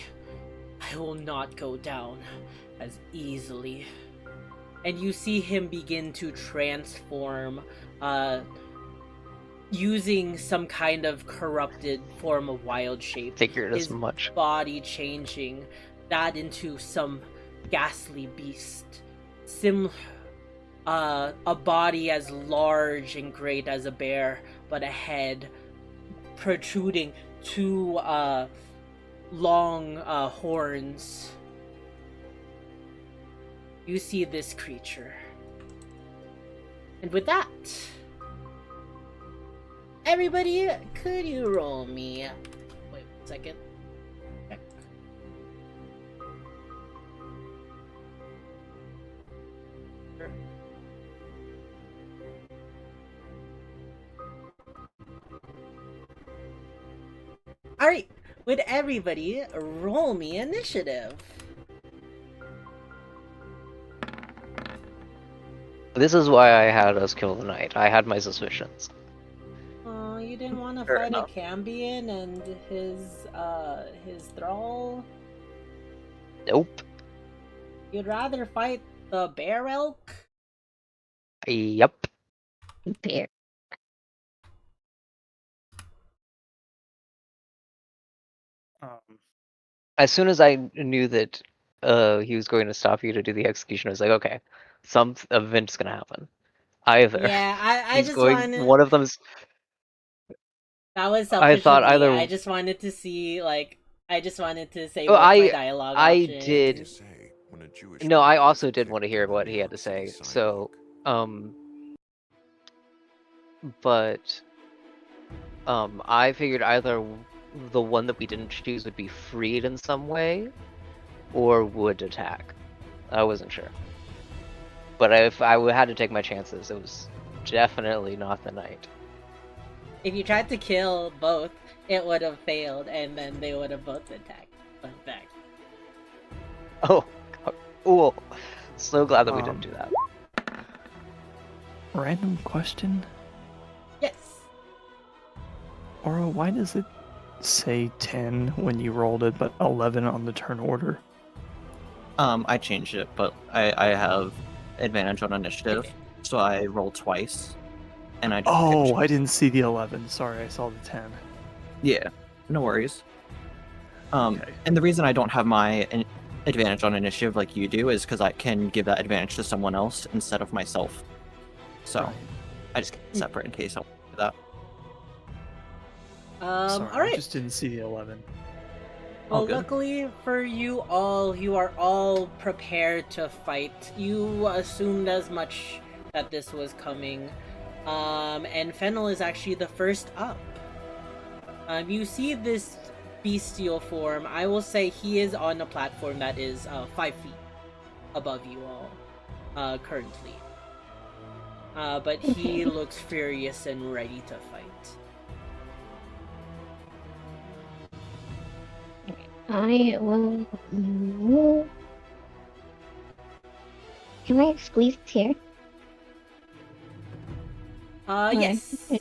"I will not go down as easily." And you see him begin to transform, using some kind of corrupted form of wild shape. Figured as His much. body changing, that into some ghastly beast. A body as large and great as a bear, but a head protruding two long horns. You see this creature. And with that, everybody, could you roll me? Wait 1 second. Check. Sure. Alright, would everybody roll me initiative? This is why I had us kill the knight. I had my suspicions. Oh, you didn't want to Fair fight enough. a Cambion and his thrall? Nope. You'd rather fight the bear elk? Yep. Bear. As soon as I knew that he was going to stop you to do the execution, I was like, okay, some event's gonna happen. Either Yeah, I he's just going. wanted. One of them's. That was I selfish thought of me. either. I just wanted to see, like, I just wanted to say Oh, both my dialogue I options. did. No, I also did want to hear what he had to say. So, but I figured either the one that we didn't choose would be freed in some way, or would attack. I wasn't sure. But if I had to take my chances, it was definitely not the knight. If you tried to kill both, it would have failed, and then they would have both attacked. Back. Oh, cool. So glad that we didn't do that. Random question. Yes. Aura, why does it say 10 when you rolled it, but 11 on the turn order? I changed it, but I have advantage on initiative, so I rolled twice, and I just Oh, I didn't see the 11. Sorry, I saw the 10. Yeah, no worries. Okay. And the reason I don't have my advantage on initiative like you do is because I can give that advantage to someone else instead of myself. So Right. I just keep it separate in case I want to do that. Sorry, I Alright. just didn't see the 11. Well, good. luckily for you all, you are all prepared to fight. You assumed as much that this was coming. And Fennel is actually the first up. You see this bestial form. I will say he is on a platform that is 5 feet above you all, currently. But he looks furious and ready to fight. I will. Can I squeeze here? Yes.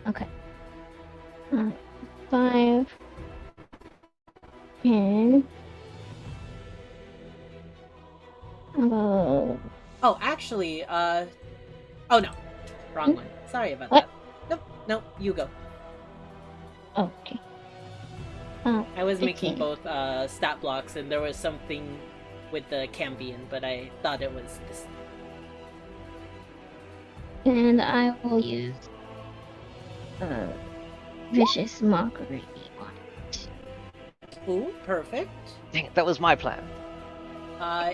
Okay. 5, 10. Oh, actually, oh no. Wrong one. Sorry about What? that. Nope, you go. Okay. I was 15. making both stat blocks, and there was something with the Cambion, but I thought it was this. And I will use Vicious Mockery on it. Ooh, perfect. Dang it, that was my plan.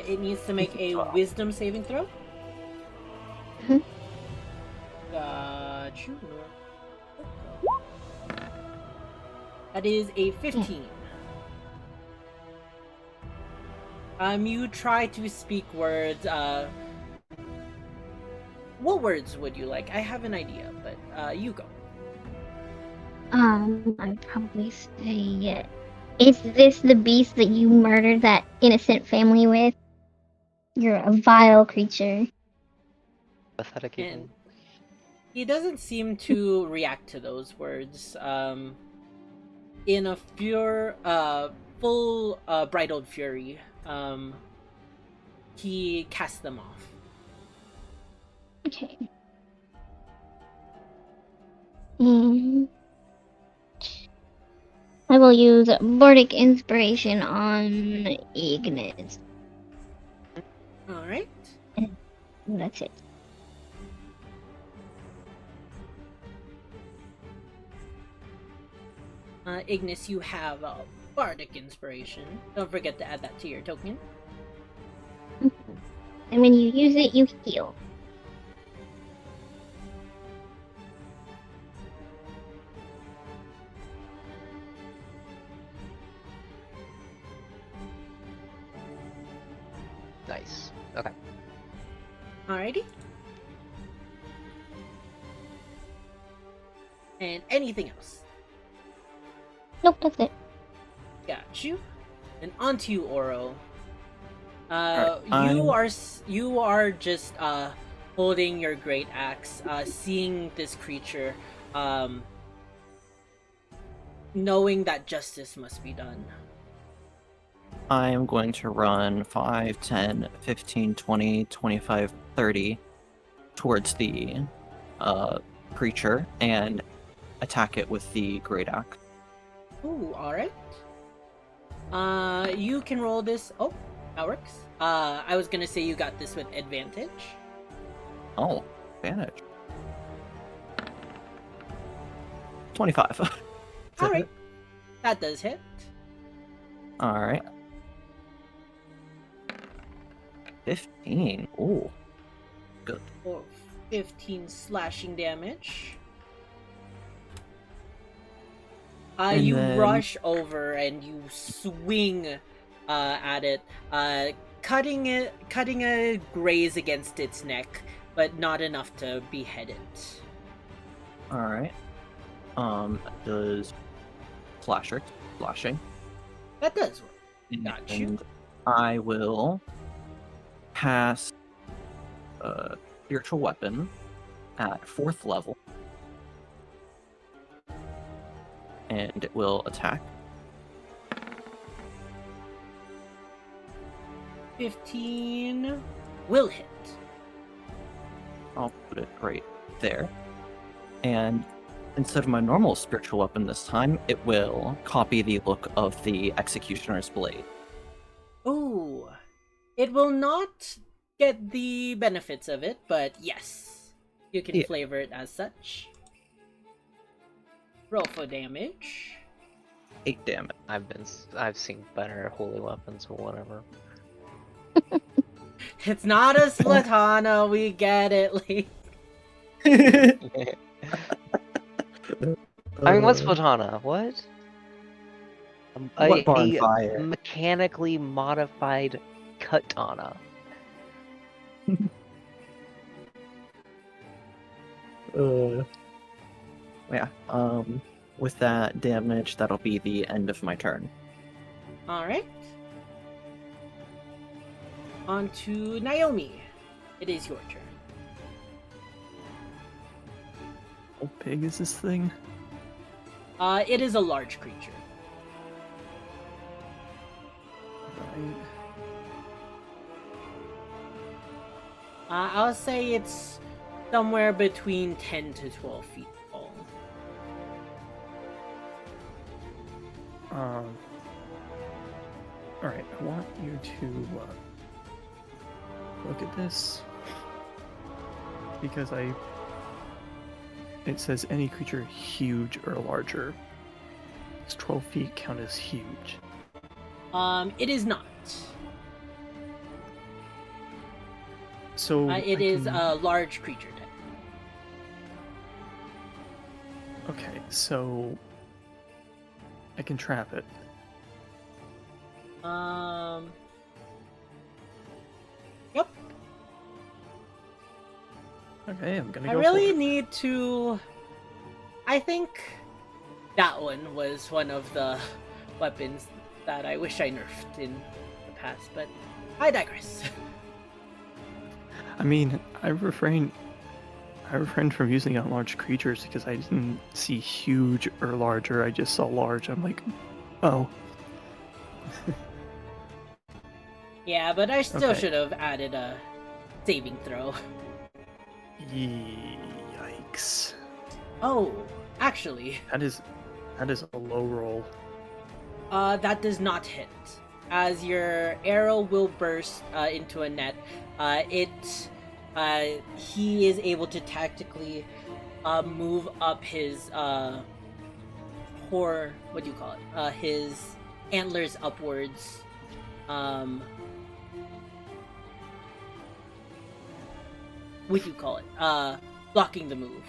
It needs to make a Wisdom saving throw. Mhm. Got you. That is a 15. You try to speak words. What words would you like? I have an idea, but you go. I'd probably say, is this the beast that you murdered that innocent family with? You're a vile creature. Pathetic even. And he doesn't seem to react to those words. In a full bridled fury, he casts them off. Okay. And I will use Bardic Inspiration on Ignis. Alright. That's it. Ignis, you have a Bardic Inspiration. Don't forget to add that to your token. And when you use it, you heal. Nice. Okay. Alrighty. And anything else? Nope, that's it. Got you. And onto you, Oro. Alright, you are just holding your great axe, seeing this creature, knowing that justice must be done. I am going to run 5, 10, 15, 20, 25, 30 towards the creature and attack it with the great axe. Ooh, alright. You can roll this. Oh, that works. I was gonna say you got this with advantage. Oh, advantage. 25. Alright. That does hit. Alright. 15. Ooh. Good. For 15 slashing damage. And You then- rush over and you swing at it, cutting a graze against its neck, but not enough to behead it. Alright. Does slashing. That does work. Got you. And I will cast spiritual weapon at 4th level. And it will attack. 15 will hit. I'll put it right there. And instead of my normal spiritual weapon this time, it will copy the look of the Executioner's Blade. Ooh. It will not get the benefits of it, but yes. You can Yeah. flavor it as such. Roll for damage. 8 damage. I've seen better holy weapons or whatever. It's not a Slatana, we get it. Like, I mean, what's Platana? What? What A bonfire? mechanically modified katana. Yeah. With that damage, that'll be the end of my turn. alright. On to Naomi. It is your turn. How big is this thing? It is a large creature. Right. I'll say it's somewhere between 10 to 12 feet tall. Alright, I want you to look at this. Because it says any creature huge or larger. Does 12 feet count as huge? It is not. So It I is can- a large creature type. Okay, so I can trap it. Yep. Okay, I'm gonna I go really for it. need to. I think that one was one of the weapons that I wish I nerfed in the past, but I digress. I mean, I refrained from using it on large creatures because I didn't see huge or larger. I just saw large. I'm like, oh. Yeah, but I still Okay. should have added a saving throw. Yikes. Oh, actually, That is a low roll. That does not hit. As your arrow will burst into a net, he is able to tactically move up his what do you call it? His antlers upwards. What do you call it? Blocking the move,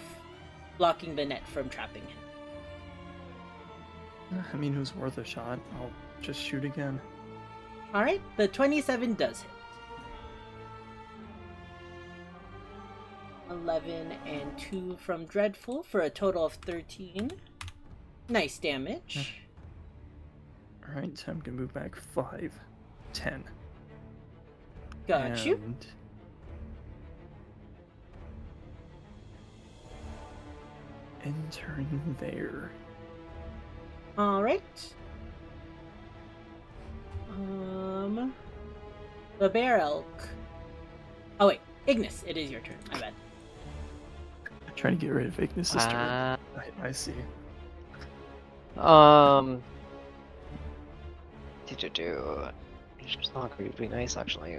blocking the net from trapping him. I mean, it was worth a shot. I'll just shoot again. All right, the 27 does hit. 11 and 2 from Dreadful for a total of 13. Nice damage. Alright, so I'm gonna move back 5, 10. Got you. And entering there. All right. The bear elk. Oh wait, Ignis, it is your turn. My bad. Trying to get rid of Ignis's turn. I see. Did you do? It's not going to be nice, actually.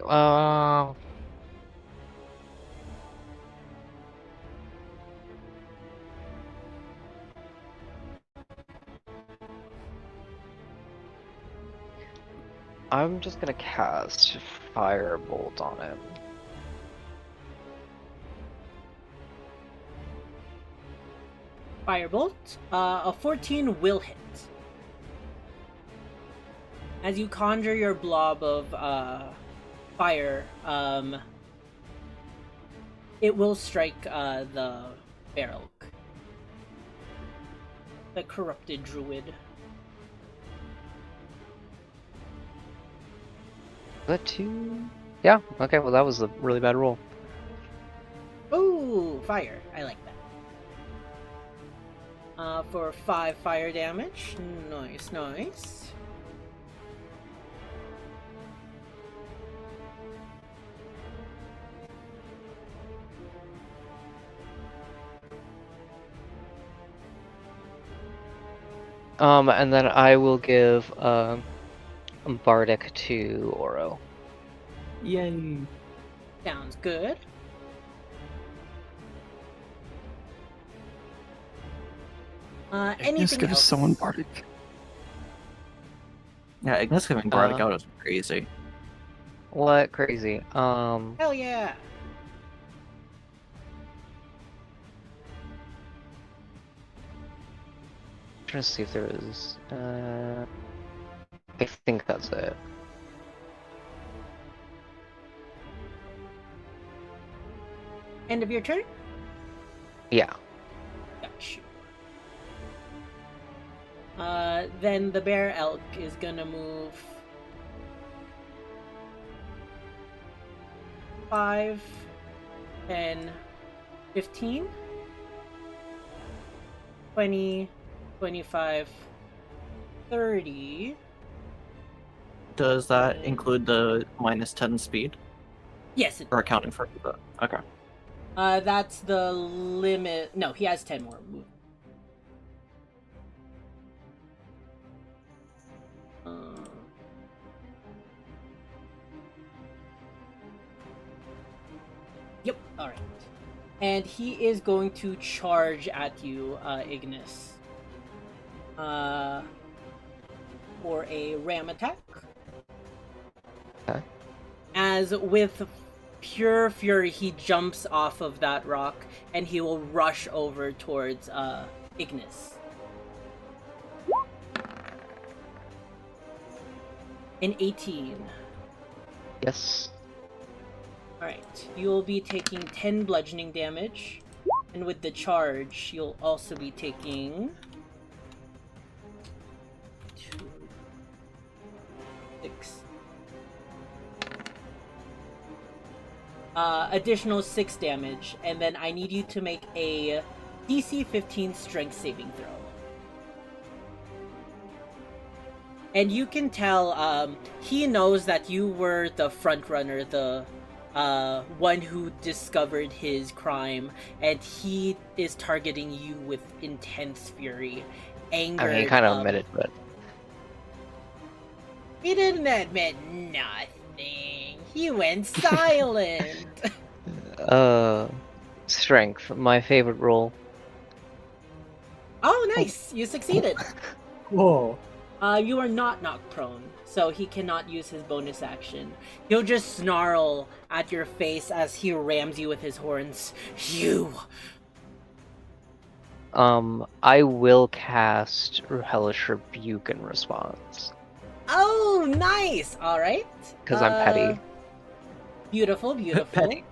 I'm just gonna cast Firebolt on him. Firebolt. A 14 will hit. As you conjure your blob of fire, it will strike the bear elk. The corrupted druid. That 2? Yeah, okay, well that was a really bad roll. Ooh, fire. I like that. For 5 fire damage. Nice, nice. And then I will give Bardic to Oro. Yay. Sounds good. Ignis Anything gives else? someone Bardic. Yeah, Ignis giving Bardic out is crazy. What? Crazy. Hell yeah. Trying to see if there is. I think that's it. End of your turn? Yeah. Gotcha. Then the bear elk is gonna move 5, 10, 15, 20, 25, 30. Does that include the minus 10 speed? Yes, it Or does. accounting for that? Okay. That's the limit. No, he has 10 more move. Yep, alright. And he is going to charge at you, Ignis. For a ram attack. Okay. As with pure fury, he jumps off of that rock and he will rush over towards Ignis. An 18. Yes. Alright, you'll be taking 10 bludgeoning damage. And with the charge, you'll also be taking 2, 6. Additional 6 damage, and then I need you to make a DC 15 strength saving throw. And you can tell, he knows that you were the front runner, the one who discovered his crime, and he is targeting you with intense fury, anger. I mean, he kind of admitted, but He didn't admit nothing. He went silent. Strength, my favorite roll. Oh, nice! You succeeded. Whoa. You are not knocked prone, so he cannot use his bonus action. He'll just snarl at your face as he rams you with his horns. You! I will cast Hellish Rebuke in response. Oh, nice! Alright. Because I'm petty. Beautiful, beautiful. Petty.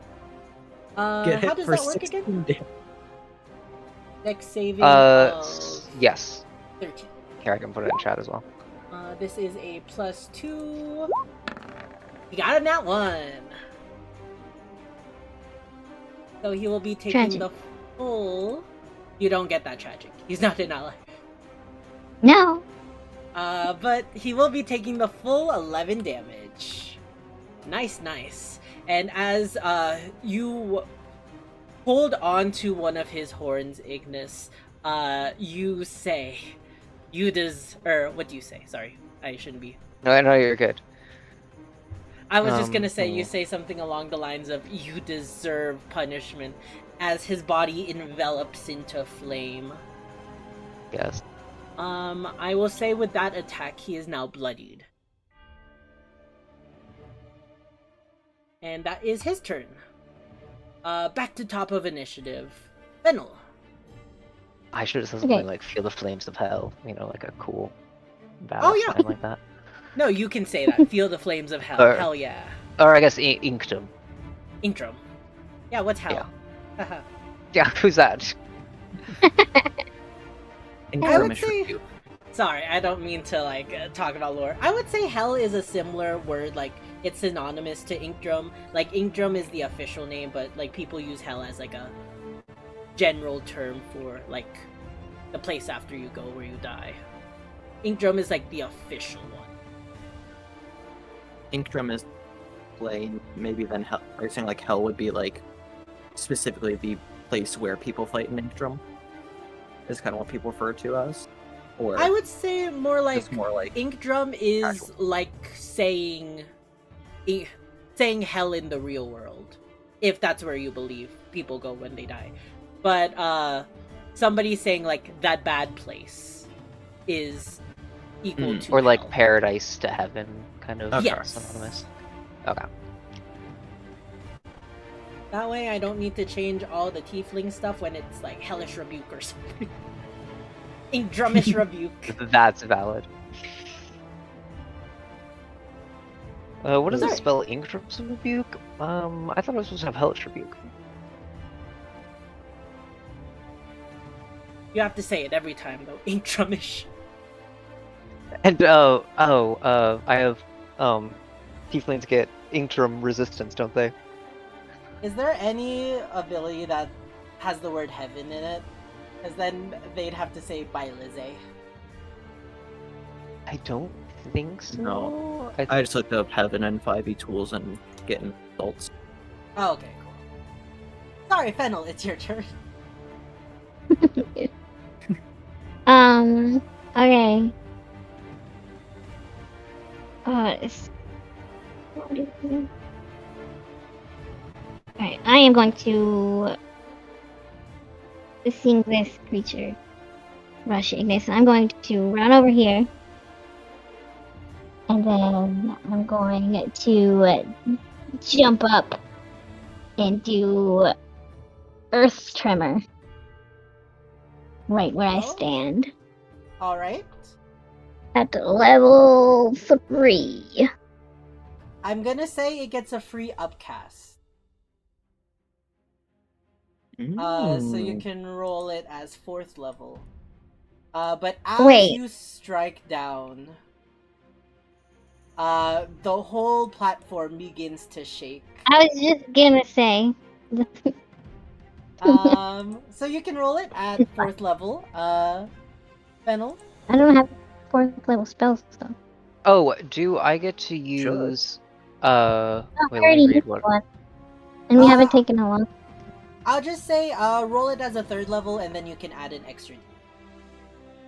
how Get hit does for that work 16 again? damage. Dex saving of Yes. 13. Here, I can put it in chat as well. This is a +2. You got it, that one. So he will be taking Tragic. the full. You don't get that tragic. He's not an ally. No. But he will be taking the full 11 damage. Nice, nice. And as you hold on to one of his horns, Ignis, you say, what do you say? Sorry, I shouldn't be. No, you're good. I was just gonna say, cool. you say something along the lines of, you deserve punishment, as his body envelops into flame. Yes. I will say with that attack, he is now bloodied. And that is his turn. Back to top of initiative. Fennel. I should have said Okay. something like "Feel the flames of hell." You know, like a cool battle Oh, yeah. sign like that. No, you can say that. Feel the flames of hell. Or- Hell yeah. Or I guess Inkdom. Intro. Yeah, what's hell? Haha. Yeah, who's that? I would Incremish say- Rebuke. Sorry, I don't mean to talk about lore. I would say hell is a similar word, like it's synonymous to Inkdrum. Like Inkdrum is the official name, but like people use hell as like a general term for like the place after you go where you die. Inkdrum is like the official one. Inkdrum is plain. Maybe then hell. Are you saying like hell would be like specifically the place where people fight in Inkdrum? Is kind of what people refer to as, or I would say more like just more like Inkdrum is Casual. like saying hell in the real world, if that's where you believe people go when they die. But somebody saying like that bad place is equal to Or like hell. paradise to heaven, kind of Yes. synonymous. Okay. That way I don't need to change all the tiefling stuff when it's like hellish rebuke or something. Inkdrumish rebuke. That's valid. What does it Sorry. spell? Inkdrum's Rebuke? I thought I was supposed to have Hellish Rebuke. You have to say it every time though. Inkdrumish. And I have tieflings get Inkdrum resistance, don't they? Is there any ability that has the word heaven in it? Because then they'd have to say Bailize. I don't think so. No. I I just looked up heaven and 5e tools and getting results. Oh, okay, cool. Sorry, Fennel, it's your turn. Okay. Alright, I am going to seeing this creature rush Ignis. I'm going to run over here. And then I'm going to jump up and do Earth Tremor. Right where I Oh. stand. Alright. At level 3. I'm gonna say it gets a free upcast. So you can roll it as 4th level. But as Wait. you strike down, the whole platform begins to shake. I was just gonna say. So you can roll it at 4th level. Fennel? I don't have 4th level spells though. Oh, do I get to use wait, I let already me read used what. one. And we haven't taken a long. I'll just say roll it as a 3rd level and then you can add an extra.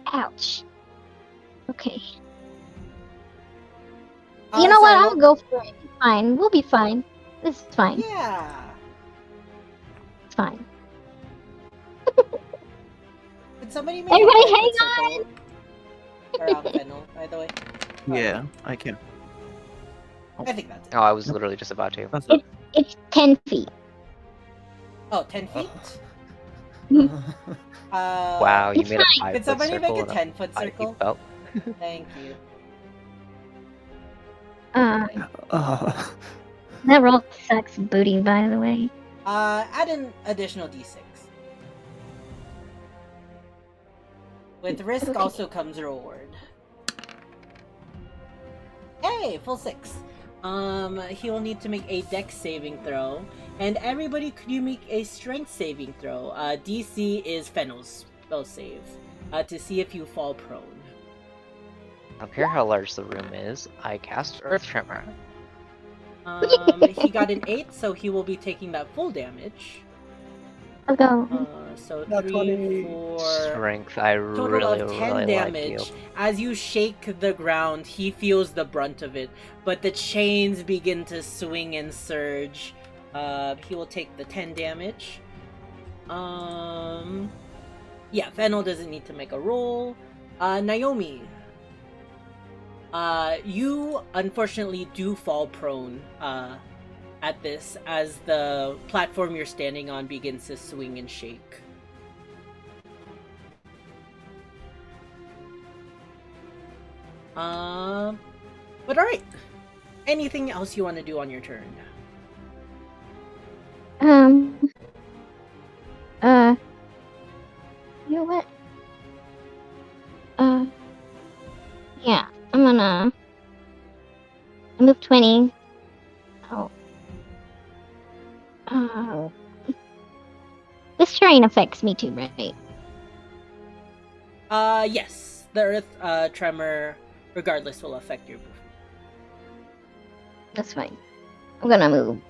Ouch. Okay. You know what? sorry, I'll go for it. It's fine. We'll be fine. This is fine. Yeah. It's fine. Did somebody make Everybody a 5-foot hang circle around Fennel, by the way? Yeah, I can. I think that's it. Oh, I was literally just about to. That's it. It's 10 feet. Oh, 10 feet? Wow, you It's made a fine. 5-foot Could somebody circle. make a and 10-foot 5 feet circle? belt. Thank you. That roll sucks booty, by the way. Add an additional d6. With risk Okay. also comes a reward. Hey, full 6. He will need to make a dex saving throw. And everybody, could you make a strength saving throw? DC is Fennel's spell save. To see if you fall prone. I don't care how large the room is. I cast Earth Tremor. He got an 8, so he will be taking that full damage. Let's go. So Not 3, 20. 4... Strength, I Total really, of 10 really like damage. you. As you shake the ground, he feels the brunt of it, but the chains begin to swing and surge. He will take the 10 damage. Yeah, Fennel doesn't need to make a roll. Naomi. You unfortunately do fall prone at this as the platform you're standing on begins to swing and shake. But alright. Anything else you want to do on your turn? You know what? Yeah, I'm gonna move 20. Oh. This terrain affects me too, right? Yes. The earth tremor, regardless, will affect your movement. That's fine. I'm gonna move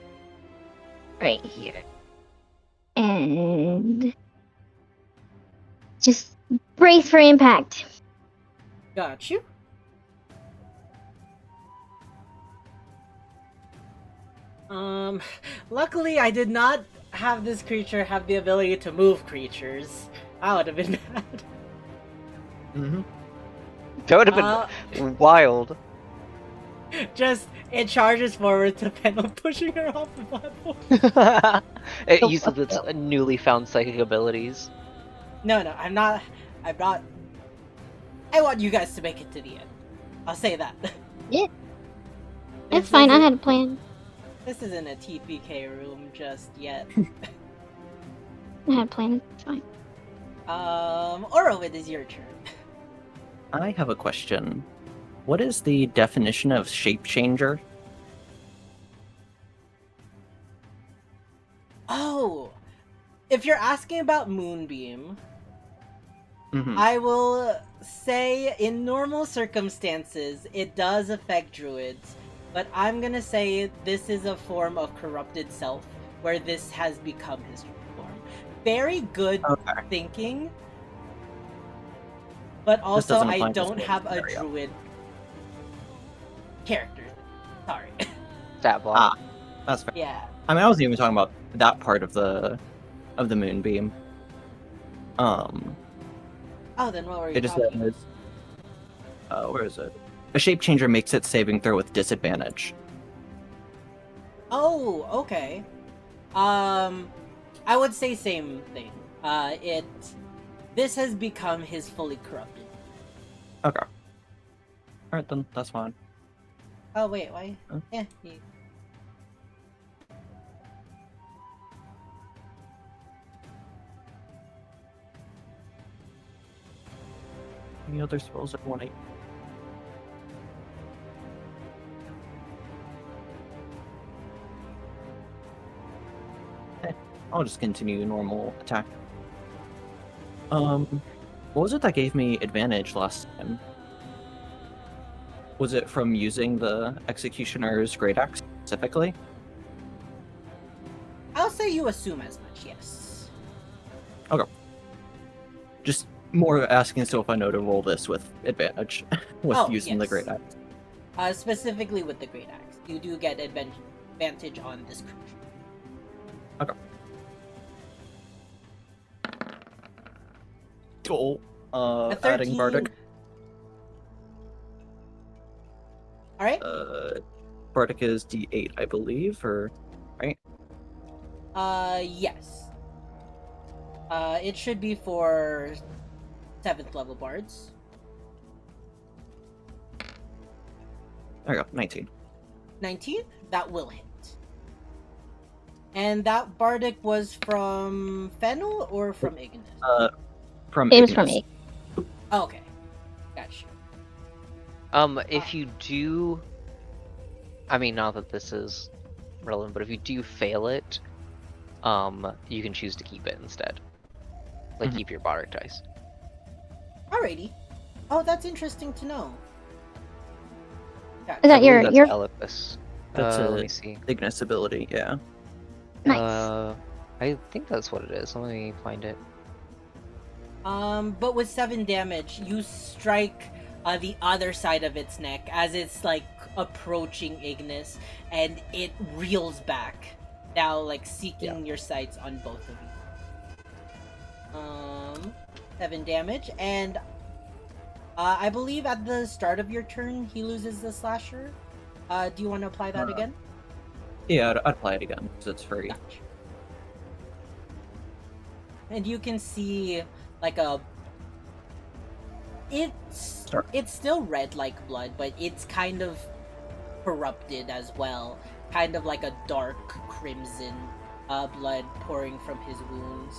right here. And just brace for impact. Got you. Luckily I did not have this creature have the ability to move creatures. That would have been bad. Mm-hmm. That would have been wild. Just, it charges forward to Fennel, pushing her off the platform. It uses its newly found psychic abilities. No, I'm not. I want you guys to make it to the end. I'll say that. Yeah. This It's fine, I isn't- had a plan. This isn't a TPK room just yet. I had a plan, it's fine. Oro, it is your turn. I have a question. What is the definition of shape changer? Oh! If you're asking about Moonbeam, Mm-hmm. I will say in normal circumstances, it does affect druids, but I'm gonna say this is a form of corrupted self, where this has become his form. Very good Okay. thinking, but also doesn't I apply to don't this have a scenario. druid character. Sorry. Stat block. That's fair. Yeah. I mean, I wasn't even talking about that part of the moonbeam. Oh, then what were you It just talking says, where is it? A shape changer makes its saving throw with disadvantage. Oh, okay. I would say same thing. This has become his fully corrupted. Okay. Alright then, that's fine. Oh wait, why? Huh? Yeah. Any other spells at 1-8? I'll just continue normal attack. What was it that gave me advantage last time? Was it from using the Executioner's Great Axe specifically? I'll say you assume as much, yes. Just more asking so if I know to roll this with advantage with Oh, using the yes. Great Axe. Specifically with the Great Axe. You do get advantage on this crit. Okay. Cool. A Adding 13. Bardic. Alright. Bardic is D8, I believe, or right? Yes. It should be for 7th level bards. There you go, 19. 19? That will hit. And that bardic was from Fennel or from Ignis? From It was from Ignis. me. Oh, okay. Gotcha. If you do, I mean, not that this is relevant, but if you do fail it, you can choose to keep it instead. Like, keep your bardic dice. Alrighty. Oh, that's interesting to know. Gotcha. Is that I believe your that's Elipus. That's Let a me see. Ignis ability, yeah. Nice. I think that's what it is. Let me find it. But with 7 damage, you strike the other side of its neck as it's like approaching Ignis, and it reels back, now like seeking your sights on both of you. 7 damage, and I believe at the start of your turn he loses the slasher. Do you want to apply that again? Yeah, I'd apply it again because it's free. Gotcha. And you can see like it's still red like blood, but it's kind of corrupted as well, kind of like a dark crimson blood pouring from his wounds.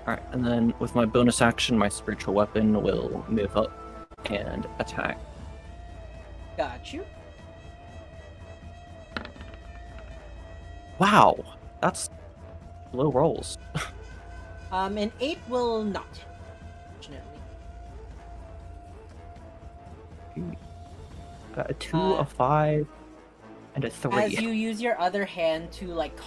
Alright, and then with my bonus action, my spiritual weapon will move up and attack. Got you. Wow, that's low rolls. An 8 will not hit, unfortunately. A 2, a 5, and a 3. As you use your other hand to like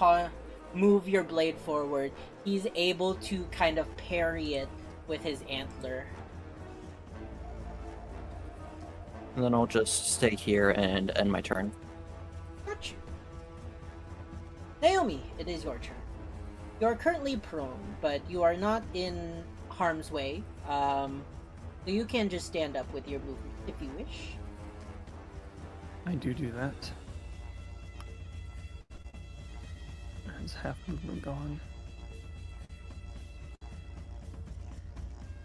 move your blade forward, he's able to kind of parry it with his antler. And then I'll just stay here and end my turn. Got you. Naomi, it is your turn. You are currently prone, but you are not in harm's way. So you can just stand up with your movement if you wish. I do that. There's half movement gone.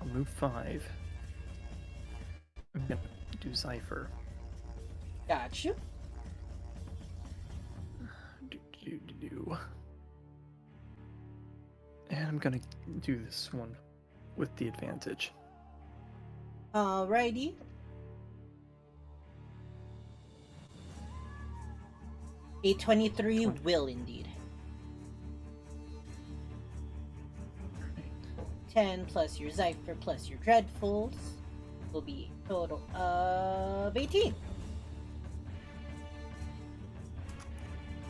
I'll move 5. I'm gonna do Cypher. Got you. And I'm gonna do this one with the advantage. Alrighty. A 23 will indeed. 10 plus your Cypher plus your Dreadfuls will be a total of 18.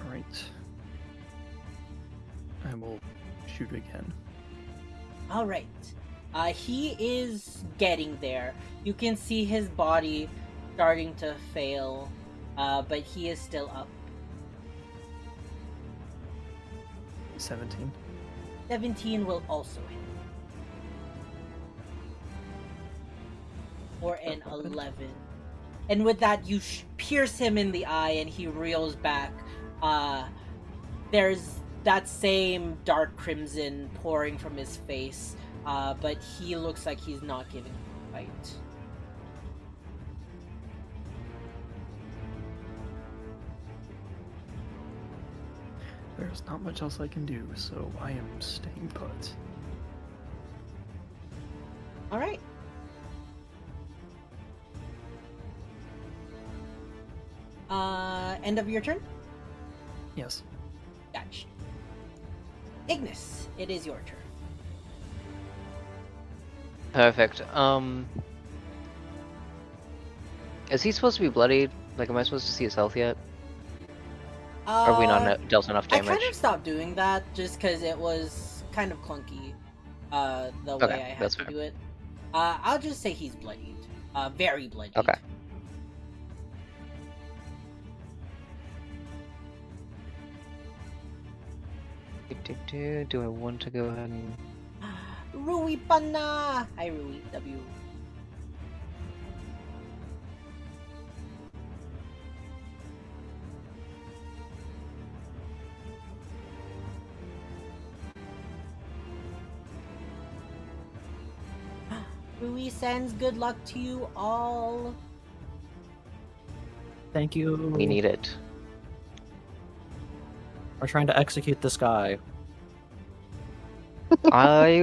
Alright. I will shoot again. Alright. He is getting there. You can see his body starting to fail, but he is still up. 17. 17 will also hit. For an 11. And with that, you pierce him in the eye and he reels back. There's that same dark crimson pouring from his face, but he looks like he's not giving a fight. There's not much else I can do, so I am staying put. Alright. End of your turn? Yes. Gotcha. Ignis, it is your turn. Perfect. Is he supposed to be bloodied? Like, am I supposed to see his health yet? Or have we not dealt enough damage? I kind of stopped doing that just because it was kind of clunky, the way I had to do it. I'll just say he's bloodied. Very bloodied. Okay. Do I want to go ahead and... Rui Pana! Hi, Rui. W. Rui sends good luck to you all. Thank you. We need it. We're trying to execute this guy. I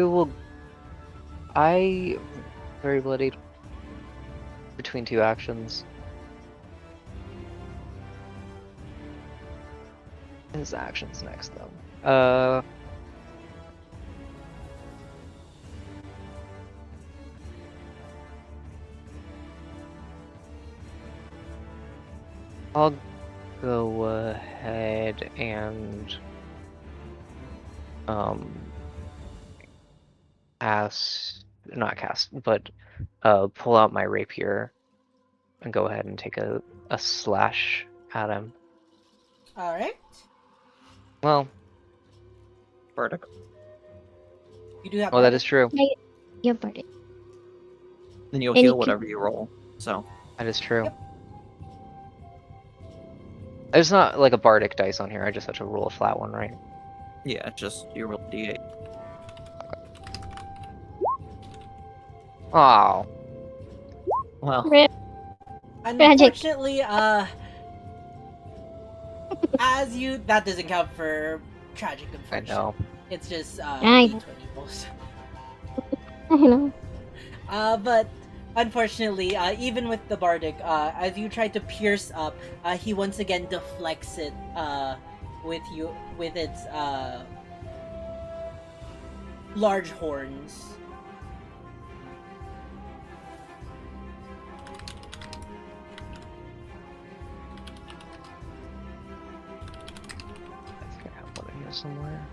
very bloodied between two actions. His actions next though. I'll go ahead and pull out my rapier and go ahead and take a slash at him. Alright. Well, Bardic. You do have that is true. Yeah, Bardic. Then you'll And you heal can- whatever you roll. So That is true. Yep. There's not like a bardic dice on here. I just have to roll a flat one, right? yeah, just you roll d8. Oh, Well, Rip. Unfortunately, as you... That doesn't count for tragic, I unfortunately. know. It's just, I know. D20 rolls. I know. But unfortunately, even with the bardic, as you try to pierce up, he once again deflects it with its large horns. I think I have one in here somewhere.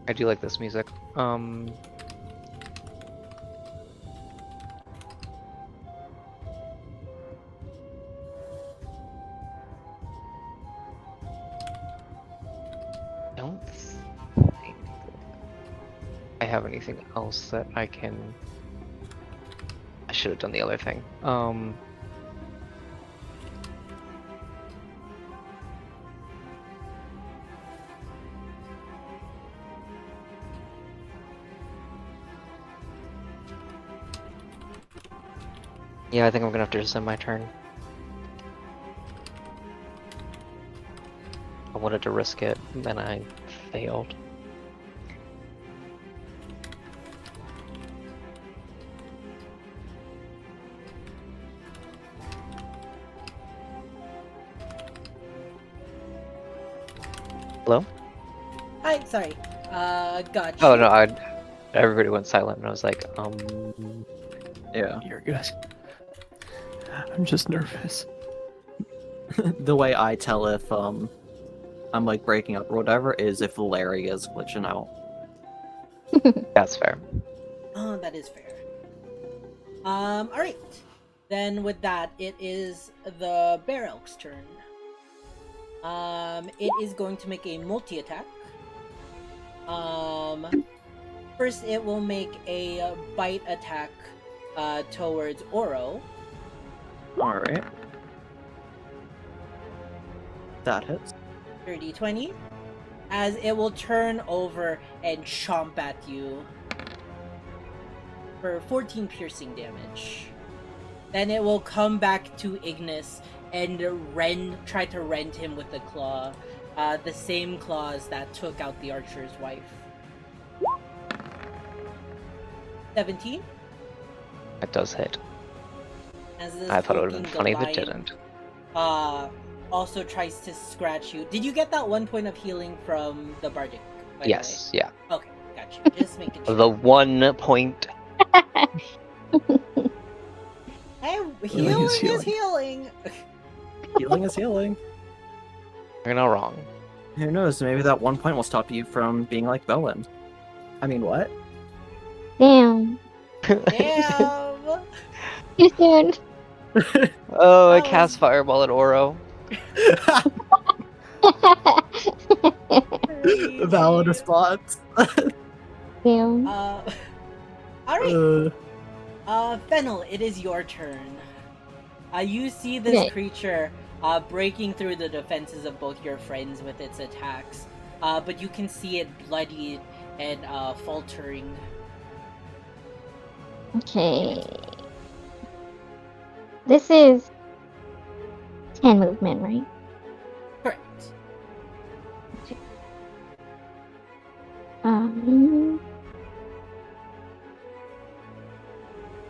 I do like this music. Don't think I have anything else that I can... I should have done the other thing. Yeah, I think I'm gonna have to just end my turn. I wanted to risk it, and then I failed. Hello? Hi, sorry. Gotcha. Oh no, everybody went silent, and I was like, yeah. You're good. I'm just nervous. The way I tell if I'm like breaking up or whatever is if Larry is glitching out. that's fair. Oh, that is fair. Alright. Then with that, it is the Bear Elk's turn. It is going to make a multi-attack. First it will make a bite attack towards Oro. Alright. That hits. 30-20. As it will turn over and chomp at you for 14 piercing damage. Then it will come back to Ignis and try to rend him with the claw. The same claws that took out the archer's wife. 17. That does hit. As this I thought it would have been hulking funny if it Goliath, didn't. also tries to scratch you. Did you get that 1 point of healing from the Bardic? By the Yes, yeah. way? Okay, gotcha. Gotcha. Just making sure. The 1 point. Hey, Healing is healing is healing. Healing is healing. You're not wrong. Who knows? Maybe that 1 point will stop you from being like Bowen. I mean, what? Damn. Damn. Too soon. Oh, I That cast was- Fireball at Oro. Valid response. Damn. All right. Uh, Fennel, it is your turn. You see this Okay. creature breaking through the defenses of both your friends with its attacks, but you can see it bloodied and faltering. Okay. This is 10 movement, right? Correct.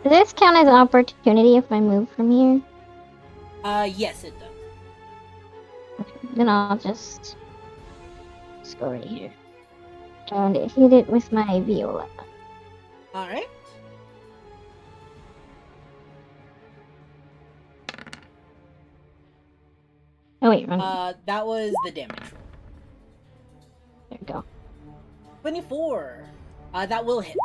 Does this count as an opportunity if I move from here? Yes, it does. Then I'll just go right here. And hit it with my viola. All right. Oh wait, wrong. That was the damage roll. There we go. 24. That will hit.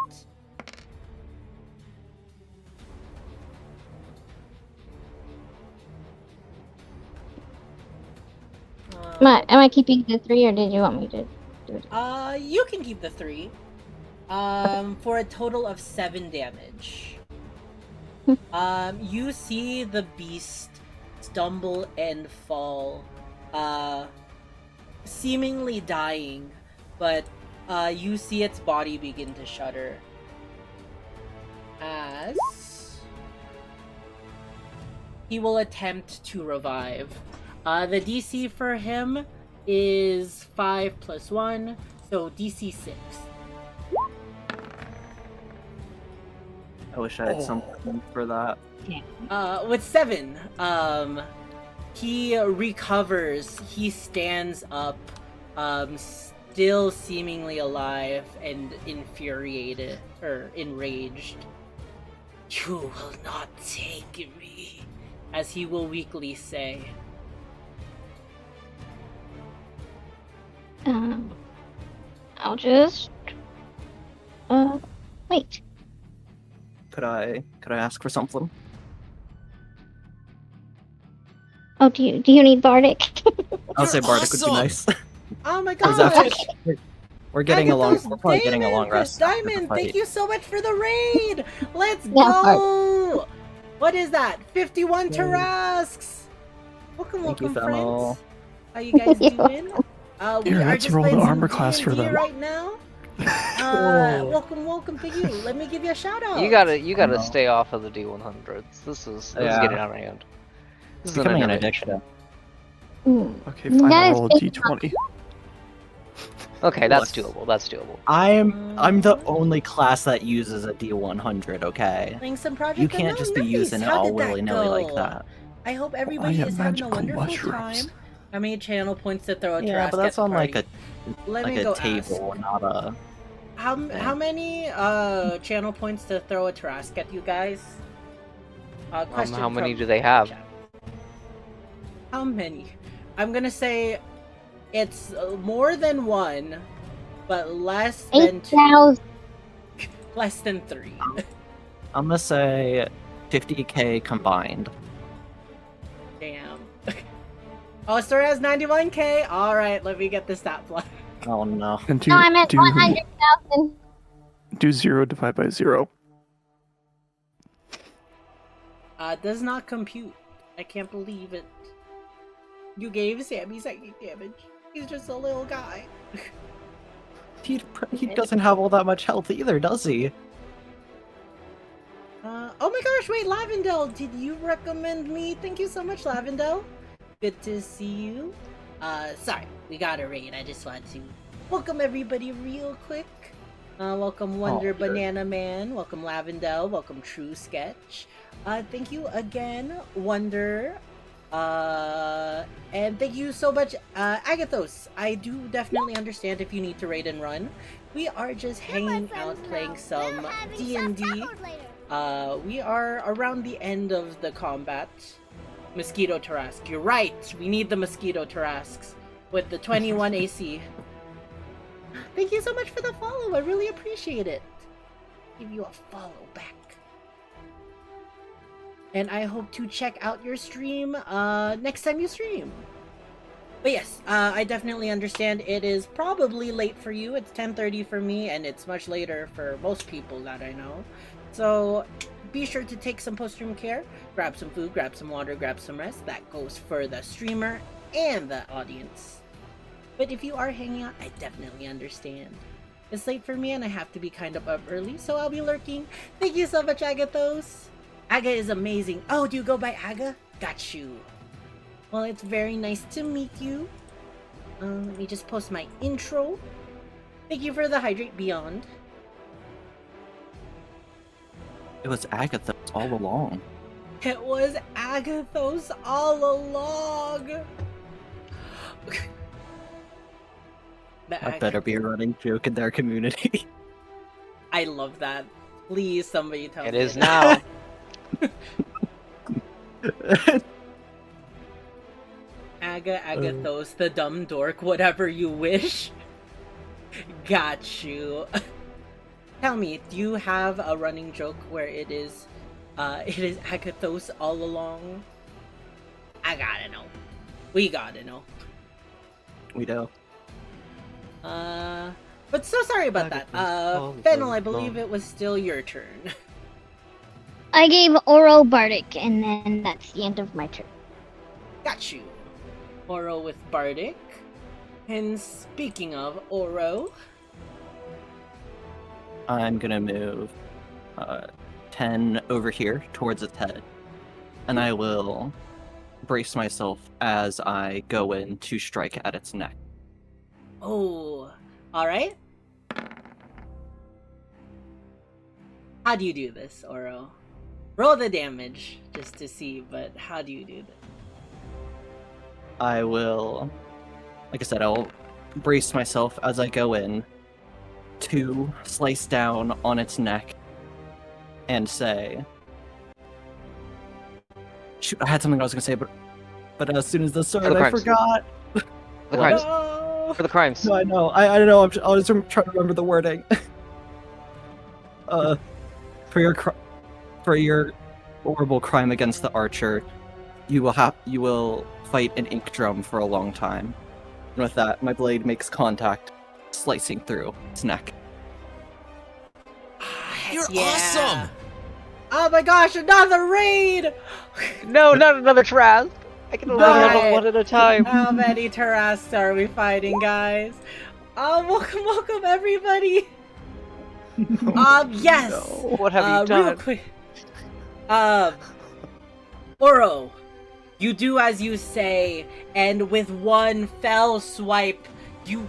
Am I keeping the 3 or did you want me to do it? You can keep the 3. For a total of 7 damage. You see the beast stumble and fall, seemingly dying, but you see its body begin to shudder as he will attempt to revive. The DC for him is 5 plus 1, so DC 6. I wish I had something for that. With 7, he recovers. He stands up, still seemingly alive and infuriated or enraged. You will not take me, as he will weakly say. I'll just wait. Could I ask for something? Oh, do you need Bardic? I'll say Bardic would be nice. Oh my 'Cause gosh! We're getting along. Agathos We're probably getting Diamond, along rest. after the Diamond, fight. thank you so much for the raid! Let's Yeah, go! What is that? 51 Yay. Tarasks! Welcome, Thank you, welcome, Fennel. friends. How you guys doing? We Here, are let's just roll the playing some armor class for D&D them. right now. Whoa. Welcome, thank you. Let me give you a shout out. You gotta know. stay off of the D100s. This is Yeah. getting out of hand. It's This is becoming an innovation. addiction. Okay, fine, That I'll is roll a based d20. Okay, that's Look. doable. That's doable. I'm the only class that uses a D100. Okay. Playing some Project You can't Unknown. just be Nice. using it How all did that willy nilly like go? that. I hope everybody am is having a magical wonderful mushrooms. time. How many channel points to throw a Yeah, Tarrasque but that's at the on like party? Let me a go table, ask. not a. How many channel points to throw a Tarrasque at you guys? Question How many from do they have? chat. How many? I'm gonna say it's more than 1, but less than 2. 8,000. Less than 3. I'm gonna say 50k combined. Damn. Oh, Story has 91k. All right, let me get the stat block. Oh no. And No, I meant 100,000. do 0 divided by 0. Does not compute. I can't believe it. You gave Sammy psychic damage. He's just a little guy. He doesn't have all that much health either, does he? Oh my gosh, wait, Lavendel, did you recommend me? Thank you so much, Lavendel. Good to see you. Sorry, we got a raid. I just want to welcome everybody real quick. Welcome Wonder sure. Banana Man. Welcome Lavendel. Welcome True Sketch. Thank you again, Wonder. And thank you so much, Agathos. I do definitely understand if you need to raid and run. We are just hanging out playing some D&D. We are around the end of the combat. Mosquito Tarrasque. You're right. We need the Mosquito Tarrasques with the 21 AC. Thank you so much for the follow. I really appreciate it. Give you a follow back. And I hope to check out your stream next time you stream. But yes, I definitely understand it is probably late for you. It's 10:30 for me, and it's much later for most people that I know. So be sure to take some post-stream care. Grab some food, grab some water, grab some rest. That goes for the streamer and the audience. But if you are hanging out, I definitely understand. It's late for me, and I have to be kind of up early, so I'll be lurking. Thank you so much, Agathos. Aga is amazing. Oh, do you go by Aga? Got you. Well, it's very nice to meet you. Let me just post my intro. Thank you for the Hydrate Beyond. It was Agatha all along. It was Agathos all along. That better be a running joke in their community. I love that. Please, somebody tell me. It is now. Agathos, the dumb dork, whatever you wish. Got you. Tell me, do you have a running joke where it is Agathos all along? I gotta know. We gotta know. We do. But so sorry about that. Fennel, I believe it was still your turn. I gave Oro Bardic, and then that's the end of my turn. Got you. Oro with Bardic. And speaking of Oro, I'm gonna move 10 over here towards its head, and I will brace myself as I go in to strike at its neck. oh, alright. How do you do this, Oro? Roll the damage, just to see, but how do you do this? I will, like I said, I'll brace myself as I go in to slice down on its neck and say, shoot, I had something I was gonna say, but as soon as this started, I crimes. forgot. The crimes. No! For the crimes. No, I know. I know. I'll just try to remember the wording. For your horrible crime against the archer, you will fight an ink drum for a long time. And with that, my blade makes contact, slicing through its neck. You're Yeah. awesome! Oh my gosh, another raid! No, not another Trask. I can only handle Right. one at a time. How many Tarrasques are we fighting, guys? Welcome everybody! Yes! What have you Real done? quick. Oro, you do as you say, and with one fell swipe, you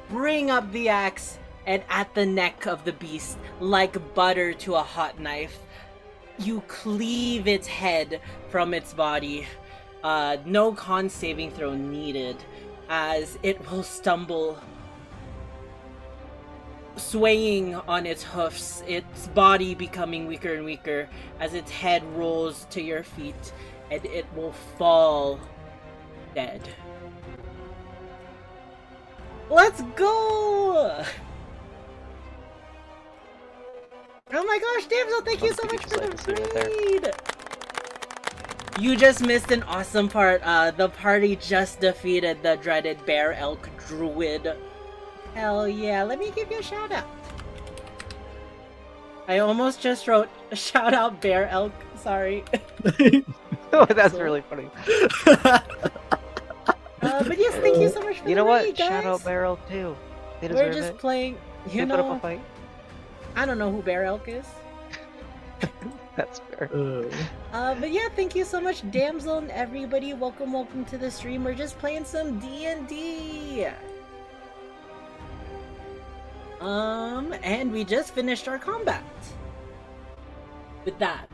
bring up the axe, and at the neck of the beast, like butter to a hot knife, you cleave its head from its body. No con saving throw needed, as it will stumble, swaying on its hoofs, its body becoming weaker and weaker as its head rolls to your feet, and it will fall dead. Let's go! Oh my gosh, Damsel, thank you so much for the raid! You just missed an awesome part. The party just defeated the dreaded Bear Elk Druid. Hell yeah, let me give you a shout out. I almost just wrote a shout out Bear Elk, sorry. Oh, that's really funny. But yes, thank you so much for You the know what? raid, guys. Shout out Barrel too. They We're deserve just it. playing, They you put up a know, fight. I don't know who Bear Elk is. That's fair. But yeah, thank you so much, Damsel, and everybody. Welcome to the stream. We're just playing some D&D. And we just finished our combat. With that,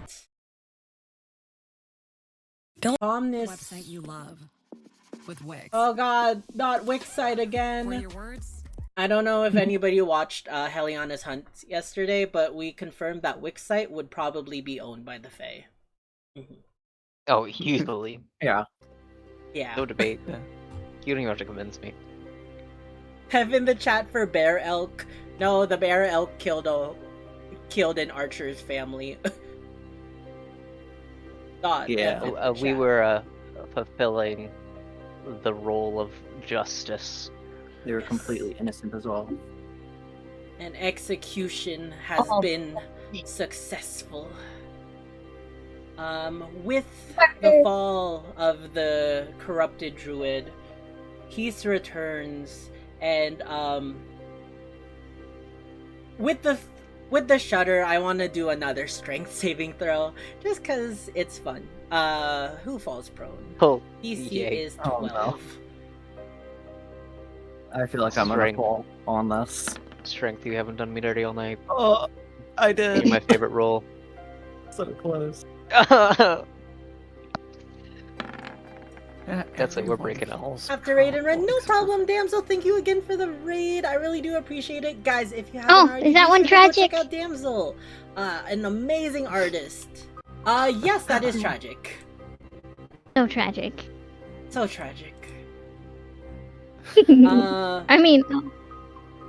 calmness. Website you love with Wix. Oh god, not Wix site For again. your words, I don't know if anybody watched Heliana's Hunt yesterday, but we confirmed that Wixsite would probably be owned by the Fae. Oh, easily. Yeah. Yeah. No debate. Yeah. You don't even have to convince me. Have in the chat for Bear Elk. No, the Bear Elk killed an archer's family. God, Yeah. F in the We chat. were fulfilling the role of justice. They were completely innocent as well. An execution has Oh. been successful. With the fall of the corrupted druid, peace returns, and with the shudder, I want to do another strength saving throw, just cause it's fun. Who falls prone? Oh, DC yay. is Oh, 12. no. I feel like I'm gonna Strength. fall on this. Strength, you haven't done me dirty all night. Oh, I You're did. my favorite role. So close. That's like we're Everyone breaking up. falls After raid and run, prone no except for- problem, Damsel. Thank you again for the raid. I really do appreciate it, guys. If you haven't Oh, already, is that be one sure to go tragic? check out Damsel, an amazing artist. Yes, that is tragic. So tragic. So tragic. I mean,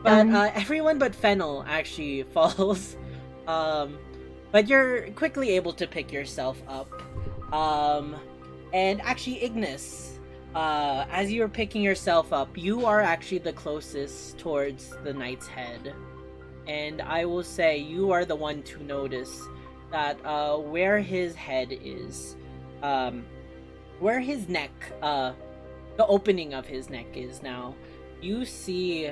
But everyone but Fennel actually falls. But you're quickly able to pick yourself up. And actually, Ignis, as you're picking yourself up, you are actually the closest towards the knight's head. And I will say you are the one to notice that where his head is, where his neck, the opening of his neck is now, you see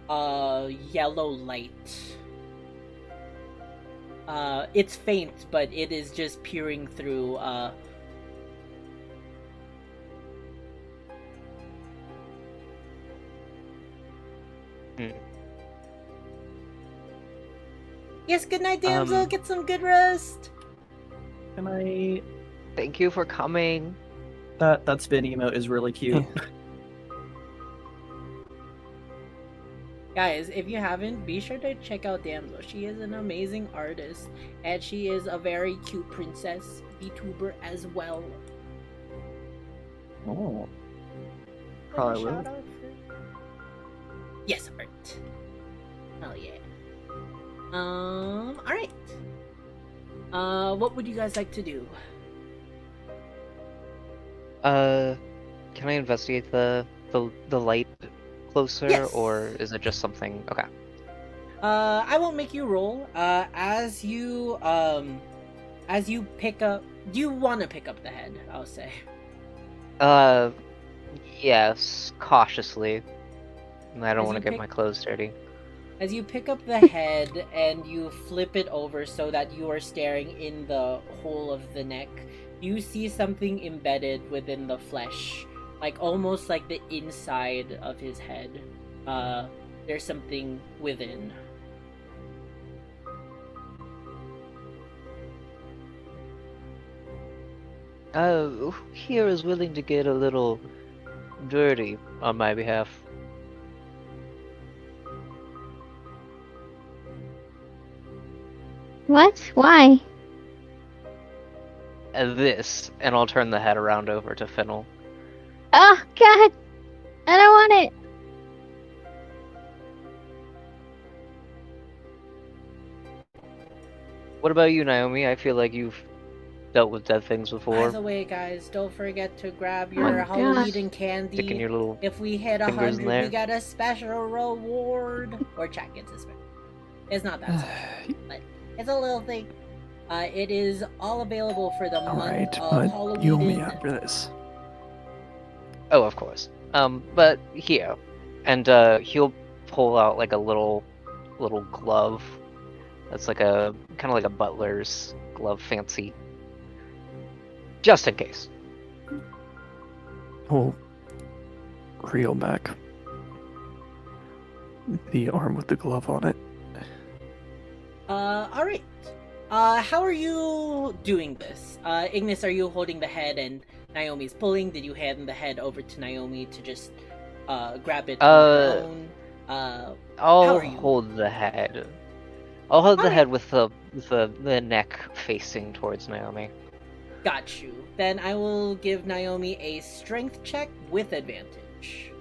yellow light. It's faint, but it is just peering through Yes, good night, Damsel. Get some good rest. Can I? Thank you for coming. That spin emote is really cute. Guys, if you haven't, be sure to check out Damsel. She is an amazing artist, and she is a very cute princess VTuber as well. Oh. Any Probably will. shout-out for- Yes, art. Hell yeah. Alright. What would you guys like to do? Can I investigate the light closer, Yes. or is it just something? Okay. I won't make you roll. As you pick up, do you want to pick up the head? I'll say. Yes, cautiously. I don't As want to you get pick- my clothes dirty. As you pick up the head and you flip it over so that you are staring in the hole of the neck, you see something embedded within the flesh, like almost like the inside of his head. There's something within. Who here is willing to get a little dirty on my behalf? what? Why? This, and I'll turn the head around over to Fennel. Oh God, I don't want it. What about you, Naomi? I feel like you've dealt with dead things By before. the way, guys, don't forget to grab Oh your my Halloween gosh. candy. Sticking your little If we hit fingers in 100, we there. got a special reward. Or Jack gets a special. It's not that special, but it's a little thing. It is all available for the month Alright, of but Halloween. you owe me after this. Oh, of course. But here, and he'll pull out like a little glove. That's like a kind of like a butler's glove, fancy. Just in case. We'll reel back the arm with the glove on it. Alright. How are you doing this? Ignis, are you holding the head and Naomi's pulling? Did you hand the head over to Naomi to just grab it on her own? How I'll are you? hold the head. I'll hold the Alright. head with the neck facing towards Naomi. Got you. Then I will give Naomi a strength check with advantage.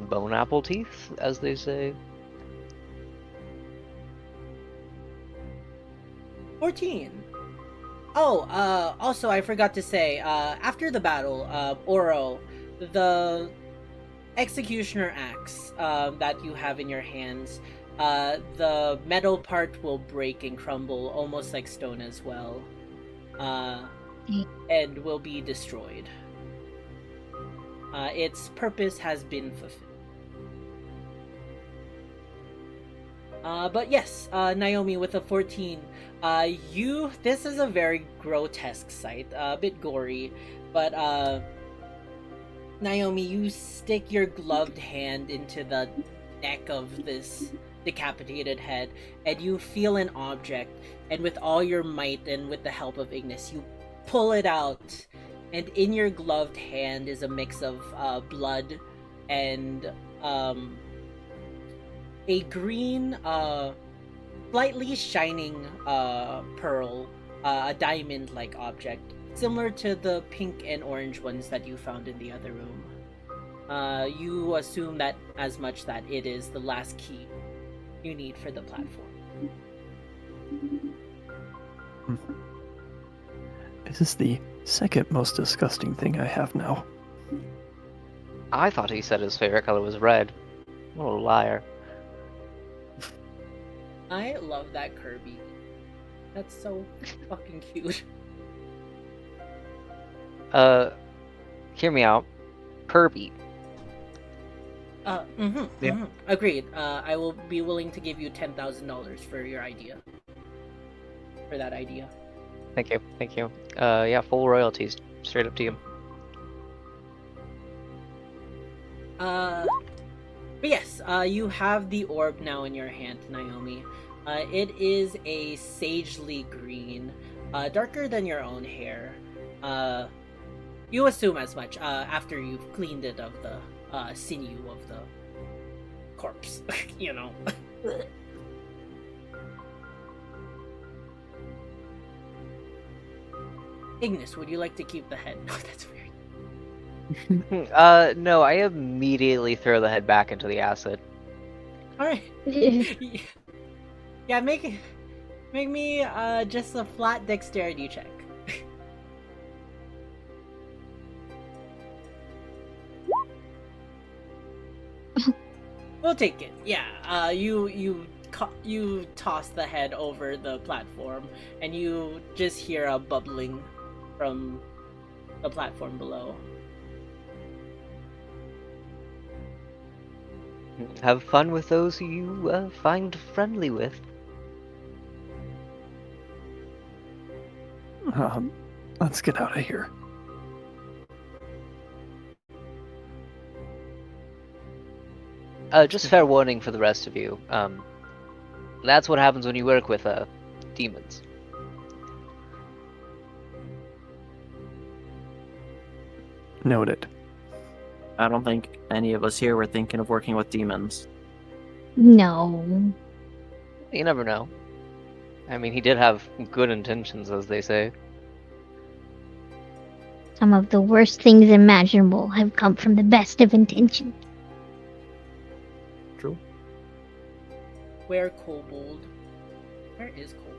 Bone apple teeth, as they say. 14. Oh, also I forgot to say, after the battle, Oro, the executioner axe that you have in your hands, the metal part will break and crumble almost like stone as well, and will be destroyed. Its purpose has been fulfilled. But yes, Naomi with a 14. This is a very grotesque sight, a bit gory, but Naomi, you stick your gloved hand into the neck of this decapitated head, and you feel an object, and with all your might and with the help of Ignis, you pull it out, and in your gloved hand is a mix of blood and a green, slightly shining pearl, a diamond-like object, similar to the pink and orange ones that you found in the other room. You assume that as much that it is the last key you need for the platform. This is the second most disgusting thing I have now. I thought he said his favorite color was red. What a liar. I love that Kirby. That's so fucking cute. Hear me out. Kirby. Yeah. Agreed. I will be willing to give you $10,000 for your idea. For that idea. Thank you, thank you. Yeah, full royalties. Straight up to you. But yes, you have the orb now in your hand, Naomi. It is a sagely green, darker than your own hair. You assume as much after you've cleaned it of the sinew of the corpse, you know. Ignis, would you like to keep the head? No, that's weird. No, I immediately throw the head back into the acid. Alright. Yeah, make me just a flat dexterity check. We'll take it. Yeah. You toss the head over the platform, and you just hear a bubbling from the platform below. Have fun with those who you find friendly with. Let's get out of here. Just fair warning for the rest of you. That's what happens when you work with demons. Noted. I don't think any of us here were thinking of working with demons. No. You never know. I mean, he did have good intentions, as they say. Some of the worst things imaginable have come from the best of intentions. True. Where Kobold? Where is Kobold?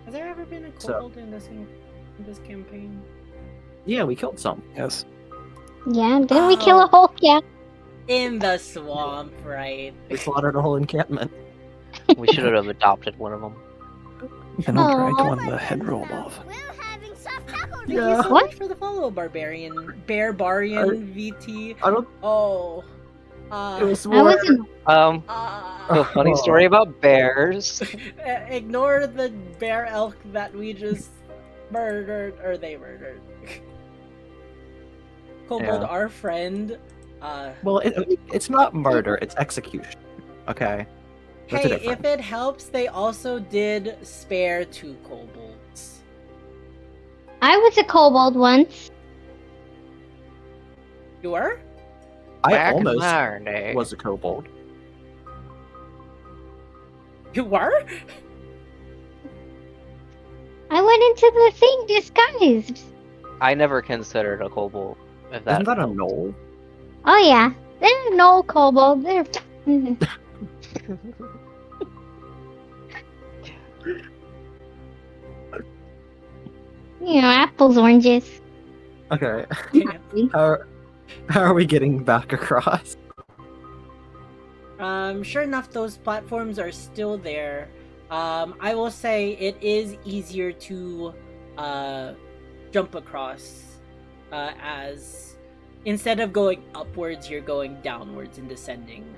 Has there ever been a Kobold in this campaign? Yeah, we killed some. Yes. Yeah, didn't we kill a whole cat? In the swamp, right? We slaughtered a whole encampment. We should have adopted one of them. And I'll drag Aw. one the head rolled off. Thank you so What? much for the follow, Barbarian VT. I don't. Oh. It was I more. wasn't. A funny story about bears. Ignore the bear elk that we just murdered, or they murdered. Kobold, Yeah. our friend. Well, it's not murder. It's execution. Okay. What's the Hey, difference? if it helps, they also did spare 2 kobolds. I was a kobold once. You were? I Back in almost my day. was a kobold. You were? I went into the thing disguised. I never considered a kobold. If Isn't that a helps. knoll? Oh yeah, they're no kobold. They're apples, oranges. Okay. Damn. How are we getting back across? Sure enough, those platforms are still there. I will say it is easier to jump across, as instead of going upwards, you're going downwards and descending.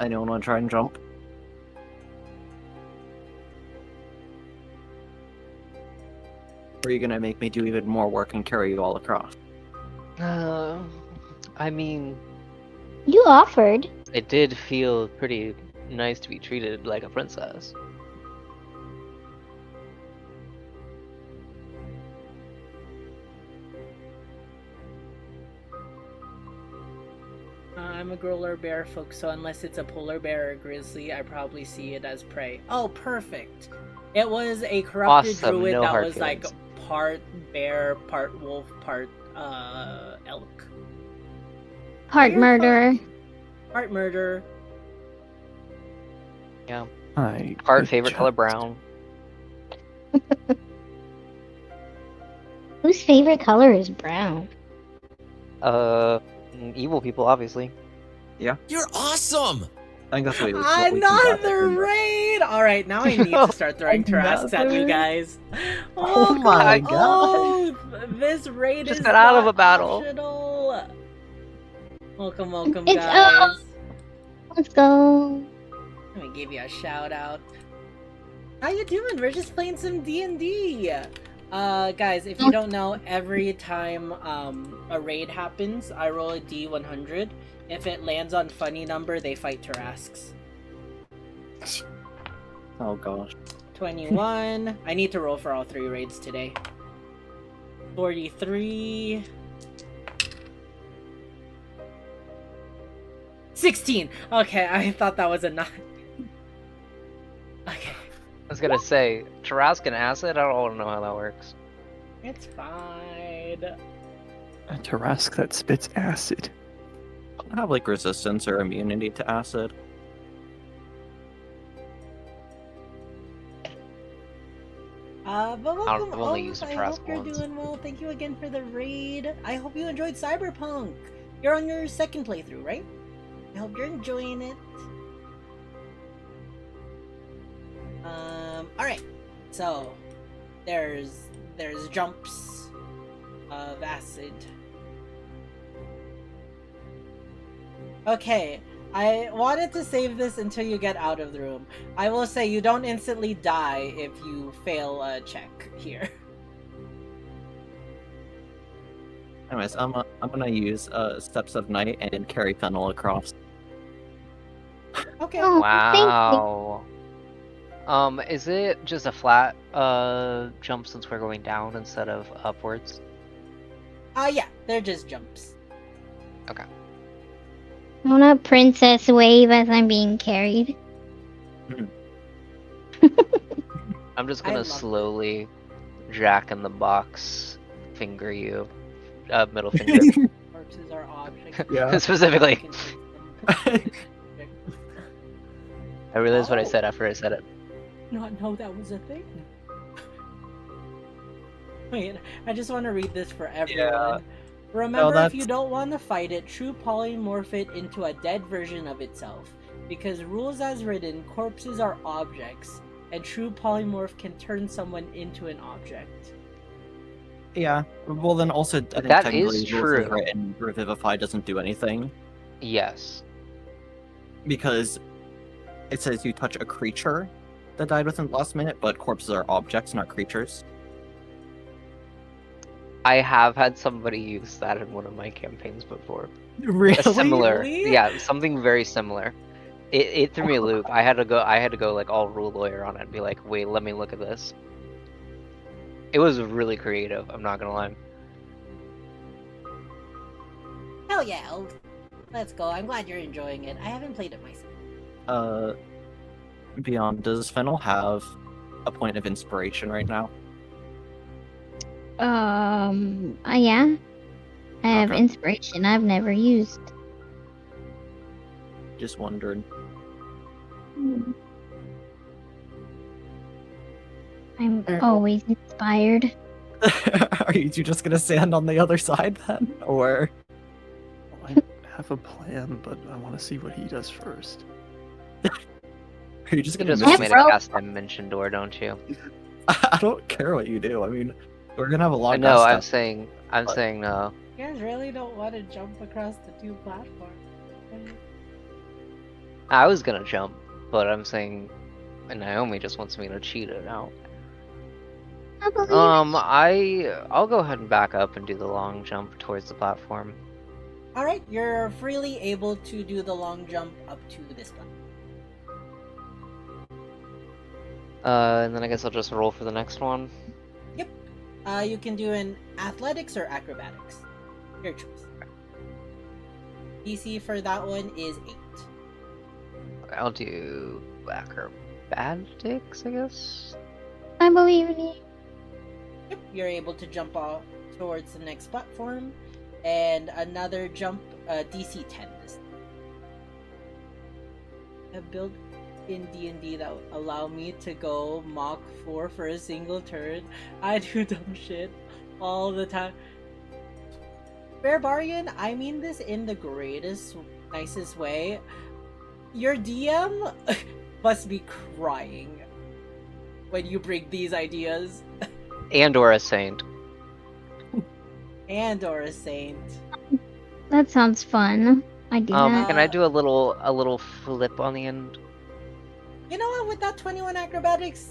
Anyone want to try and jump? Or are you gonna make me do even more work and carry you all across? I mean, You offered. it did feel pretty nice to be treated like a princess. I'm a polar bear, folks, so unless it's a polar bear or a grizzly, I probably see it as prey. Oh, perfect! It was a corrupted Awesome, druid no that hard was like feelings. part bear, part wolf, part elk. Part You're murderer. fine. Part murder. Yeah. I Heart could favorite color just- brown. Whose favorite color is brown? Evil people, obviously. You're awesome! I think that's what we got Another in. raid! Alright, now I need to start throwing Tarasques at you Another? guys. Oh my Oh, this raid Just is got out of not a battle. optional. Welcome, It's guys. Let's go. Let me give you a shout out. How you doing? We're just playing some D&D. Guys, if you don't know, every time a raid happens, I roll a D100. If it lands on funny number, they fight Tarasques. Oh gosh. 21. I need to roll for all 3 raids today. 43. 16. Okay, I thought that was a 9. Okay, I was gonna say, Tarrasque and acid, I don't know how that works. it's fine. A Tarrasque that spits acid. I have like resistance or immunity to acid. But welcome, I've only used a I hope Tarrasque you're once. doing well. Thank you again for the raid. I hope you enjoyed Cyberpunk. You're on your second playthrough, right? I hope you're enjoying it. Alright. So, there's jumps of acid. Okay, I wanted to save this until you get out of the room. I will say you don't instantly die if you fail a check here. Anyways, I'm gonna use Steps of Night and carry Fennel across. Okay. Oh, Wow. Is it just a flat jump since we're going down instead of upwards? Yeah, they're just jumps. I want a princess wave as I'm being carried. I'm just I gonna love slowly Jack in the Box finger you. Middle finger. Corpses are objects. Yeah. Specifically. I I realized what I Oh. said after I said it. not know that was a thing. Wait, I just want to read this for everyone. Remember, if that's- you don't want to fight it, true polymorph it into a dead version of itself. Because rules as written, corpses are objects, and true polymorph can turn someone into an object. Yeah. Well, then also, I think That technically is rules as true. written, Revivify doesn't do anything Yes. because it says you touch a creature that died within the last minute, but corpses are objects, not creatures. I have had somebody use that in one of my campaigns before. Really? A similar, Really? yeah, something very similar. It threw me a loop. I had to go like all rule lawyer on it and be like, wait, let me look at this. It was really creative, I'm not gonna lie. Hell yeah, let's go. I'm glad you're enjoying it. I haven't played it myself. Beyond, does Fennel have a point of inspiration right now? Yeah. I have Okay. inspiration I've never used. Just wondered. I'm always inspired. Are you two just gonna stand on the other side then? Or I have a plan, but I want to see what he does first. are you just You gonna just miss want me this? to bro. cast Dimension Door, don't you? I don't care what you do. I mean, we're gonna have a long No, rest I'm up. saying no. You guys really don't want to jump across the two platforms. I was gonna jump, but I'm saying Naomi just wants me to cheat it out. I believe I'll go ahead and back up and do the long jump towards the platform. Alright, you're freely able to do the long jump up to this platform. And then I guess I'll just roll for the next one. Yep. You can do an athletics or acrobatics. Your choice. DC for that one is 8. Okay, I'll do acrobatics, I guess. I believe in you. Yep, you're able to jump off towards the next platform, and another jump, DC 10 this time. A build in D&D that would allow me to go Mach 4 for a single turn. I do dumb shit all the time. Fair bargain, I mean this in the greatest, nicest way. Your DM must be crying when you bring these ideas. And or a saint. And or a saint. That sounds fun. I do that. Can I do a little flip on the end? You know what? With that 21 acrobatics,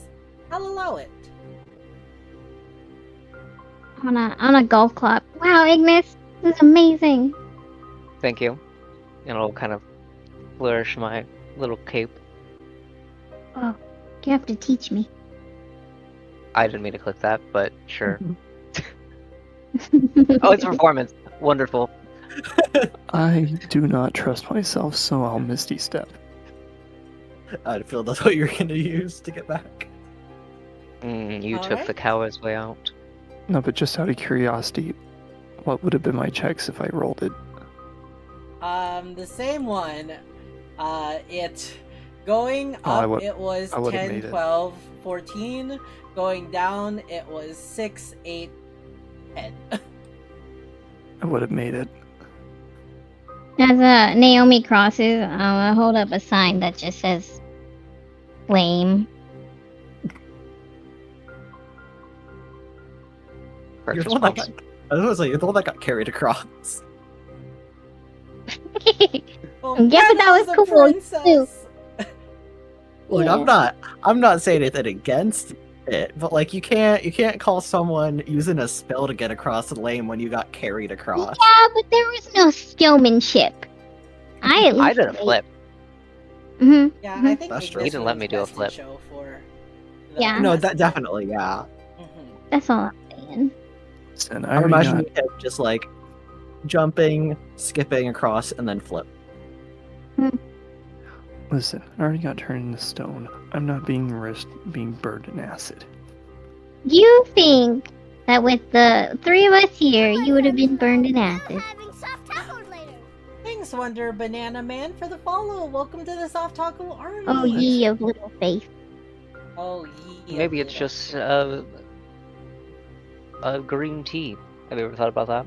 I'll allow it. On a golf club. Wow, Ignis, this is amazing. Thank you. And I'll kind of flourish my little cape. Oh, you have to teach me. I didn't mean to click that, but sure. Oh, it's performance. Wonderful. I do not trust myself, so I'll Misty Step. I feel that's what you're gonna use to get back. You took Alright. the coward's way out. No, but just out of curiosity, what would have been my checks if I rolled it? The same one. It going Oh, up, it was I would've 10, made it. 12, 14. Going down, it was 6, 8, 10. I would have made it. As Naomi crosses, I'll hold up a sign that just says flame. You're First the one that response. got, I was gonna say, you're the one that got carried across. Well, Yeah, but that Anna's was a cool, princess. Look, Yeah. I'm not saying anything against it, but like you can't call someone using a spell to get across the lane when you got carried across. Yeah, but there was no showmanship. I at least I did a flip. Hmm. Yeah, Mhm. I think That's true. Ignis He didn't let wins me do a best in flip. show for Yeah. No, best that in- definitely, yeah. Mhm. That's all I'm saying. Listen, I I'm already imagining got, him just like jumping, skipping across, and then flip. listen, I already got turned into stone. I'm not being risked being burned in acid. You think that with the three of us here, you would have been burned in acid? Thanks, Wonder Banana Man, for the follow. Welcome to the Soft Taco Army. Oh, ye of little faith. Oh, ye. Maybe it's just a green tea. Have you ever thought about that?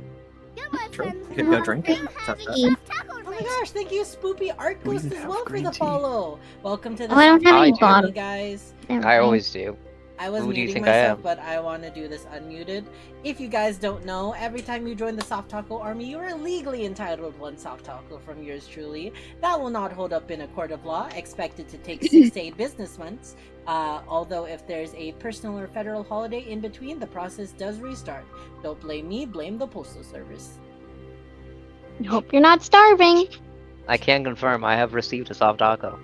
True. You could go drink it. Test that. Oh my gosh, thank you, Spoopy Art We Ghost, even as have well, for green the tea. follow. Welcome to the Oh, I don't Soft have any Taco Army, bottles. guys. Never I mind. always do. I was Who do you muting think I myself, am? but I want to do this unmuted. If you guys don't know, every time you join the Soft Taco Army, you are legally entitled to one Soft Taco from yours truly. That will not hold up in a court of law, expected to take 6 to 8 business months. Although if there's a personal or federal holiday in between, the process does restart. Don't blame me, blame the Postal Service. Hope you're not starving. I can confirm I have received a soft taco.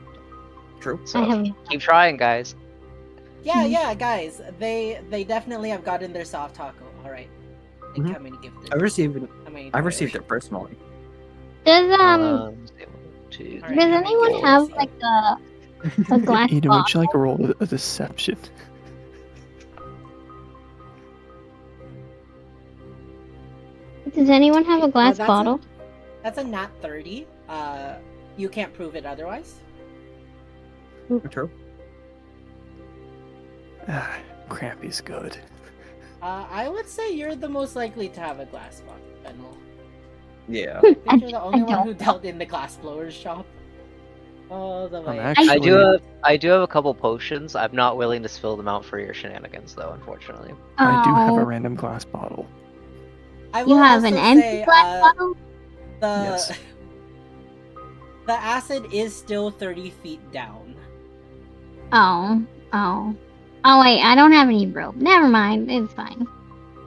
True. So I have. keep trying, guys. Yeah, guys. They definitely have gotten their soft taco. All right. Think how many gifted? I received How many? I received it personally. Does Let's see, 1, 2, Alright, does how many anyone did you have receive? like a glass Eden, would you bottle? like a roll of deception? Does anyone have a glass that's bottle? That's a nat 30. You can't prove it otherwise. True. Ah, Crampy's good. I would say you're the most likely to have a glass bottle, Fennel. Yeah. I think you're the only one don't who dealt in the glass blower's shop. All the way. actually- I do have a couple potions. I'm not willing to spill them out for your shenanigans, though. Unfortunately. I do have a Oh, random glass bottle. I you will have an also empty say, glass bottle? the Yes. the acid is still 30 feet down. Oh. Oh wait, I don't have any rope. Never mind, it's fine.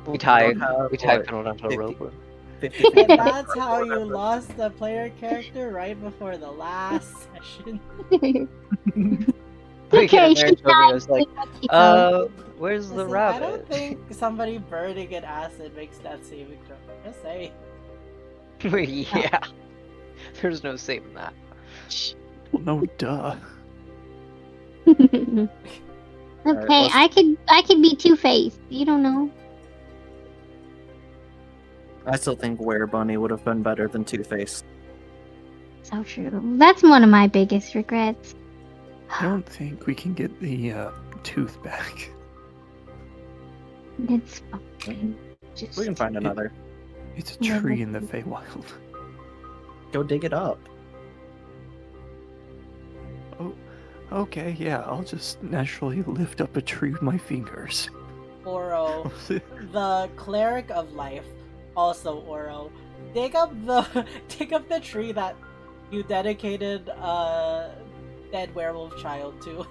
We tied have, Fennel onto a 50 rope. 50 And that's how you lost the player character right before the last session. We Okay, get in there she and Toby died. was like, You know. where's the Listen, rabbit? I don't think somebody burning in acid makes that saving throw. Just say. Yeah. There's no saving that. Well, no, duh. Okay, let's- I could be Two-Faced. You don't know. I still think Were Bunny would have been better than Two-Face. So true. That's one of my biggest regrets. I don't think we can get the tooth back. It's fine. Just We can find another. It's a Yeah, tree in the but- Feywild. Go dig it up. Oh, okay, yeah, I'll just naturally lift up a tree with my fingers. Oro, the cleric of life, also Oro, dig up the tree that you dedicated dead werewolf child to.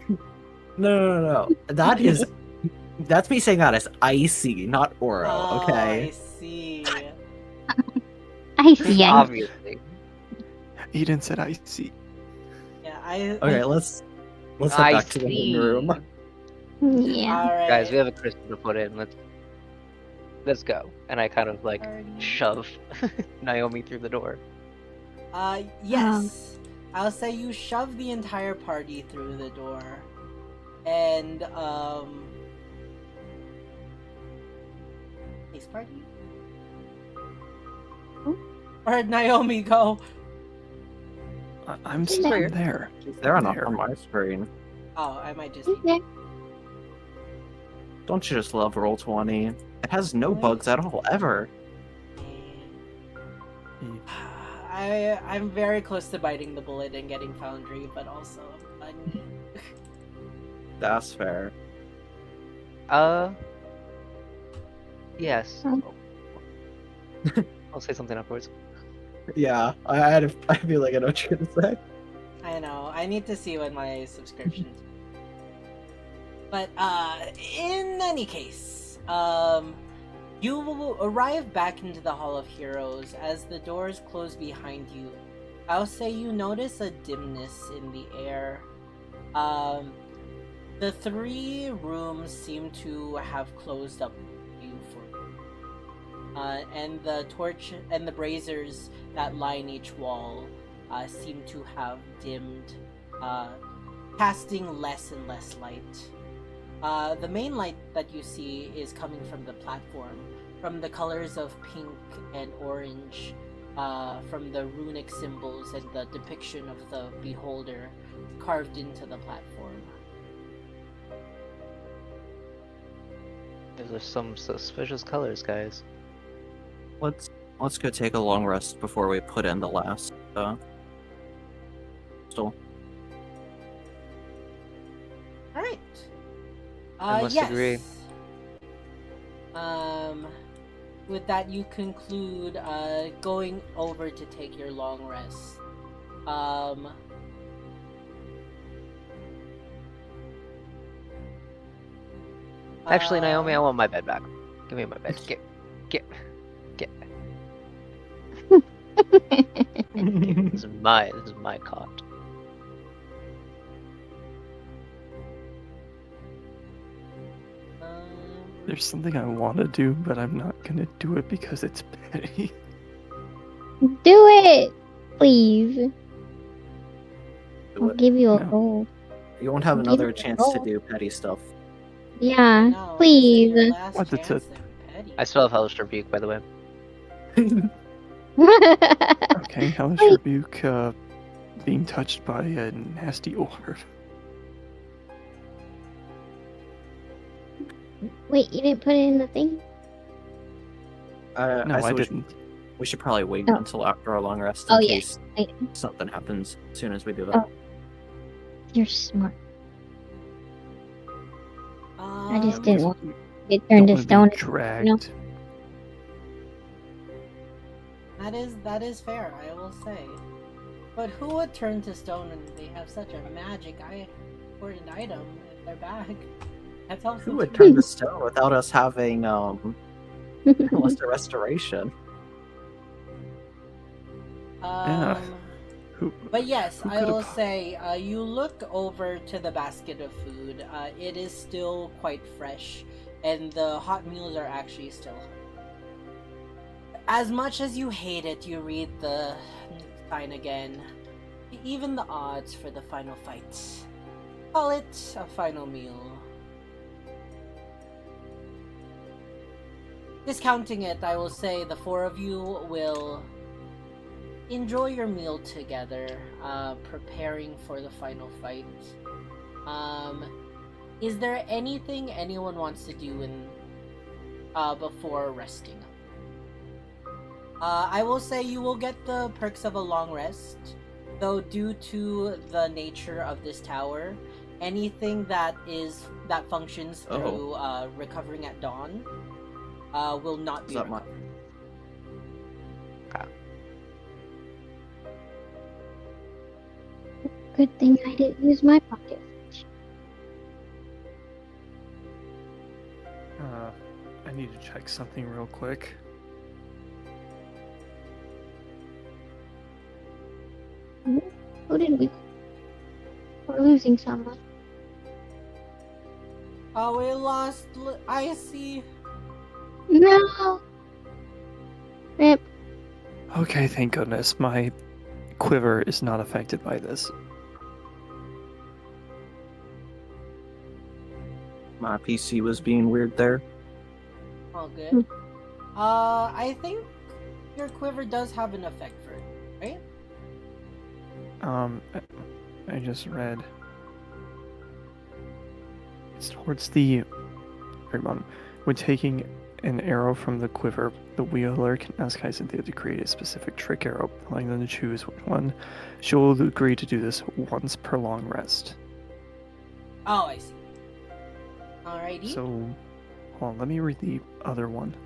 No. That's me saying that as Icy, not Oro, Oh, okay? I see. I see. Obviously. Eden said I see. Yeah, I. Okay, let's head I back to the see. main room. Yeah. Alright. Guys, we have a crystal to put in. Let's go. And I kind of like shove Naomi through the door. Yes. I'll say you shove the entire party through the door. And, Ace party? Where'd Naomi go? I'm She's still there. there. They're not There. on my screen. Oh, I might just. Okay. Don't you just love Roll20? It has no What? bugs at all, ever. I'm very close to biting the bullet and getting Foundry, but also That's fair. Yes. Hmm. I'll say something afterwards. Yeah, I feel like I know what you're gonna say. I know. I need to see what my subscription. But in any case, you will arrive back into the Hall of Heroes as the doors close behind you. I'll say you notice a dimness in the air. The three rooms seem to have closed up you for. And the torch and the braziers that line each wall seem to have dimmed, casting less and less light. The main light that you see is coming from the platform, from the colors of pink and orange, from the runic symbols and the depiction of the beholder carved into the platform. Those are some suspicious colors, guys. Let's go take a long rest before we put in the last crystal. Alright. I must yes. agree. With that, you conclude going over to take your long rest. Actually, Naomi, I want my bed back. Give me my bed. Get. This is my cot. There's something I want to do, but I'm not gonna do it because it's petty. Do it, please. Do I'll it. give you a No. gold. You won't have Give another me a chance to gold. do petty stuff. Yeah, No, this is your please. last What, that's chance it? to be petty. I still have Hellish Rebuke, by the way. Okay, Hellish Wait. Rebuke, being touched by a nasty orb. Wait, you didn't put it in the thing? No, I say didn't. We should probably wait Oh. until after our long rest in Oh, yeah. case Wait. something happens as soon as we do that. Oh. You're smart. I just didn't want to get turned to Don't stone. wanna be dragged. That is fair, I will say. But who would turn to stone when they have such a magic important item in their bag? That's also Who would true. turn to stone without us having Lesser Restoration? Yeah. Who? But yes, Who I will could've- say, you look over to the basket of food. It is still quite fresh, and the hot meals are actually still hot. As much as you hate it, you read the sign again. Even the odds for the final fight. Call it a final meal. Discounting it, I will say the four of you will enjoy your meal together, preparing for the final fight. Is there anything anyone wants to do before resting? I will say you will get the perks of a long rest, though due to the nature of this tower, anything that functions through recovering at dawn will not Is be that my... recovered. Good thing I didn't use my pocket. I need to check something real quick. Who did we? We're losing someone. Oh, we lost Icy. No. Rip. Okay, thank goodness. My quiver is not affected by this. My PC was being weird there. All good. I think your quiver does have an effect for it, right? I just read. It's towards the very bottom. When taking an arrow from the quiver, the wielder can ask Cynthia to create a specific trick arrow, allowing them to choose which one. She will agree to do this once per long rest. Oh, I see. Alrighty. So, hold on, let me read the other one.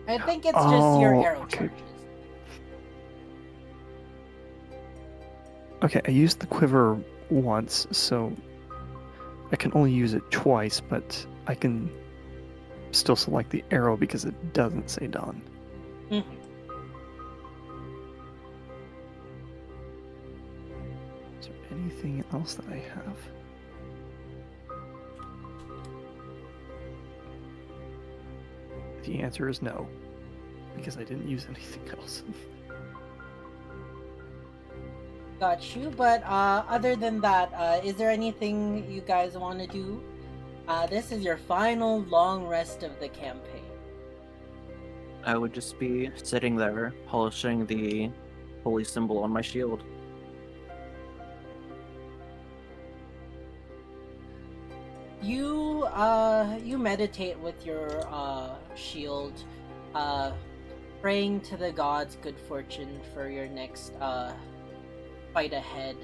I think it's just your arrow okay. charges. Okay, I used the quiver once, so I can only use it twice, but I can still select the arrow because it doesn't say done. Mm-hmm. Is there anything else that I have? The answer is no, because I didn't use anything else. Got you. But other than that, is there anything you guys want to do? This is your final long rest of the campaign. I would just be sitting there, polishing the holy symbol on my shield. You meditate with your shield, praying to the gods good fortune for your next fight ahead.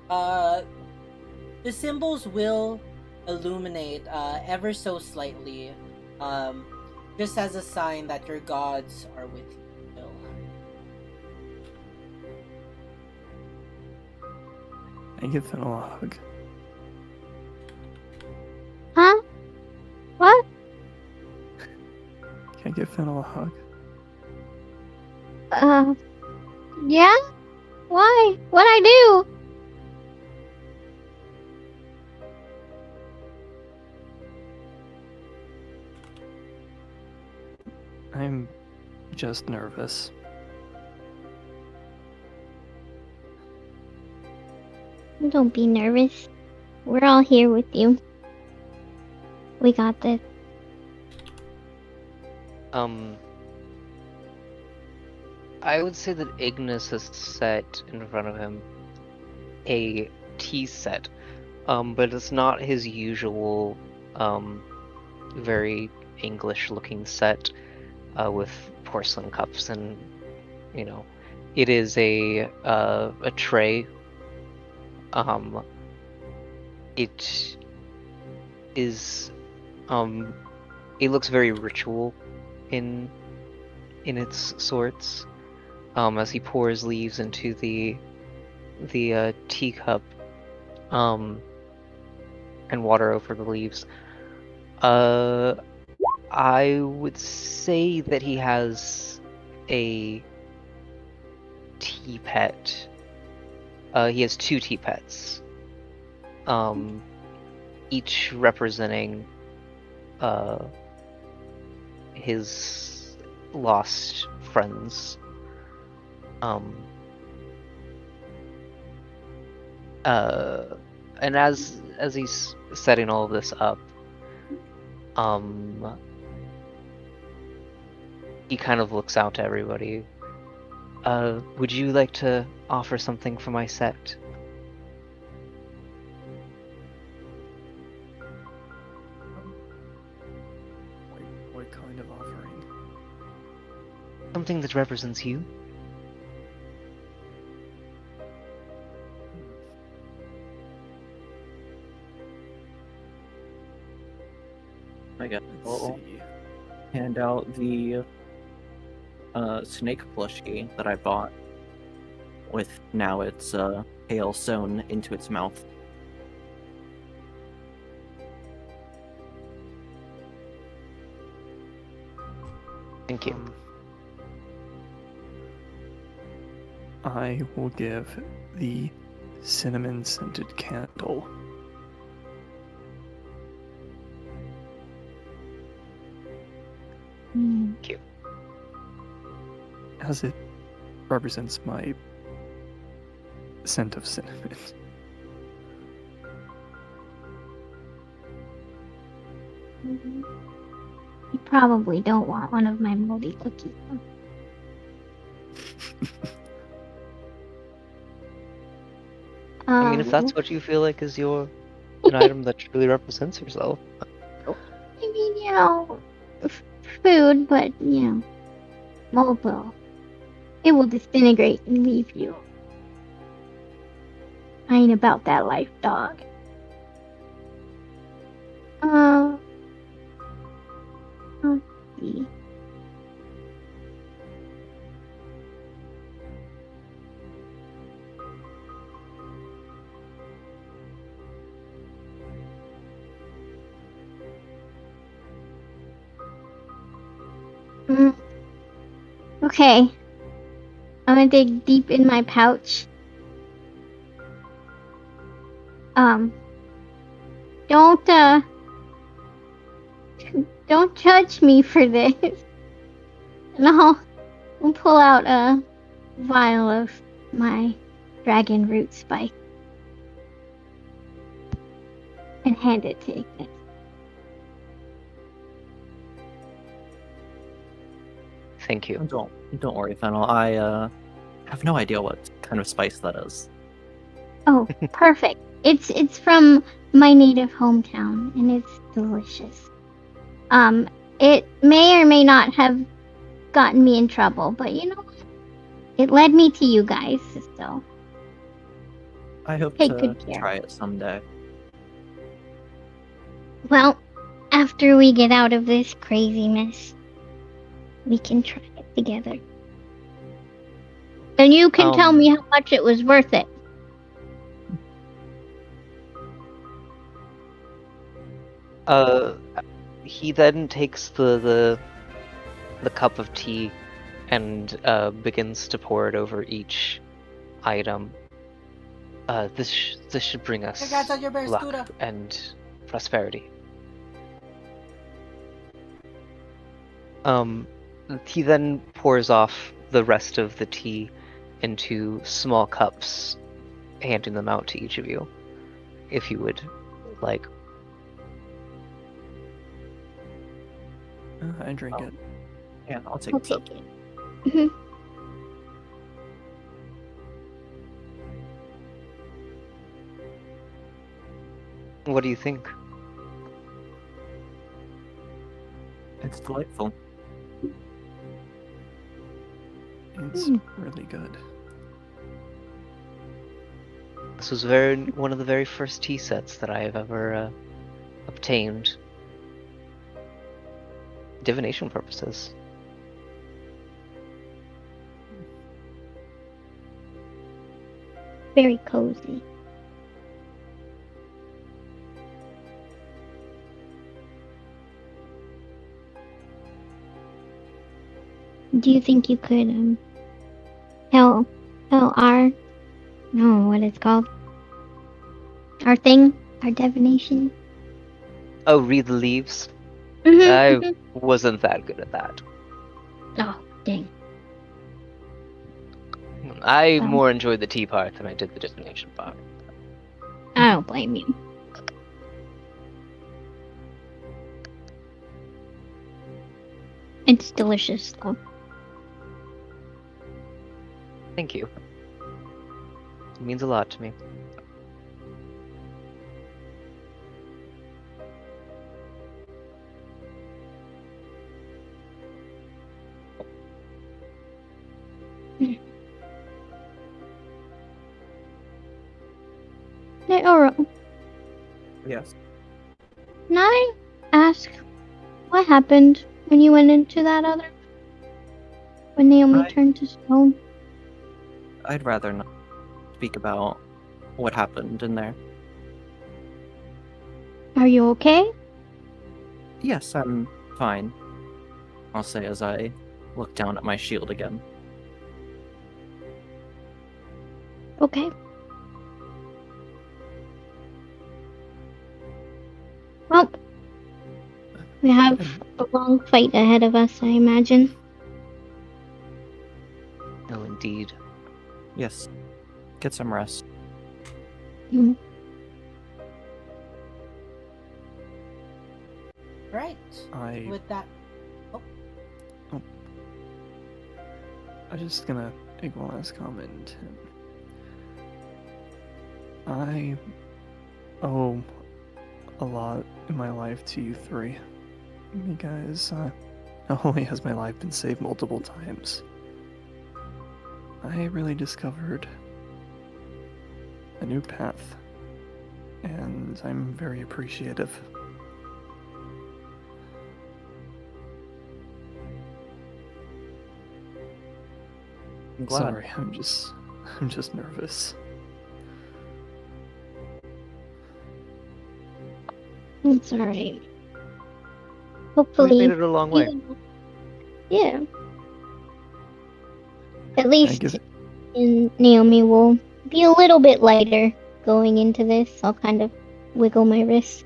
The symbols will illuminate ever so slightly, just as a sign that your gods are with you still. I give Fennel a hug. Huh? What? Can I give Fennel a hug? Yeah? Why? What'd I do? I'm just nervous. Don't be nervous. We're all here with you. We got this. I would say that Ignis has set in front of him a tea set, but it's not his usual, very English-looking set with porcelain cups and, you know, it is a tray. It is, it looks very ritual in its sorts. As he pours leaves into the teacup, and water over the leaves. I would say that he has a tea pet. He has 2 tea pets. Each representing his lost friends. And as he's setting all of this up, he kind of looks out to everybody. Would you like to offer something for my set? What kind of offering? Something that represents you? I guess Let's I'll see. hand out the snake plushie that I bought with now its tail sewn into its mouth. Thank you. I will give the cinnamon scented candle. Mm. As it represents my scent of cinnamon. You probably don't want one of my moldy cookies. I mean, if that's what you feel like is an item that truly represents yourself. I mean, you know, food, but, you know, mold will. It will disintegrate and leave you. I ain't about that life, dog. Let's see. Okay. I'm gonna dig deep in my pouch. Don't judge me for this. And I'll pull out a vial of my dragon root spice and hand it to Ignis. Thank you. Don't worry, Fennel. I have no idea what kind of spice that is. Oh, perfect. It's from my native hometown, and it's delicious. It may or may not have gotten me in trouble, but you know what? It led me to you guys, so I hope take to good care. try it someday. Well, after we get out of this crazy mess, we can try it together. And you can tell me how much it was worth it. He then takes the cup of tea and begins to pour it over each item. This should bring us Congrats on your bear luck scooter. and prosperity. He then pours off the rest of the tea into small cups, handing them out to each of you, if you would like. I drink it. Yeah, I'll take I'll a sip. take it. Mhm. What do you think? It's delightful. It's really good. This was one of the very first tea sets that I have ever obtained. Divination purposes. Very cozy. Do you think you could tell our what it's called? Our thing? Our divination? Oh, read the leaves? Mm-hmm, I wasn't that good at that. Oh, dang. I Um, more enjoyed the tea part than I did the divination part. I don't blame you. It's delicious though. Thank you. It means a lot to me. Hey, Oro, Yes. can I ask what happened when you went into that other? When Naomi turned to stone? I'd rather not speak about what happened in there. Are you okay? Yes, I'm fine. I'll say as I look down at my shield again. Okay. Well, we have a long fight ahead of us, I imagine. Oh, indeed. Yes. Get some rest. Mm. Right. I With that. Oh, I'm just gonna make one last comment. I owe a lot in my life to you three. Because not only has my life been saved multiple times, I really discovered a new path. And I'm very appreciative. I'm glad. Sorry, I'm just nervous. It's alright. We Hopefully, made it a long way. yeah. At I least give it. Naomi will be a little bit lighter going into this. I'll kind of wiggle my wrist.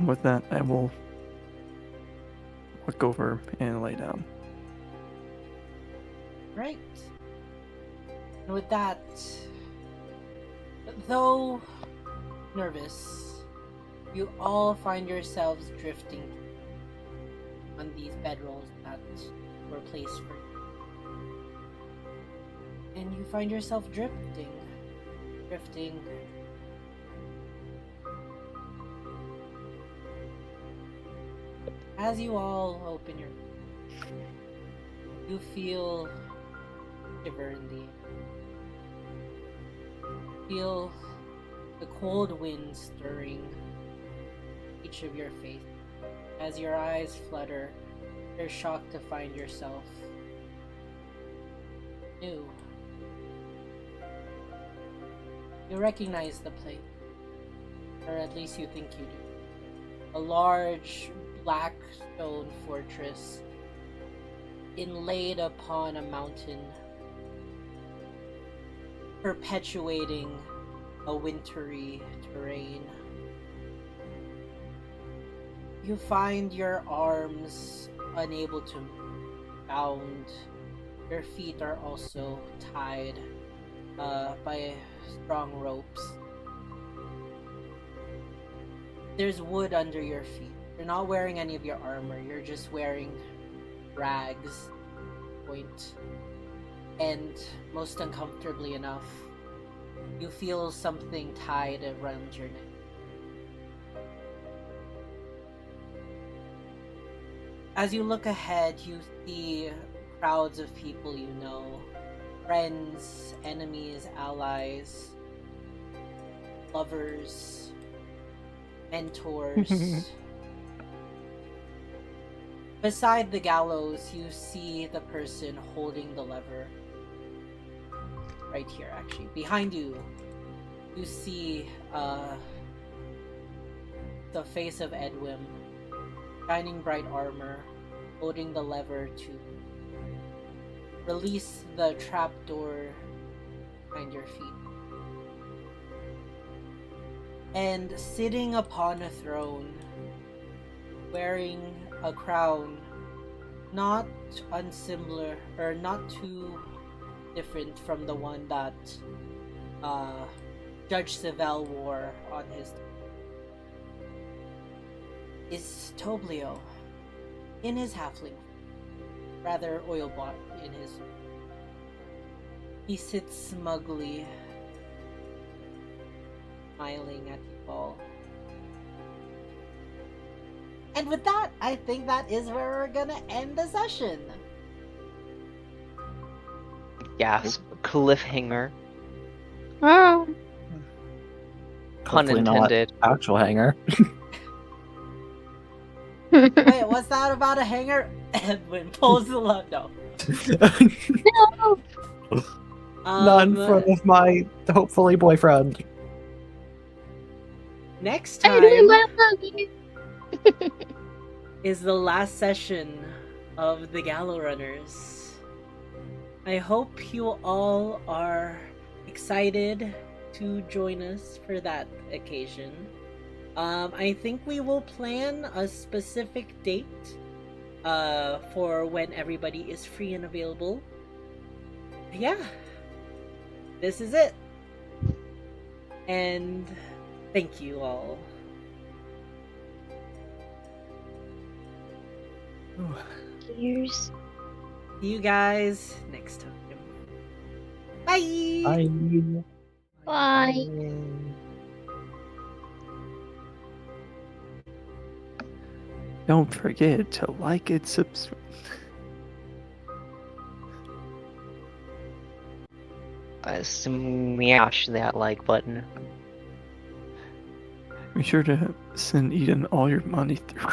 With that, I will look over and lay down. right. And with that, though nervous, you all find yourselves drifting on these bedrolls that were placed for you. And you find yourself drifting. As you all open your, you feel shiver in the air. Feel the cold wind stirring each of your faces. As your eyes flutter, you're shocked to find yourself new. You recognize the place, or at least you think you do. A large black stone fortress inlaid upon a mountain, perpetuating a wintry terrain. You find your arms unable to move, bound. Your feet are also tied by strong ropes. There's wood under your feet. You're not wearing any of your armor. You're just wearing rags, point. And most uncomfortably enough, you feel something tied around your neck. As you look ahead, you see crowds of people you know. Friends, enemies, allies, lovers, mentors. Beside the gallows, you see the person holding the lever. Right here, actually. Behind you, you see the face of Edwin, shining bright armor, holding the lever to release the trapdoor behind your feet. And sitting upon a throne, wearing a crown, not unsimilar, or not too different from the one that Judge Sivell wore on his, is Toblio, in his halfling, rather Oilbot in his. He sits smugly, smiling at you all. And with that, I think that is where we're gonna end the session. Gasp. Cliffhanger. Oh. Pun Hopefully intended. Not actual hanger. Wait, what's that about a hanger? Edwin pulls the love. No. Not in front of my hopefully boyfriend. Next I do time love you. is the last session of the Gallow Runners. I hope you all are excited to join us for that occasion. I think we will plan a specific date for when everybody is free and available. Yeah, this is it. And thank you all. Cheers. See you guys next time. Bye! Bye. Bye. Don't forget to like and subscribe. Smash that like button. Be sure to send Eden all your money through.